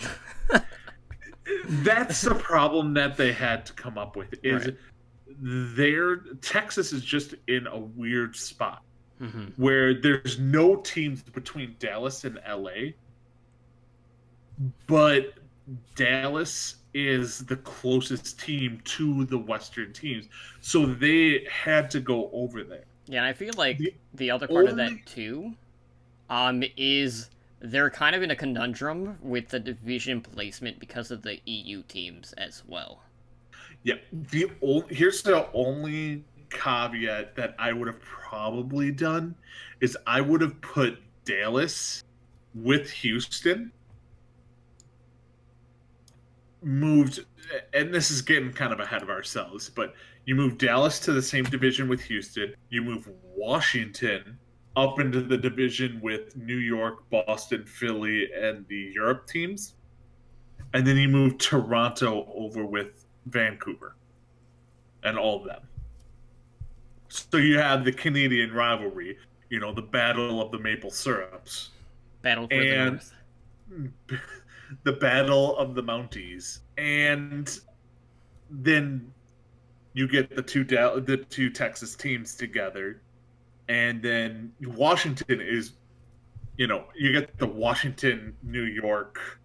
That's the problem that they had to come up with. Is Right. Texas is just in a weird spot Mhm. where there's no teams between Dallas and LA, but Dallas is the closest team to the Western teams, so they had to go over there. Yeah, and I feel like The the other part of only- that too, is they're kind of in a conundrum with the division placement because of the EU teams as well. Yeah, here's the only caveat that I would have probably done is I would have put Dallas with Houston, moved, and this is getting kind of ahead of ourselves, but you move Dallas to the same division with Houston, you move Washington up into the division with New York, Boston, Philly, and the Europe teams, and then you move Toronto over with Vancouver and all of them. So you have the Canadian rivalry, the battle of the maple syrups, Battle for the And- North. the battle of the Mounties, and then you get the two Texas teams together, and then Washington is, you get the Washington, New York,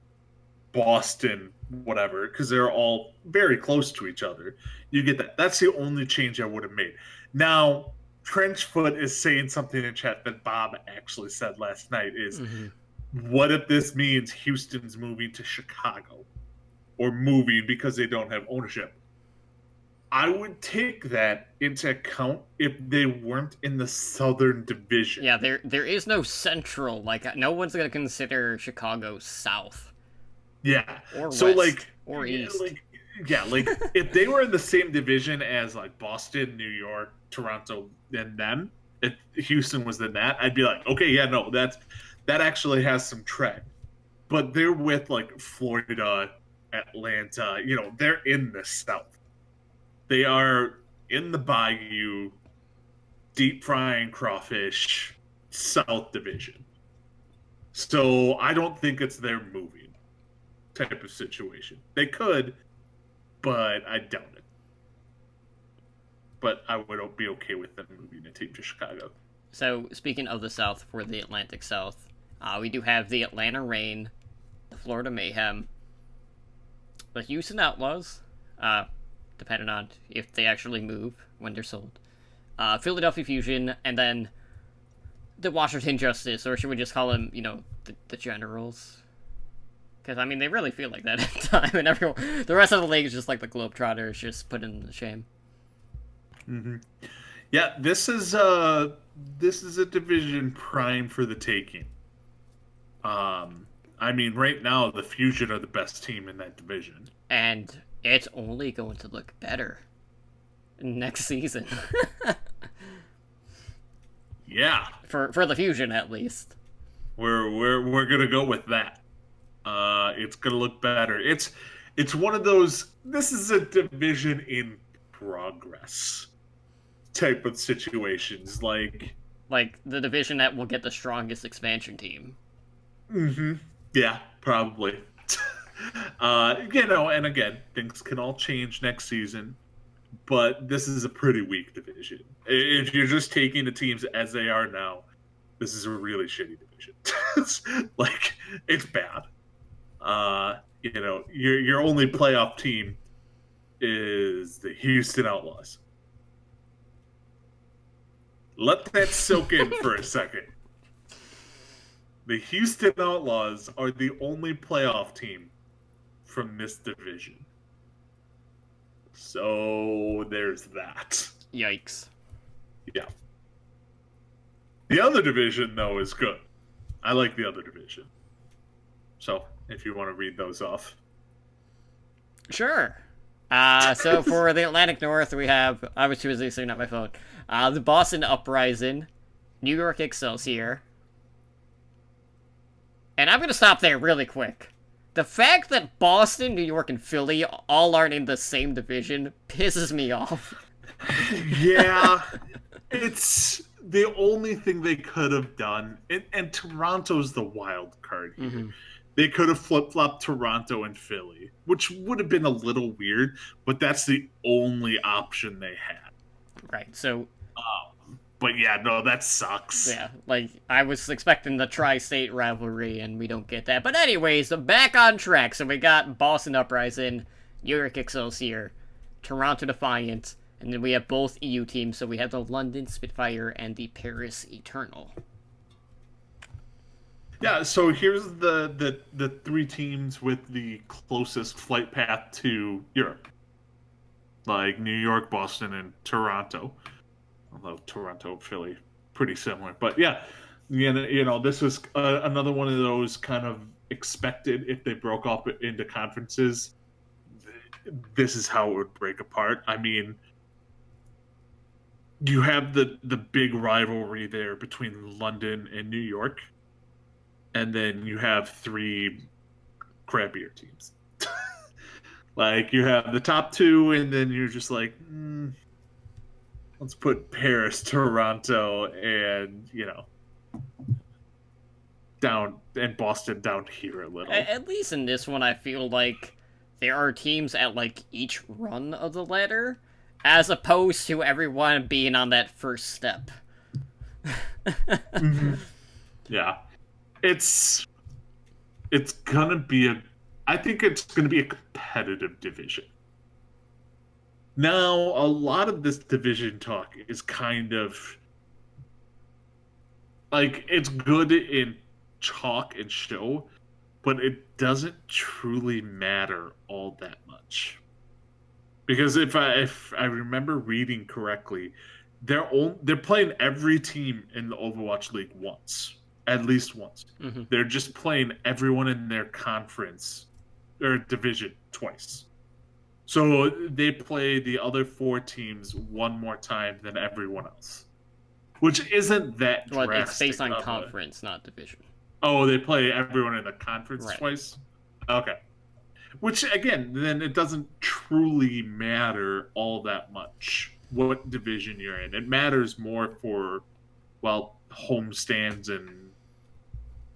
Boston, whatever, because they're all very close to each other. You get that. That's the only change I would have made. Now, Trenchfoot is saying something in chat that Bob actually said last night is, Mhm. what if this means Houston's moving to Chicago or moving because they don't have ownership? I would take that into account if they weren't in the Southern Division. Yeah, there is no central, like, no one's gonna consider Chicago South. Yeah. Or So West, or yeah, East. if they were in the same division as like Boston, New York, Toronto, and them, if Houston was in that, I'd be like, okay, yeah, no, that actually has some tread. But they're with like Florida, Atlanta, they're in the South. They are in the Bayou, deep frying crawfish, South Division. So I don't think it's their moving type of situation. They could, but I doubt it. But I would be okay with them moving a team to Chicago. So, speaking of the South, for the Atlantic South, we do have the Atlanta Reign, the Florida Mayhem, the Houston Outlaws, depending on if they actually move when they're sold, Philadelphia Fusion, and then the Washington Justice, or should we just call them, the Generals? Because, I mean, they really feel like that at the time, and everyone, the rest of the league is just like the Globetrotters, just put in shame. Mm-hmm. Yeah, this is a division prime for the taking. I mean, right now the Fusion are the best team in that division, And it's only going to look better next season. Yeah, for the Fusion, at least. we're gonna go with that. It's gonna look better. It's one of those. This is a division in progress type of situations. Like the division that will get the strongest expansion team. Yeah, probably. And again, things can all change next season, but this is a pretty weak division. If you're just taking the teams as they are now, this is a really shitty division. It's bad. Your only playoff team is the Houston Outlaws. Let that soak in for a second. The Houston Outlaws are the only playoff team from this division. So there's that. Yikes. Yeah. The other division, though, is good. I like the other division. So, if you want to read those off. Sure. So for the Atlantic North, we have, I was too busy setting up my phone, the Boston Uprising, New York Excelsior, and I'm going to stop there really quick. The fact that Boston, New York, and Philly all aren't in the same division pisses me off. Yeah. It's the only thing they could have done. And Toronto's the wild card here. They could have flip-flopped Toronto and Philly, which would have been a little weird, but that's the only option they had. Right, so... But yeah, no, that sucks. Yeah, like, I was expecting the tri-state rivalry, and we don't get that. But anyways, back on track. So we got Boston Uprising, New York Excelsior, Toronto Defiant, and then we have both EU teams. So we have the London Spitfire and the Paris Eternal. Yeah, so here's the three teams with the closest flight path to Europe. Like New York, Boston, and Toronto. Although Toronto, Philly, pretty similar. But yeah, you know, this was another one of those kind of expected if they broke up into conferences. This is how it would break apart. I mean, you have the big rivalry there between London and New York, and then you have three crappier teams. Like, you have the top two, and then you're just like, let's put Paris, Toronto, and, you know, down, and Boston down here a little. At least in this one, I feel like there are teams at, like, each run of the ladder, as opposed to everyone being on that first step. Mm-hmm. Yeah. It's gonna be I think it's gonna be a competitive division. Now, a lot of this division talk is kind of like, it's good in talk and show, but it doesn't truly matter all that much. Because if I remember reading correctly, they're playing every team in the Overwatch League once, at least once. Mm-hmm. They're just playing everyone in their conference or division twice. So they play the other four teams one more time than everyone else, which isn't that drastic. Well, it's based on conference, not division. Oh, they play everyone in the conference Right. twice? Okay. Which, again, then it doesn't truly matter all that much what division you're in. It matters more for, well, home stands and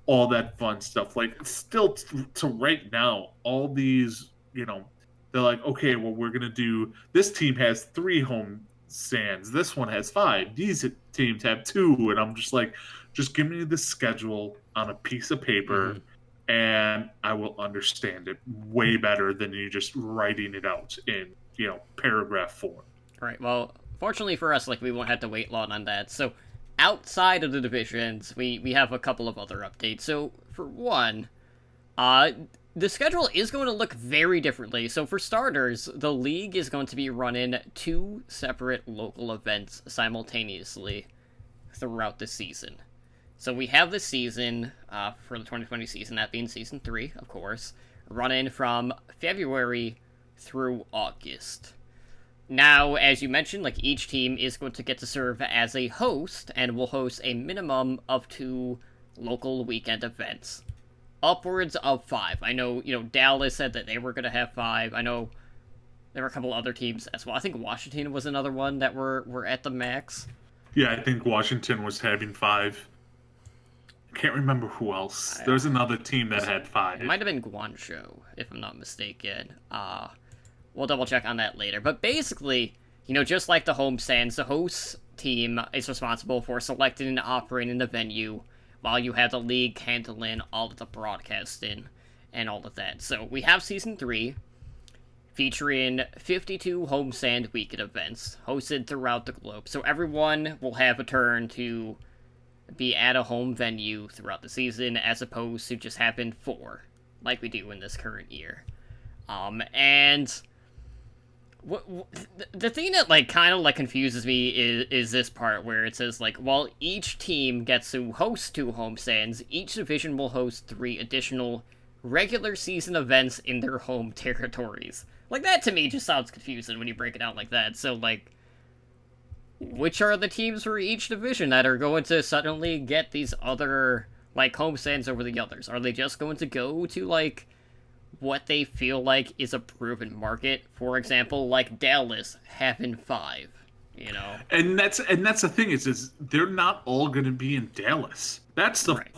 all that fun stuff. Like, still to right now, all these, you know, they're like, okay, well, we're going to do, this team has 3 home stands. This one has 5. These teams have 2. And I'm just like, just give me the schedule on a piece of paper, and I will understand it way better than you just writing it out in, you know, paragraph form. All right, well, fortunately for us, like, we won't have to wait long on that. So, outside of the divisions, we have a couple of other updates. So, for one, the schedule is going to look very differently. So for starters, the league is going to be running 2 separate local events simultaneously throughout the season. So we have the season for the 2020 season, that being Season 3, of course, running from February through August. Now, as you mentioned, like, each team is going to get to serve as a host and will host a minimum of 2 local weekend events. Upwards of 5. I know, you know, Dallas said that they were going to have 5. I know there were a couple other teams as well. I think Washington was another one that were at the max. Yeah, I think Washington was having 5. I can't remember who else. There was another team that had 5. It might have been Guangzhou, if I'm not mistaken. We'll double check on that later. But basically, you know, just like the home stands, the host team is responsible for selecting and operating the venue, while you have the league handling all of the broadcasting and all of that. So we have Season 3, featuring 52 homestand weekend events, hosted throughout the globe. So everyone will have a turn to be at a home venue throughout the season, as opposed to just having 4, like we do in this current year. And the thing that, like, kind of, like, confuses me is this part where it says, like, while each team gets to host 2 homestands, each division will host 3 additional regular season events in their home territories. Like, that to me just sounds confusing when you break it out like that. So, like, which are the teams for each division that are going to suddenly get these other, like, homestands over the others? Are they just going to go to, like, what they feel like is a proven market? For example, like Dallas having 5, you know? And that's the thing is they're not all going to be in Dallas. That's the right.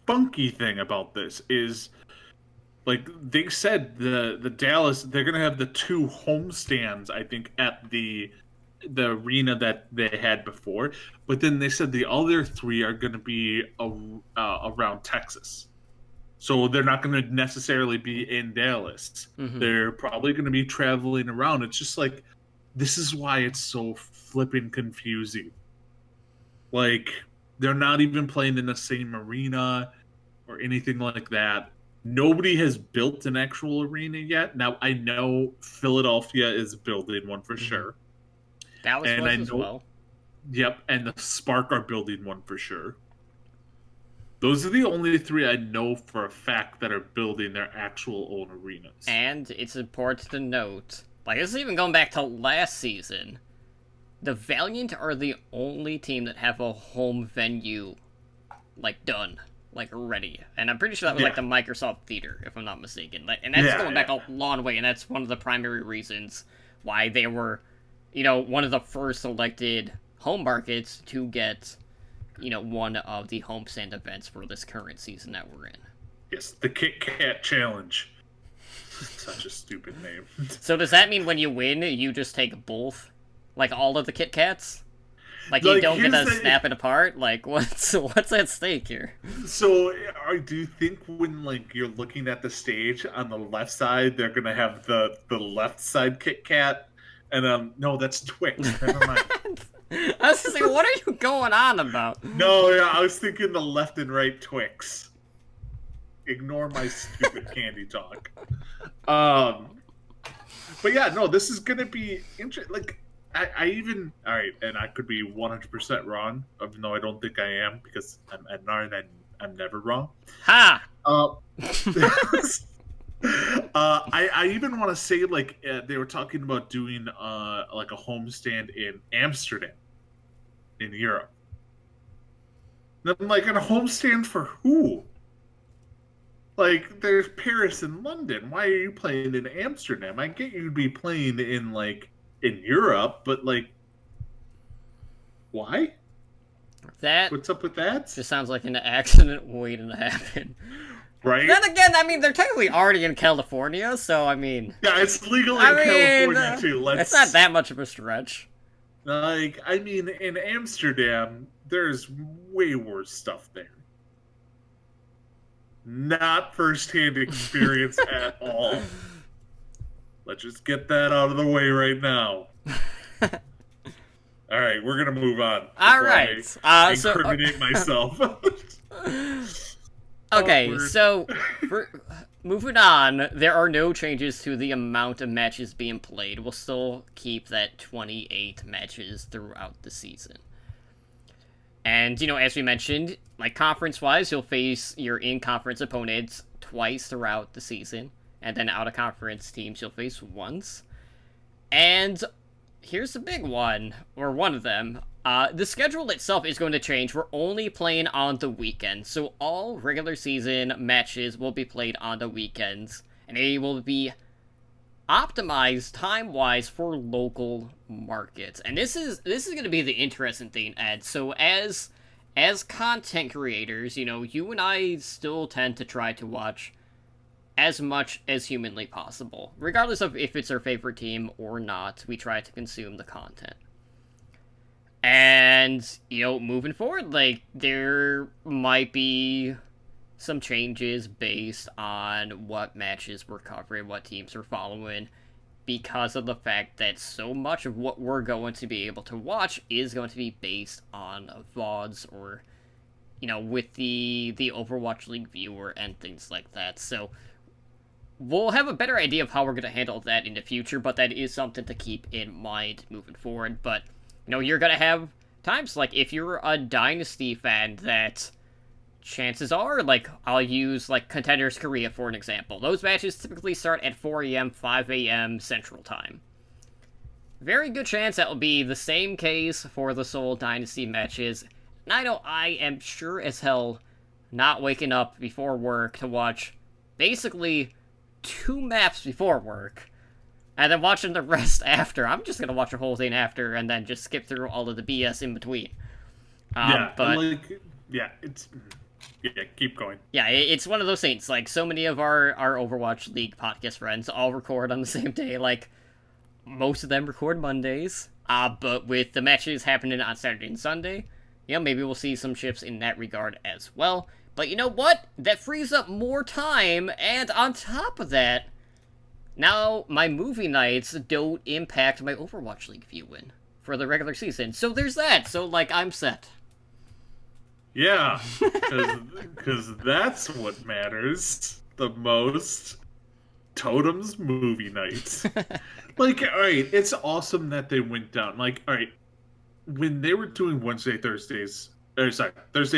funky thing about this is, like they said, the Dallas, they're gonna have the 2 homestands, I think, at the arena that they had before, but then they said the other 3 are gonna be around Texas. So they're not going to necessarily be in Dallas. Mhm. They're probably going to be traveling around. It's just like, this is why it's so flippin' confusing. Like, they're not even playing in the same arena or anything like that. Nobody has built an actual arena yet. Now, I know Philadelphia is building one for sure. Dallas And was I as know- well. Yep, and the Spark are building one for sure. Those are the only 3 I know for a fact that are building their actual own arenas. And it's important to note, like, this is even going back to last season, the Valiant are the only team that have a home venue, like, done, like, ready. And I'm pretty sure that was, like, the Microsoft Theater, if I'm not mistaken. And that's going back a long way, and that's one of the primary reasons why they were, one of the first selected home markets to get, one of the homestand events for this current season that we're in. Yes, the Kit Kat Challenge. Such a stupid name. So does that mean when you win, you just take both? Like, all of the Kit Kats? Like, you don't get to snap it apart? Like, what's at stake here? So, do you think when, like, you're looking at the stage on the left side, they're gonna have the left side Kit Kat? And, no, that's Twix. Never mind. I was just like, what are you going on about? No, yeah, I was thinking the left and right Twix. Ignore my stupid candy talk. But yeah, no, this is gonna be interesting. Like, I even, all right, and I could be 100% wrong, even though I don't think I am, because I'm Ednar and I'm never wrong. Ha! I even want to say, like, they were talking about doing like a homestand in Amsterdam, in Europe. And I'm like, a homestand for who? Like, there's Paris and London. Why are you playing in Amsterdam? I get you'd be playing in, like, in Europe, but, like, why? What's up with that? Just sounds like an accident waiting to happen. Right? Then again, I mean, they're technically already in California, so, I mean... Yeah, it's legal in California, too. It's not that much of a stretch. Like, I mean, in Amsterdam, there's way worse stuff there. Not first-hand experience at all. Let's just get that out of the way right now. All right, we're gonna move on. All right, incriminate myself. Okay, so moving on, there are no changes to the amount of matches being played. We'll still keep that 28 matches throughout the season. And, as we mentioned, like, conference-wise, you'll face your in-conference opponents twice throughout the season. And then out-of-conference teams you'll face once. And here's the big one, or one of them. The schedule itself is going to change. We're only playing on the weekends. So all regular season matches will be played on the weekends. And they will be optimized time-wise for local markets. And this is going to be the interesting thing, Ed. So as content creators, you and I still tend to try to watch as much as humanly possible. Regardless of if it's our favorite team or not, we try to consume the content. And, moving forward, like, there might be some changes based on what matches we're covering, what teams we're following, because of the fact that so much of what we're going to be able to watch is going to be based on VODs or, with the Overwatch League viewer and things like that. So we'll have a better idea of how we're going to handle that in the future, but that is something to keep in mind moving forward. But, you're going to have times, like, if you're a Dynasty fan, that chances are, like, I'll use, like, Contenders Korea for an example. Those matches typically start at 4 a.m., 5 a.m. Central Time. Very good chance that will be the same case for the Seoul Dynasty matches. And I know I am sure as hell not waking up before work to watch basically 2 maps before work, and then watching the rest after. I'm just gonna watch the whole thing after, and then just skip through all of the BS in between. Yeah, but like, yeah, it's Yeah, keep going. Yeah, it's one of those things. Like, so many of our Overwatch League podcast friends all record on the same day. Like, most of them record Mondays. But with the matches happening on Saturday and Sunday, maybe we'll see some shifts in that regard as well. But you know what? That frees up more time, and on top of that, now my movie nights don't impact my Overwatch League viewing for the regular season. So there's that. So, like, I'm set. Yeah, because that's what matters the most. Totem's movie nights. Like, all right, it's awesome that they went down. Like, all right, when they were doing Thursday,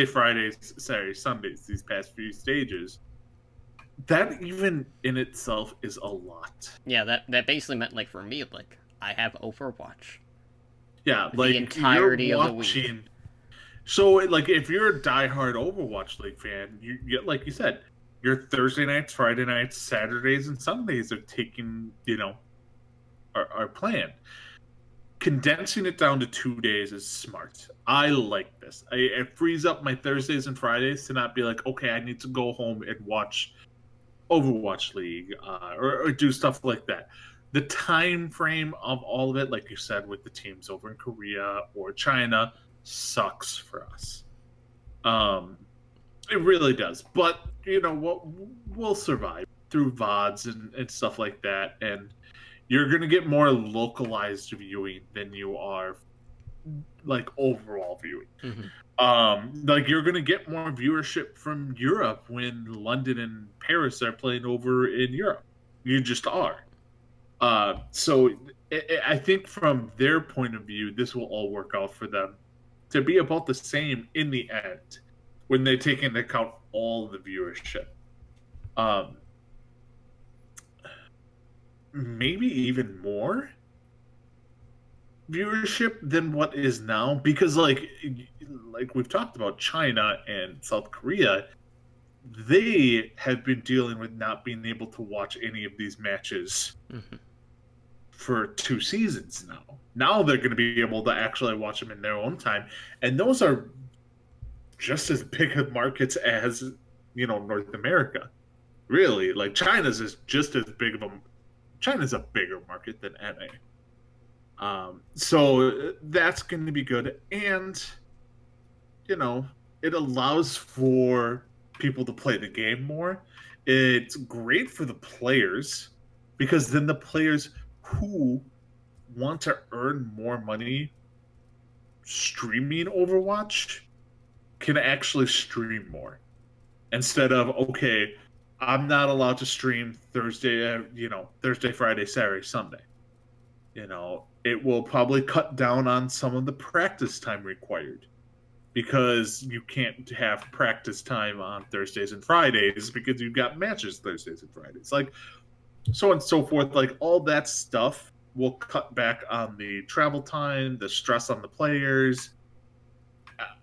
Fridays, Saturday, Sundays, these past few stages, that even in itself is a lot. Yeah, that basically meant, like, for me, like, I have Overwatch. Yeah, the like, entirety of the week. So, like, if you're a diehard Overwatch League fan, you like you said, your Thursday nights, Friday nights, Saturdays, and Sundays are taking, are planned. Condensing it down to 2 days is smart. I like this. It frees up my Thursdays and Fridays to not be like, okay, I need to go home and watch Overwatch League or do stuff like that. The time frame of all of it, like you said, with the teams over in Korea or China, sucks for us. It really does. But we'll survive through VODs and stuff like that, and you're gonna get more localized viewing than you are like overall viewing. Like, you're gonna get more viewership from Europe when London and Paris are playing over in Europe. You just are. So I think from their point of view, this will all work out for them to be about the same in the end when they take into account all the viewership. Maybe even more viewership than what is now, because like we've talked about, China and South Korea, they have been dealing with not being able to watch any of these matches for 2 seasons now. Now they're going to be able to actually watch them in their own time, and those are just as big of markets as North America. Really, like, China's is just as big of a China's a bigger market than NA. So that's going to be good, and it allows for people to play the game more. It's great for the players, because then the players who want to earn more money streaming Overwatch can actually stream more, instead of, okay, I'm not allowed to stream Thursday, Friday, Saturday, Sunday. It will probably cut down on some of the practice time required, because you can't have practice time on Thursdays and Fridays because you've got matches Thursdays and Fridays. Like, so on and so forth. Like, all that stuff will cut back on the travel time, the stress on the players.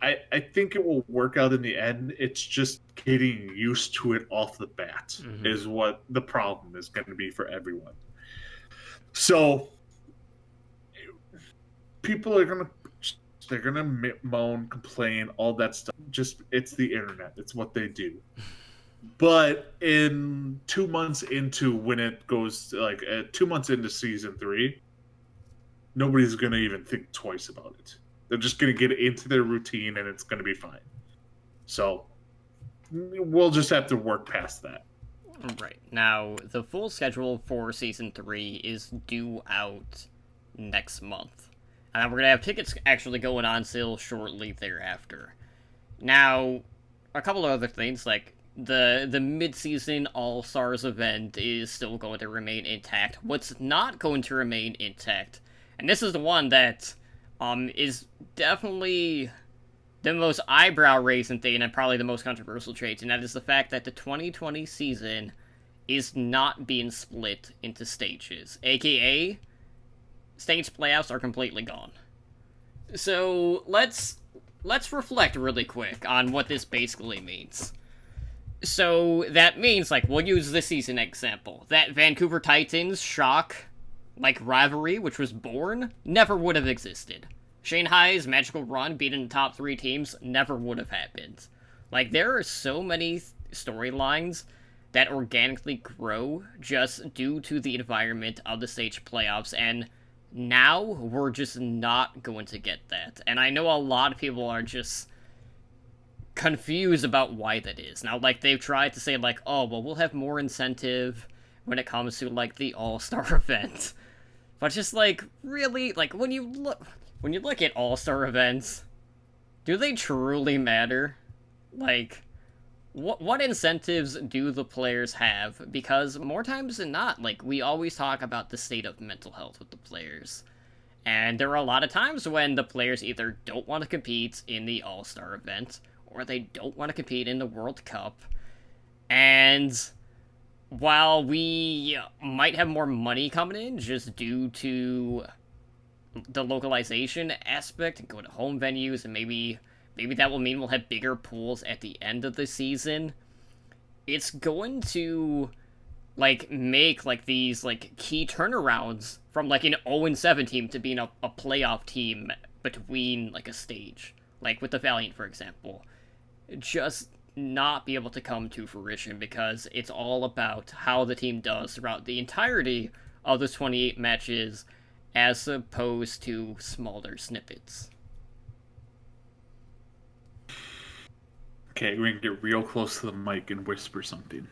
I think it will work out in the end. It's just getting used to it off the bat is what the problem is going to be for everyone. So people are going to moan, complain, all that stuff. Just, it's the internet. It's what they do. But in 2 months into, when it goes, like, 2 months into season 3, nobody's going to even think twice about it. They're just going to get into their routine, and it's going to be fine. So we'll just have to work past that. Right. Now, the full schedule for Season 3 is due out next month. And we're going to have tickets actually going on sale shortly thereafter. Now, a couple of other things, like the mid-season All-Stars event is still going to remain intact. What's not going to remain intact, and this is the one that is definitely the most eyebrow-raising thing and probably the most controversial trait, and that is the fact that the 2020 season is not being split into stages, aka stage playoffs are completely gone. So let's reflect really quick on what this basically means. So that means, like, we'll use this season example. That Vancouver Titans Shock, like, rivalry, which was born, never would have existed. Shanghai's magical run beating the top 3 teams never would have happened. Like, there are so many storylines that organically grow just due to the environment of the stage playoffs, and now we're just not going to get that. And I know a lot of people are just confused about why that is. Now, like, they've tried to say, like, oh, well, we'll have more incentive when it comes to, like, the All-Star event. But just, like, really, like, when you look at All-Star events, do they truly matter? Like, what incentives do the players have? Because more times than not, like, we always talk about the state of mental health with the players. And there are a lot of times when the players either don't want to compete in the All-Star event, or they don't want to compete in the World Cup. And while we might have more money coming in just due to the localization aspect and going to home venues, and maybe that will mean we'll have bigger pools at the end of the season, it's going to, like, make, like, these, like, key turnarounds from, like, an 0-7 team to being a playoff team between, like, a stage. Like, with the Valiant, for example. Just not be able to come to fruition because it's all about how the team does throughout the entirety of the 28 matches as opposed to smaller snippets. Okay, we're gonna get real close to the mic and whisper something.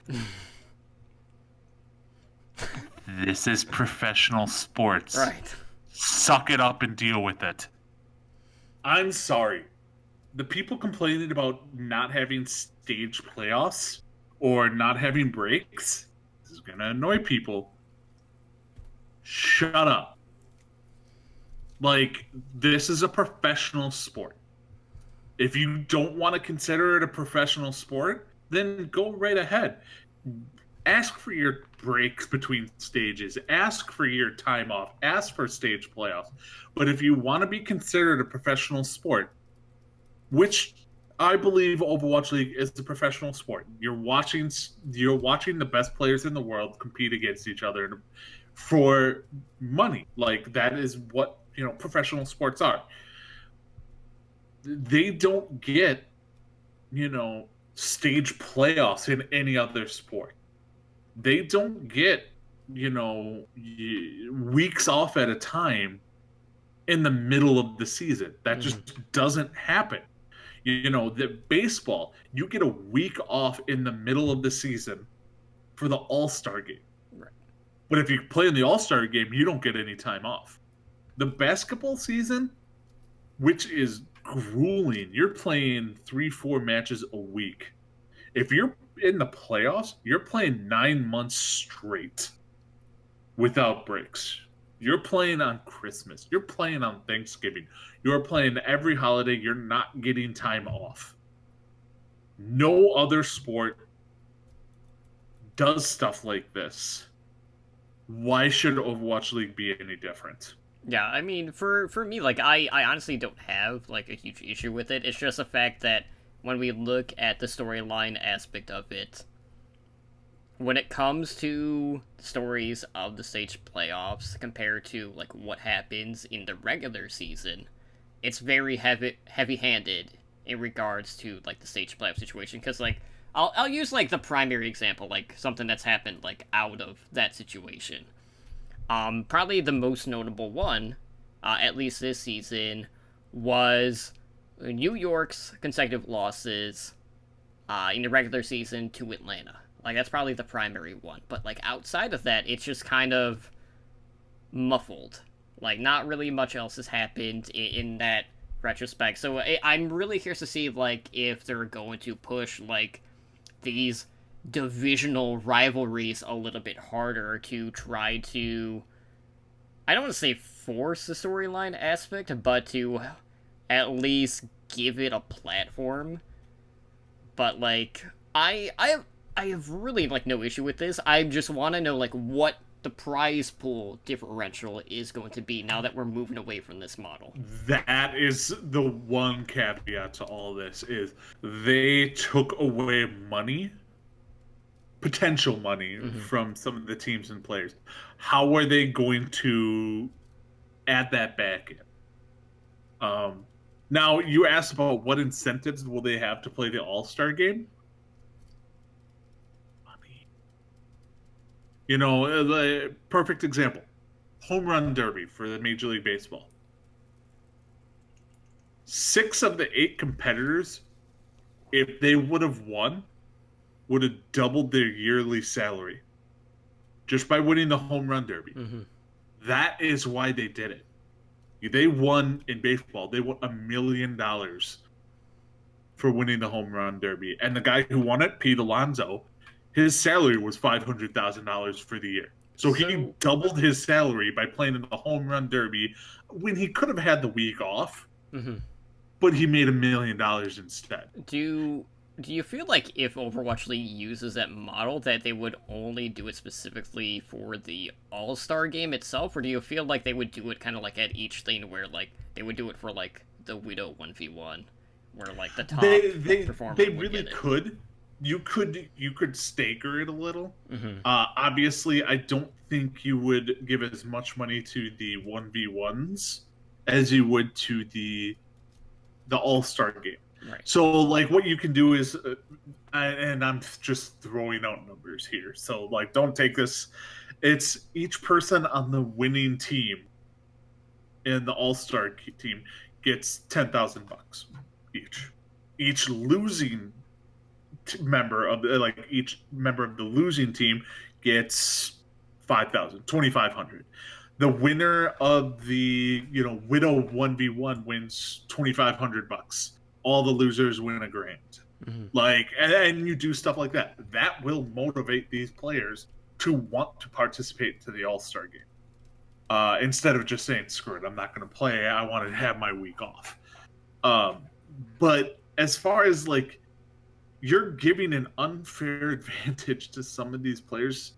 This is professional sports. Right. Suck it up and deal with it. I'm sorry. The people complaining about not having stage playoffs or not having breaks, this is gonna annoy people. Shut up. Like, this is a professional sport. If you don't want to consider it a professional sport, then go right ahead. Ask for your breaks between stages. Ask for your time off. Ask for stage playoffs. But if you want to be considered a professional sport, which I believe Overwatch League is a professional sport, you're watching the best players in the world compete against each other for money. Like, that is what, professional sports are. They don't get, stage playoffs in any other sport. They don't get, weeks off at a time in the middle of the season. That just doesn't happen. The baseball, you get a week off in the middle of the season for the All-Star game. Right. But if you play in the All-Star game, you don't get any time off. The basketball season, which is grueling, you're playing 3-4 matches a week. If you're in the playoffs, you're playing 9 months straight without breaks. You're playing on Christmas. You're playing on Thanksgiving. You're playing every holiday. You're not getting time off. No other sport does stuff like this. Why should Overwatch League be any different? Yeah, I mean, for me, like, I honestly don't have, like, a huge issue with it. It's just the fact that when we look at the storyline aspect of it, when it comes to stories of the stage playoffs compared to, like, what happens in the regular season, it's very heavy-handed in regards to, like, the stage playoff situation. Because, like, I'll use, like, the primary example, like, something that's happened, like, out of that situation. Probably the most notable one, at least this season, was New York's consecutive losses in the regular season to Atlanta. Like, that's probably the primary one. But, like, outside of that, it's just kind of muffled. Like, not really much else has happened in that retrospect. So I'm really curious to see, like, if they're going to push, like, these divisional rivalries a little bit harder to try to, I don't want to say force the storyline aspect, but to at least give it a platform. But, like, I have really, like, no issue with this. I just want to know, like, what the prize pool differential is going to be now that we're moving away from this model. That is the one caveat to all this, is they took away money, potential money, from some of the teams and players. How are they going to add that back in? Now, you asked about what incentives will they have to play the All-Star game? Money. You know, the perfect example. Home run derby for the Major League Baseball. 6 of the 8 competitors, if they would have won, would have doubled their yearly salary just by winning the home run derby. Mm-hmm. That is why they did it. They won in baseball. They won $1 million for winning the home run derby. And the guy who won it, Pete Alonso, his salary was $500,000 for the year. So he doubled his salary by playing in the home run derby when he could have had the week off. Mm-hmm. But he made $1 million instead. Do you feel like if Overwatch League uses that model that they would only do it specifically for the All-Star game itself, or do you feel like they would do it kind of like at each thing where like they would do it for like the Widow 1v1 where like the top performer they would really get it? could. You could stagger it a little. Mm-hmm. Obviously, I don't think you would give as much money to the 1v1s as you would to the All-Star game. Right. So, like, what you can do is, and I'm just throwing out numbers here. So, like, don't take this. It's each person on the winning team in the All-Star team gets $10,000 each. Each losing member of each member of the losing team gets $2,500. The winner of the Widow 1v1 wins $2,500. All the losers win $1,000. Mm-hmm. And you do stuff like that. That will motivate these players to want to participate to the All-Star game. Instead of just saying, screw it, I'm not going to play. I want to have my week off. But as far as like, you're giving an unfair advantage to some of these players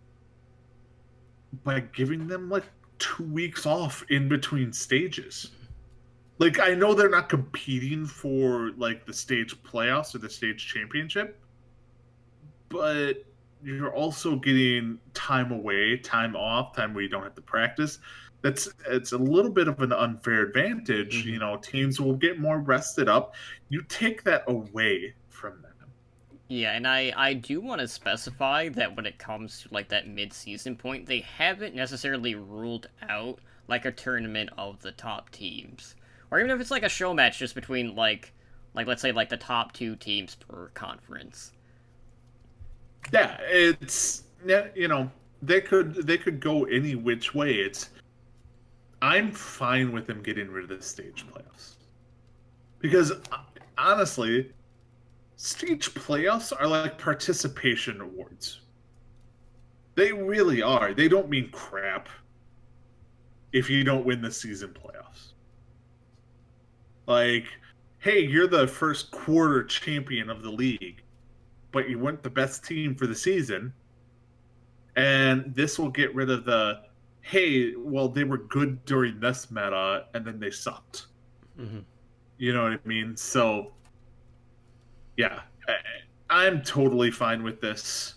by giving them like 2 weeks off in between stages. Like, I know they're not competing for like the stage playoffs or the stage championship, but you're also getting time away, time off, time where you don't have to practice. It's a little bit of an unfair advantage. Mm-hmm. Teams will get more rested up. You take that away from them. Yeah, and I do want to specify that when it comes to like that mid-season point, they haven't necessarily ruled out like a tournament of the top teams. Or even if it's like a show match just between like let's say like the top 2 teams per conference. Yeah, it's they could go any which way. I'm fine with them getting rid of the stage playoffs. Because honestly, stage playoffs are like participation awards. They really are. They don't mean crap if you don't win the season playoffs. Like, hey, you're the first quarter champion of the league, but you weren't the best team for the season. And this will get rid of the, hey, well, they were good during this meta, and then they sucked. Mm-hmm. You know what I mean? So, yeah, I'm totally fine with this.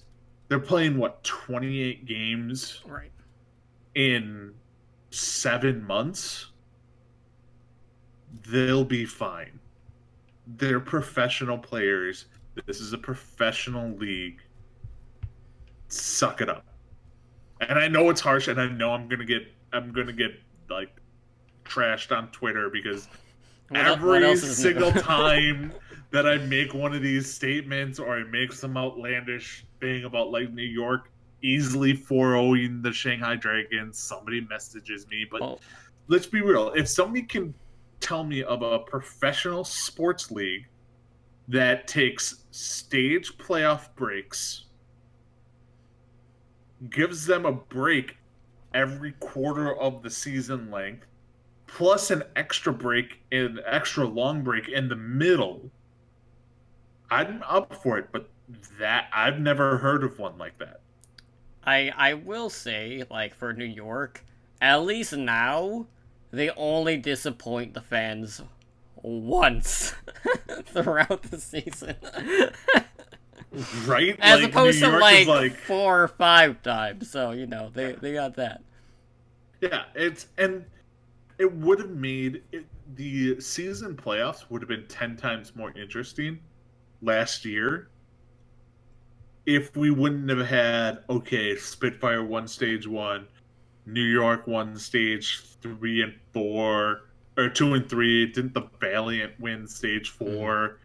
They're playing, 28 games? Right. In 7 months? They'll be fine. They're professional players. This is a professional league. Suck it up. And I know it's harsh, and I know I'm gonna get like trashed on Twitter because every single time that I make one of these statements or I make some outlandish thing about like New York easily 4-0ing the Shanghai Dragons, somebody messages me. But let's be real. If somebody can tell me of a professional sports league that takes stage playoff breaks, gives them a break every quarter of the season length, plus an extra long break in the middle, I'm up for it. But that I've never heard of one like that. I will say, like, for New York, at least now, they only disappoint the fans once throughout the season. Right? As opposed to like 4 or 5 times. So, they got that. Yeah, and it would have made it, the season playoffs would have been 10 times more interesting last year if we wouldn't have had, okay, Spitfire won stage 1, New York won stage 3 and 4, or 2 and 3, didn't the Valiant win stage 4? Mm-hmm.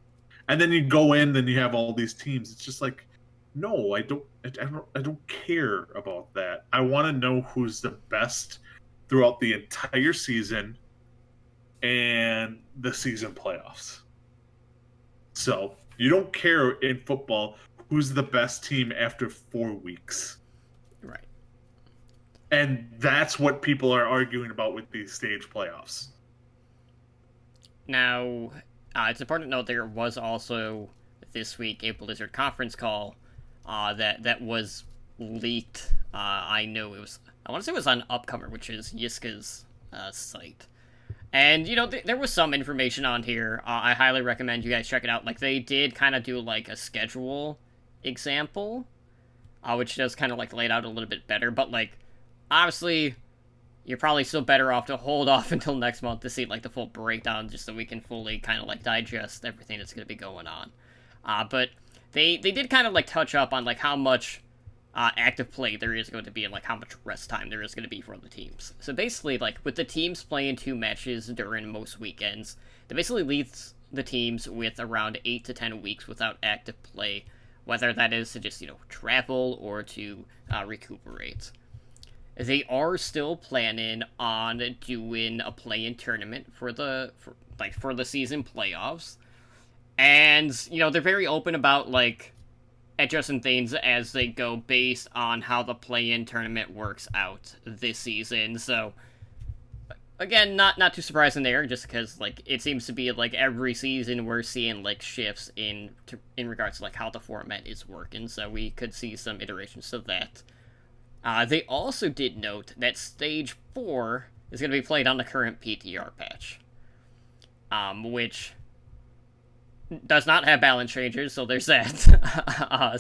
And then you go in and you have all these teams. It's just like, no, I don't care about that. I want to know who's the best throughout the entire season and the season playoffs. So you don't care in football who's the best team after 4 weeks. Right. And that's what people are arguing about with these stage playoffs. Now, it's important to note there was also this week a Blizzard conference call that was leaked. I know it was, I want to say it was on Upcomer, which is Yiska's site. And, you know, there was some information on here. I highly recommend you guys check it out. Like, they did kind of do, like, a schedule example, which does kind of, like, lay it out a little bit better. But, like, obviously, you're probably still better off to hold off until next month to see, like, the full breakdown, just so we can fully kind of, like, digest everything that's going to be going on. But they did kind of, like, touch up on, like, how much active play there is going to be and, like, how much rest time there is going to be for the teams. So basically, like, with the teams playing 2 matches during most weekends, that basically leaves the teams with around 8 to 10 weeks without active play, whether that is to just, you know, travel or to recuperate. They are still planning on doing a play-in tournament for the season playoffs. And, you know, they're very open about, like, adjusting things as they go based on how the play-in tournament works out this season. So, again, not too surprising there, just because, like, it seems to be, like, every season we're seeing, like, shifts in regards to, like, how the format is working. So we could see some iterations of that. They also did note that Stage 4 is going to be played on the current PTR patch, which does not have balance changes, so there's that.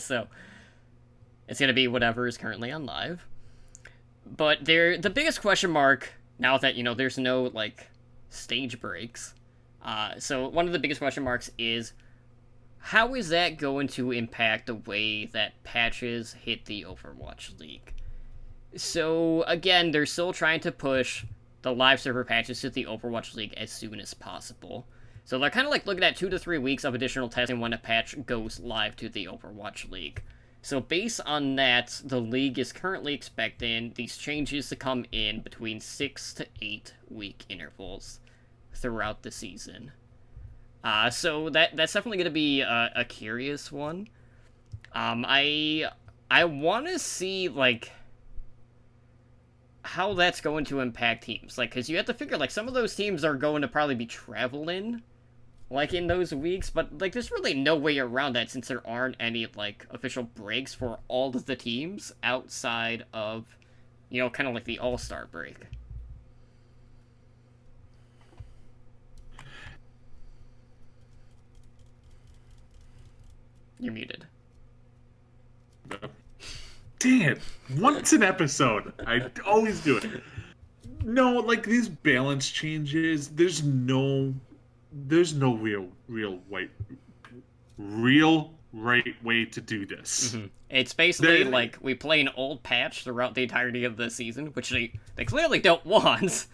So it's going to be whatever is currently on live. But the biggest question mark, now that, you know, there's no, like, stage breaks, so one of the biggest question marks is, how is that going to impact the way that patches hit the Overwatch League? So, again, they're still trying to push the live server patches to the Overwatch League as soon as possible. So they're kind of like looking at 2 to 3 weeks of additional testing when a patch goes live to the Overwatch League. So based on that, the league is currently expecting these changes to come in between 6 to 8 week intervals throughout the season. So that's definitely going to be a curious one. I want to see, like, how that's going to impact teams. Like, because you have to figure, like, some of those teams are going to probably be traveling, like, in those weeks, but, like, there's really no way around that since there aren't any, like, official breaks for all of the teams outside of, you know, kind of like the All-Star break. You're muted. Dang it. Once an episode. I always do it. No, like, these balance changes, there's no real right way to do this. Mm-hmm. It's basically like we play an old patch throughout the entirety of the season, which they clearly don't want.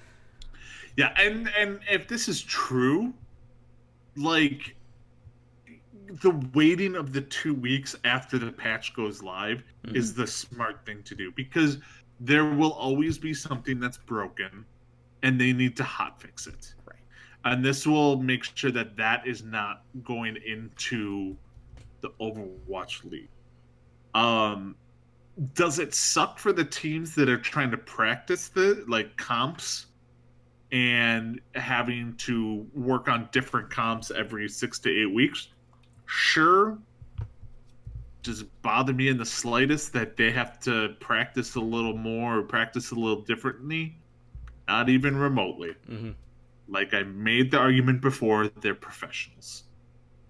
Yeah, and if this is true, like, the waiting of the 2 weeks after the patch goes live is the smart thing to do, because there will always be something that's broken and they need to hotfix it. Right. And this will make sure that is not going into the Overwatch League. Does it suck for the teams that are trying to practice the, like, comps and having to work on different comps every 6 to 8 weeks? Sure. Does it bother me in the slightest that they have to practice a little more or practice a little differently? Not even remotely. Mm-hmm. Like I made the argument before, they're professionals.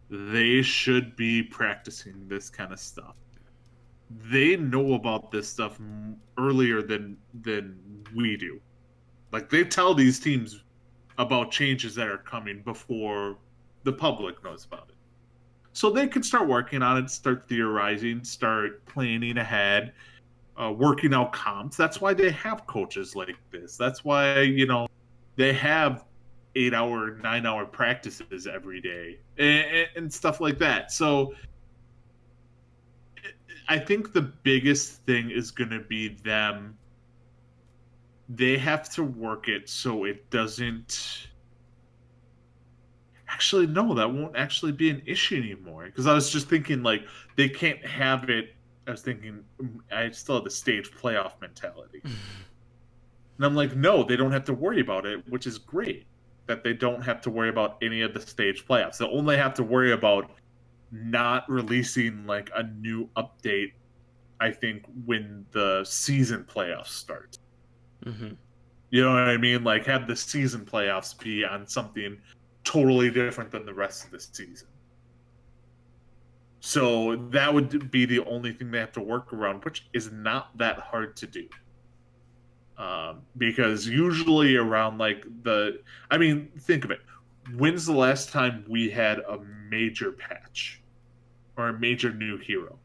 They should be practicing this kind of stuff. They know about this stuff earlier than we do. Like, they tell these teams about changes that are coming before the public knows about it. So they can start working on it, start theorizing, start planning ahead, working out comps. That's why they have coaches like this. That's why, they have 8-hour, 9-hour practices every day and stuff like that. So I think the biggest thing is going to be them. They have to work it so it doesn't. Actually, no, that won't actually be an issue anymore. Because I was just thinking, like, they can't have it. I was thinking, I still have the stage playoff mentality. And I'm like, no, they don't have to worry about it, which is great. That they don't have to worry about any of the stage playoffs. They only have to worry about not releasing, like, a new update, I think, when the season playoffs start. Mm-hmm. You know what I mean? Like, have the season playoffs be on something totally different than the rest of the season. So that would be the only thing they have to work around, which is not that hard to do. Because usually around, like, think of it. When's the last time we had a major patch or a major new hero?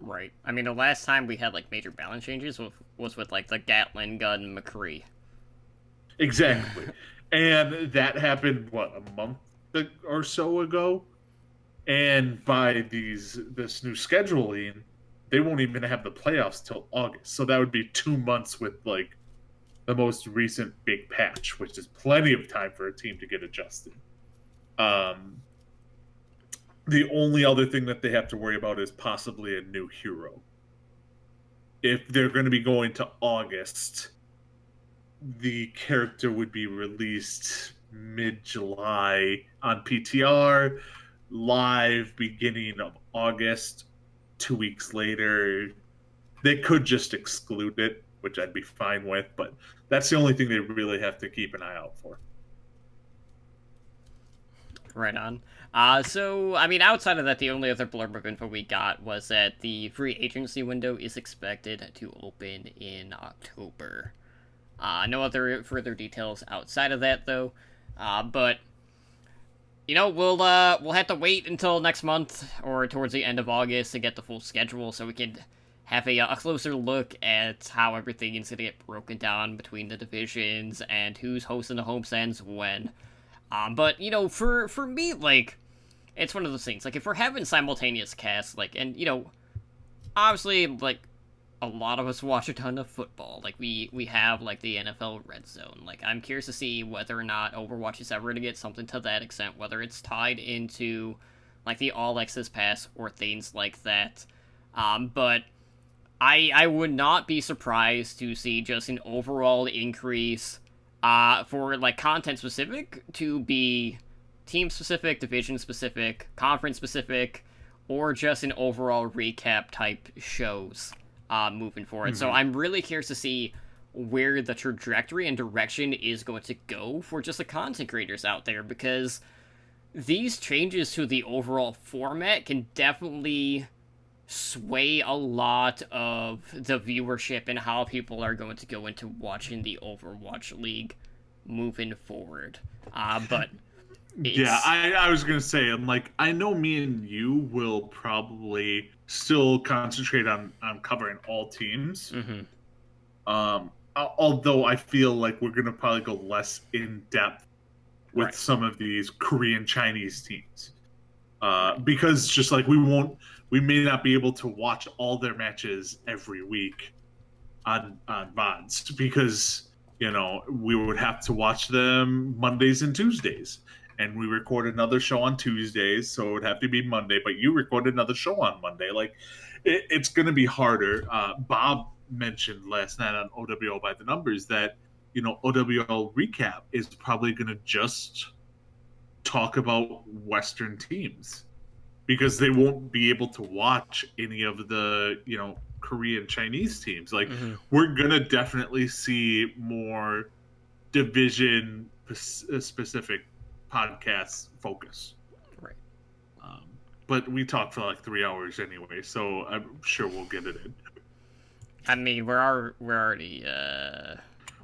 Right. I mean, the last time we had, like, major balance changes was with, like, the Gatling gun McCree. Exactly. And that happened, what, a month or so ago? And by this new scheduling, they won't even have the playoffs till August. So that would be 2 months with, like, the most recent big patch, which is plenty of time for a team to get adjusted. The only other thing that they have to worry about is possibly a new hero. If they're going to be going to August, the character would be released mid-July on PTR, live beginning of August, 2 weeks later. They could just exclude it, which I'd be fine with, but that's the only thing they really have to keep an eye out for. Right on. So, I mean, outside of that, the only other blurb of info we got was that the free agency window is expected to open in October. No other further details outside of that, though. But we'll have to wait until next month or towards the end of August to get the full schedule, so we can have a closer look at how everything is gonna get broken down between the divisions and who's hosting the homestands when. But for me, like, it's one of those things. Like, if we're having simultaneous casts, like, and obviously, like, a lot of us watch a ton of football. Like, we have, like, the NFL Red Zone. Like, I'm curious to see whether or not Overwatch is ever going to get something to that extent, whether it's tied into, like, the All Access Pass or things like that. But I would not be surprised to see just an overall increase for, like, content specific to be team specific, division specific, conference specific, or just an overall recap type shows moving forward. Mm-hmm. So I'm really curious to see where the trajectory and direction is going to go for just the content creators out there, because these changes to the overall format can definitely sway a lot of the viewership and how people are going to go into watching the Overwatch League moving forward. But yeah, I was gonna say, and, like, I know me and you will probably still concentrate on covering all teams. Mm-hmm. Although I feel like we're gonna probably go less in depth with some of these Korean Chinese teams, because just like we may not be able to watch all their matches every week on VODs, because we would have to watch them Mondays and Tuesdays. And we record another show on Tuesdays, so it would have to be Monday. But you recorded another show on Monday. Like, it's going to be harder. Bob mentioned last night on OWL by the Numbers that, OWL Recap is probably going to just talk about Western teams, because they won't be able to watch any of the, Korean Chinese teams. Like, mm-hmm. We're going to definitely see more division specific podcast focus. Right. But we talked for like 3 hours anyway, so I'm sure we'll get it in. I mean, we're already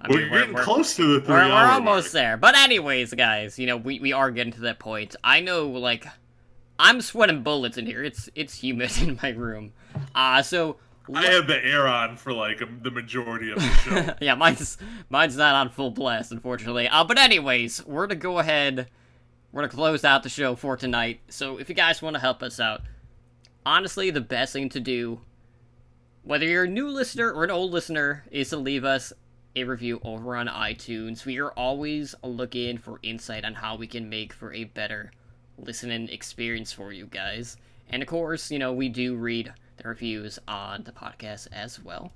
We're getting close to the 3 hour We're almost there. But anyways, guys, we are getting to that point. I know, like, I'm sweating bullets in here. It's humid in my room. So I have the air on for like the majority of the show. yeah, mine's not on full blast, unfortunately. But anyways, we're gonna go ahead. We're gonna close out the show for tonight. So if you guys want to help us out, honestly, the best thing to do, whether you're a new listener or an old listener, is to leave us a review over on iTunes. We are always looking for insight on how we can make for a better listening experience for you guys. And of course, we do read the reviews on the podcast as well.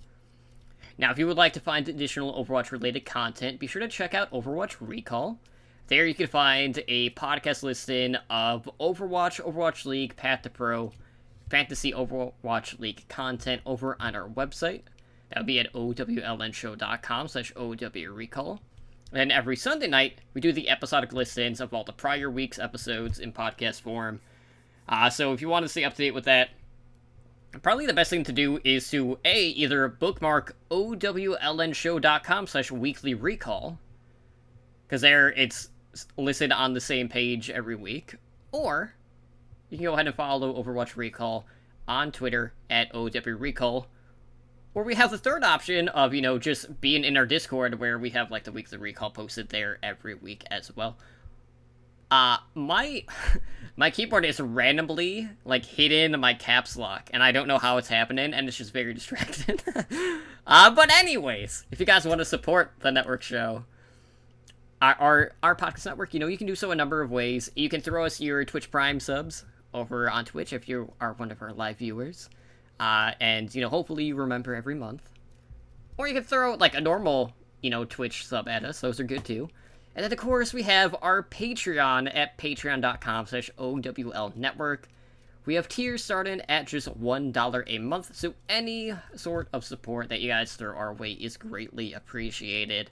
Now, if you would like to find additional Overwatch-related content, be sure to check out Overwatch Recall. There you can find a podcast listing of Overwatch, Overwatch League, Path to Pro, Fantasy Overwatch League content over on our website. That would be at owlnshow.com/OWRecall. And every Sunday night, we do the episodic listings of all the prior week's episodes in podcast form. So if you want to stay up to date with that, probably the best thing to do is to either bookmark owlnshow.com/weeklyrecall, because there it's listed on the same page every week, or you can go ahead and follow Overwatch Recall on Twitter at OWRecall, or we have the third option of, just being in our Discord, where we have, like, the weekly recall posted there every week as well. My keyboard is randomly, like, hidden my caps lock, and I don't know how it's happening, and it's just very distracting. But anyways, if you guys want to support the network show, our podcast network, you can do so a number of ways. You can throw us your Twitch Prime subs over on Twitch if you are one of our live viewers. And, hopefully you remember every month. Or you can throw, like, a normal, Twitch sub at us. Those are good, too. And then, of course, we have our Patreon at patreon.com/OWLnetwork. We have tiers starting at just $1 a month, so any sort of support that you guys throw our way is greatly appreciated.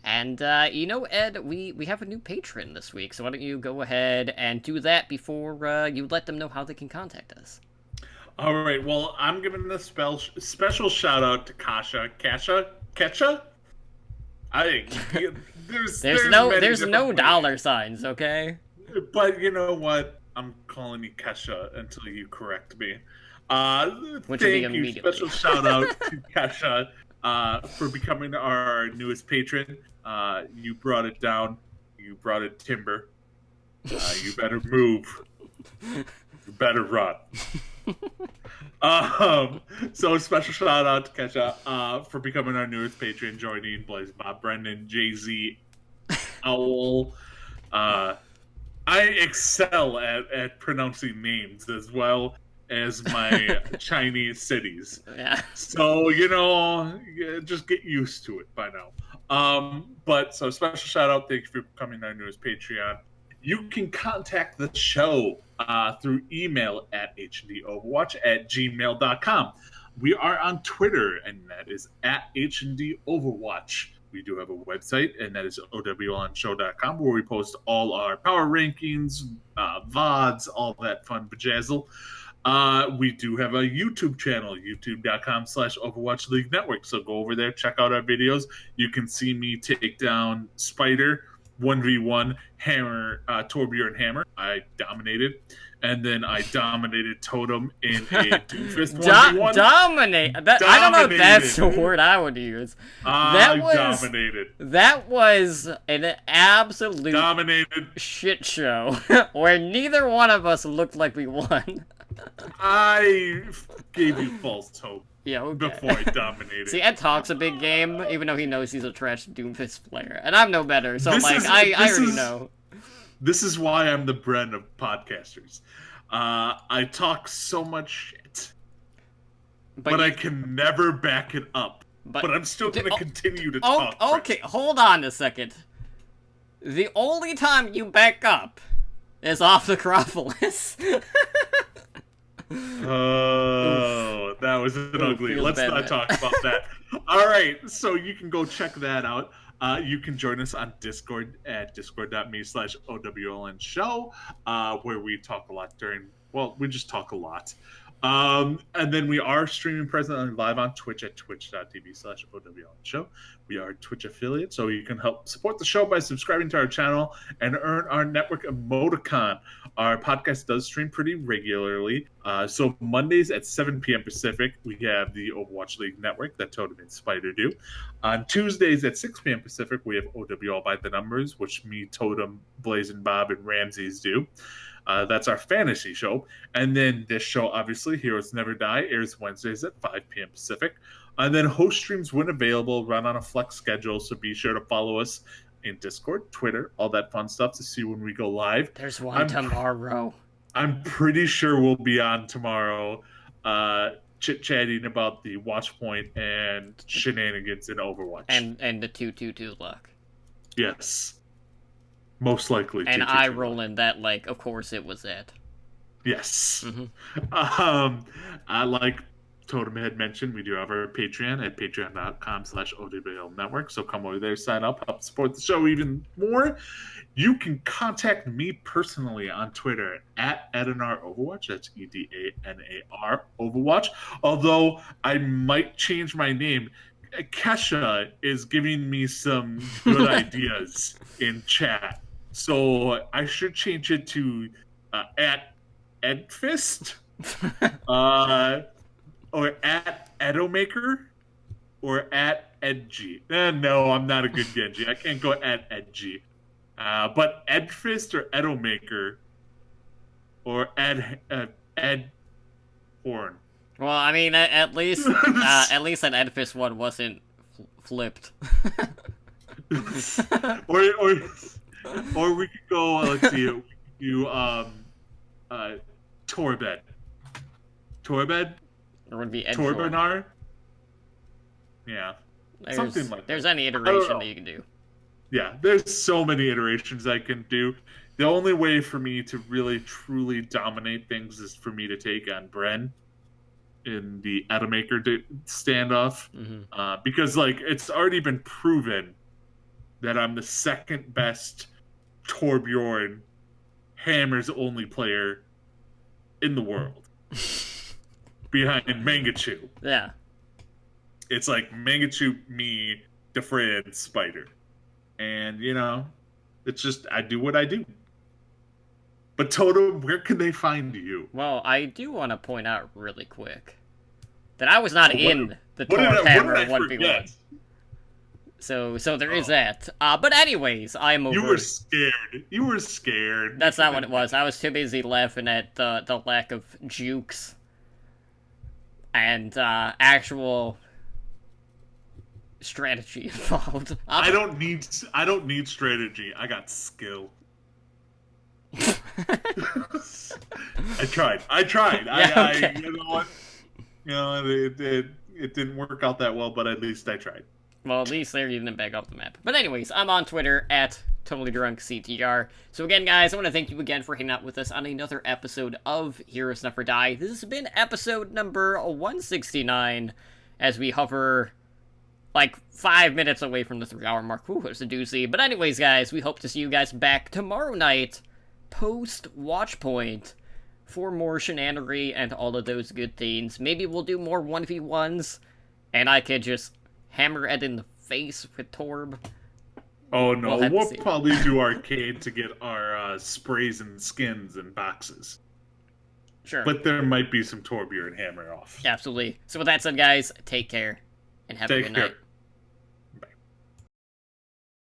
And, Ed, we have a new patron this week, so why don't you go ahead and do that before you let them know how they can contact us. All right, well, I'm giving a special shout-out to Kesha? There's no dollar signs, okay? But you know what? I'm calling you Kesha until you correct me. Which thank will be you. Special shout out to Kesha for becoming our newest patron. You brought it down. You brought it timber. You better move. You better run. So a special shout out to Kesha for becoming our newest patron, joining Blaze Bob, Brendan, Jay-Z, Owl. I excel at pronouncing names as well as my Chinese cities. Yeah. So, just get used to it by now. But so special shout out, thank you for becoming our newest Patreon. You can contact the show through email at hndoverwatch@gmail.com. We are on Twitter, and that is at hndoverwatch. We do have a website, and that is owlnshow.com, where we post all our power rankings, VODs, all that fun bajazzle. We do have a YouTube channel, youtube.com/Overwatch League Network. So go over there, check out our videos. You can see me take down Spider 1v1 Hammer, Torbjorn Hammer. I dominated. And then I dominated Totem in a Doomfist 1v1. Dominate? I don't know if that's the word I would use. Dominated. That was an absolute dominated shit show where neither one of us looked like we won. I gave you false hope. Yeah, okay. Before I dominated. See, Ed talks a big game, even though he knows he's a trash Doomfist player. And I'm no better, so I already know. This is why I'm the Bren of podcasters. I talk so much shit, but I can never back it up. But I'm still going to continue to talk. Okay, hold on a second. The only time you back up is off the Acropolis. Oh, that was an ugly. Let's not talk about that. All right, so you can go check that out. You can join us on Discord at discord.me/OWLN show, where we talk a lot we just talk a lot. And then we are streaming presently live on Twitch at twitch.tv/OWL Show. We are a Twitch affiliate, so you can help support the show by subscribing to our channel and earn our network emoticon. Our podcast does stream pretty regularly. So Mondays at 7 p.m. Pacific, we have the Overwatch League Network that Totem and Spider do. On Tuesdays at 6 p.m. Pacific, we have OWL by the Numbers, which me, Totem, Blazing Bob, and Ramses do. That's our fantasy show. And then this show, obviously, Heroes Never Die, airs Wednesdays at 5 p.m. Pacific. And then host streams, when available, run on a flex schedule. So be sure to follow us in Discord, Twitter, all that fun stuff to see when we go live. There's one tomorrow. I'm pretty sure we'll be on tomorrow chit-chatting about the Watchpoint and shenanigans in Overwatch. And the 222 luck. Yes. Most likely. And I roll in that, like, of course it was it. Yes. Like Totem had mentioned, we do have our Patreon at patreon.com/OWL Network. So come over there, sign up, help support the show even more. You can contact me personally on Twitter at Edanar Overwatch. That's EDANAR Overwatch. Although I might change my name. Kesha is giving me some good ideas in chat. So I should change it to at Edfist, or at Edomaker, or at Edgy. No, I'm not a good Genji. I can't go at Edgy. But Edfist or Edomaker, or Ed Horn. Well, I mean, at least that Edfist one wasn't flipped. Or we could go. Let's see. We could do Torbed. Torbed. Or would be Torbenar. Yeah. Something like that. There's any iteration that you can do. Yeah, there's so many iterations I can do. The only way for me to really truly dominate things is for me to take on Bren in the Edomaker standoff, because like it's already been proven that I'm the second best Torbjorn Hammers only player in the world, behind Mangachu. Yeah, it's like Mangachu, me, Defray, Spider, and you know, it's just I do what I do. But Totem, where can they find you? Well, I do want to point out really quick that I was not in the Tor Hammer 1v1. So there is that. But anyways, I'm over. You were scared. You were scared. That's not what it was. I was too busy laughing at the lack of jukes and actual strategy involved. I don't need strategy. I got skill. I tried. Yeah, okay. You know what? You know, it didn't work out that well, but at least I tried. Well, at least there you didn't back up the map. But anyways, I'm on Twitter at TotallyDrunkCTR. So again, guys, I want to thank you again for hanging out with us on another episode of Heroes Never Die. This has been episode number 169, as we hover like 5 minutes away from the 3-hour mark. Ooh, it's a doozy. But anyways, guys, we hope to see you guys back tomorrow night, post-Watchpoint, for more shenanigery and all of those good things. Maybe we'll do more 1v1s, and I could just hammer Ed in the face with Torb. Oh no, we'll probably do arcade to get our sprays and skins and boxes. Sure. But there might be some Torbjorn hammer off. Absolutely. So with that said, guys, take care, and have a good night.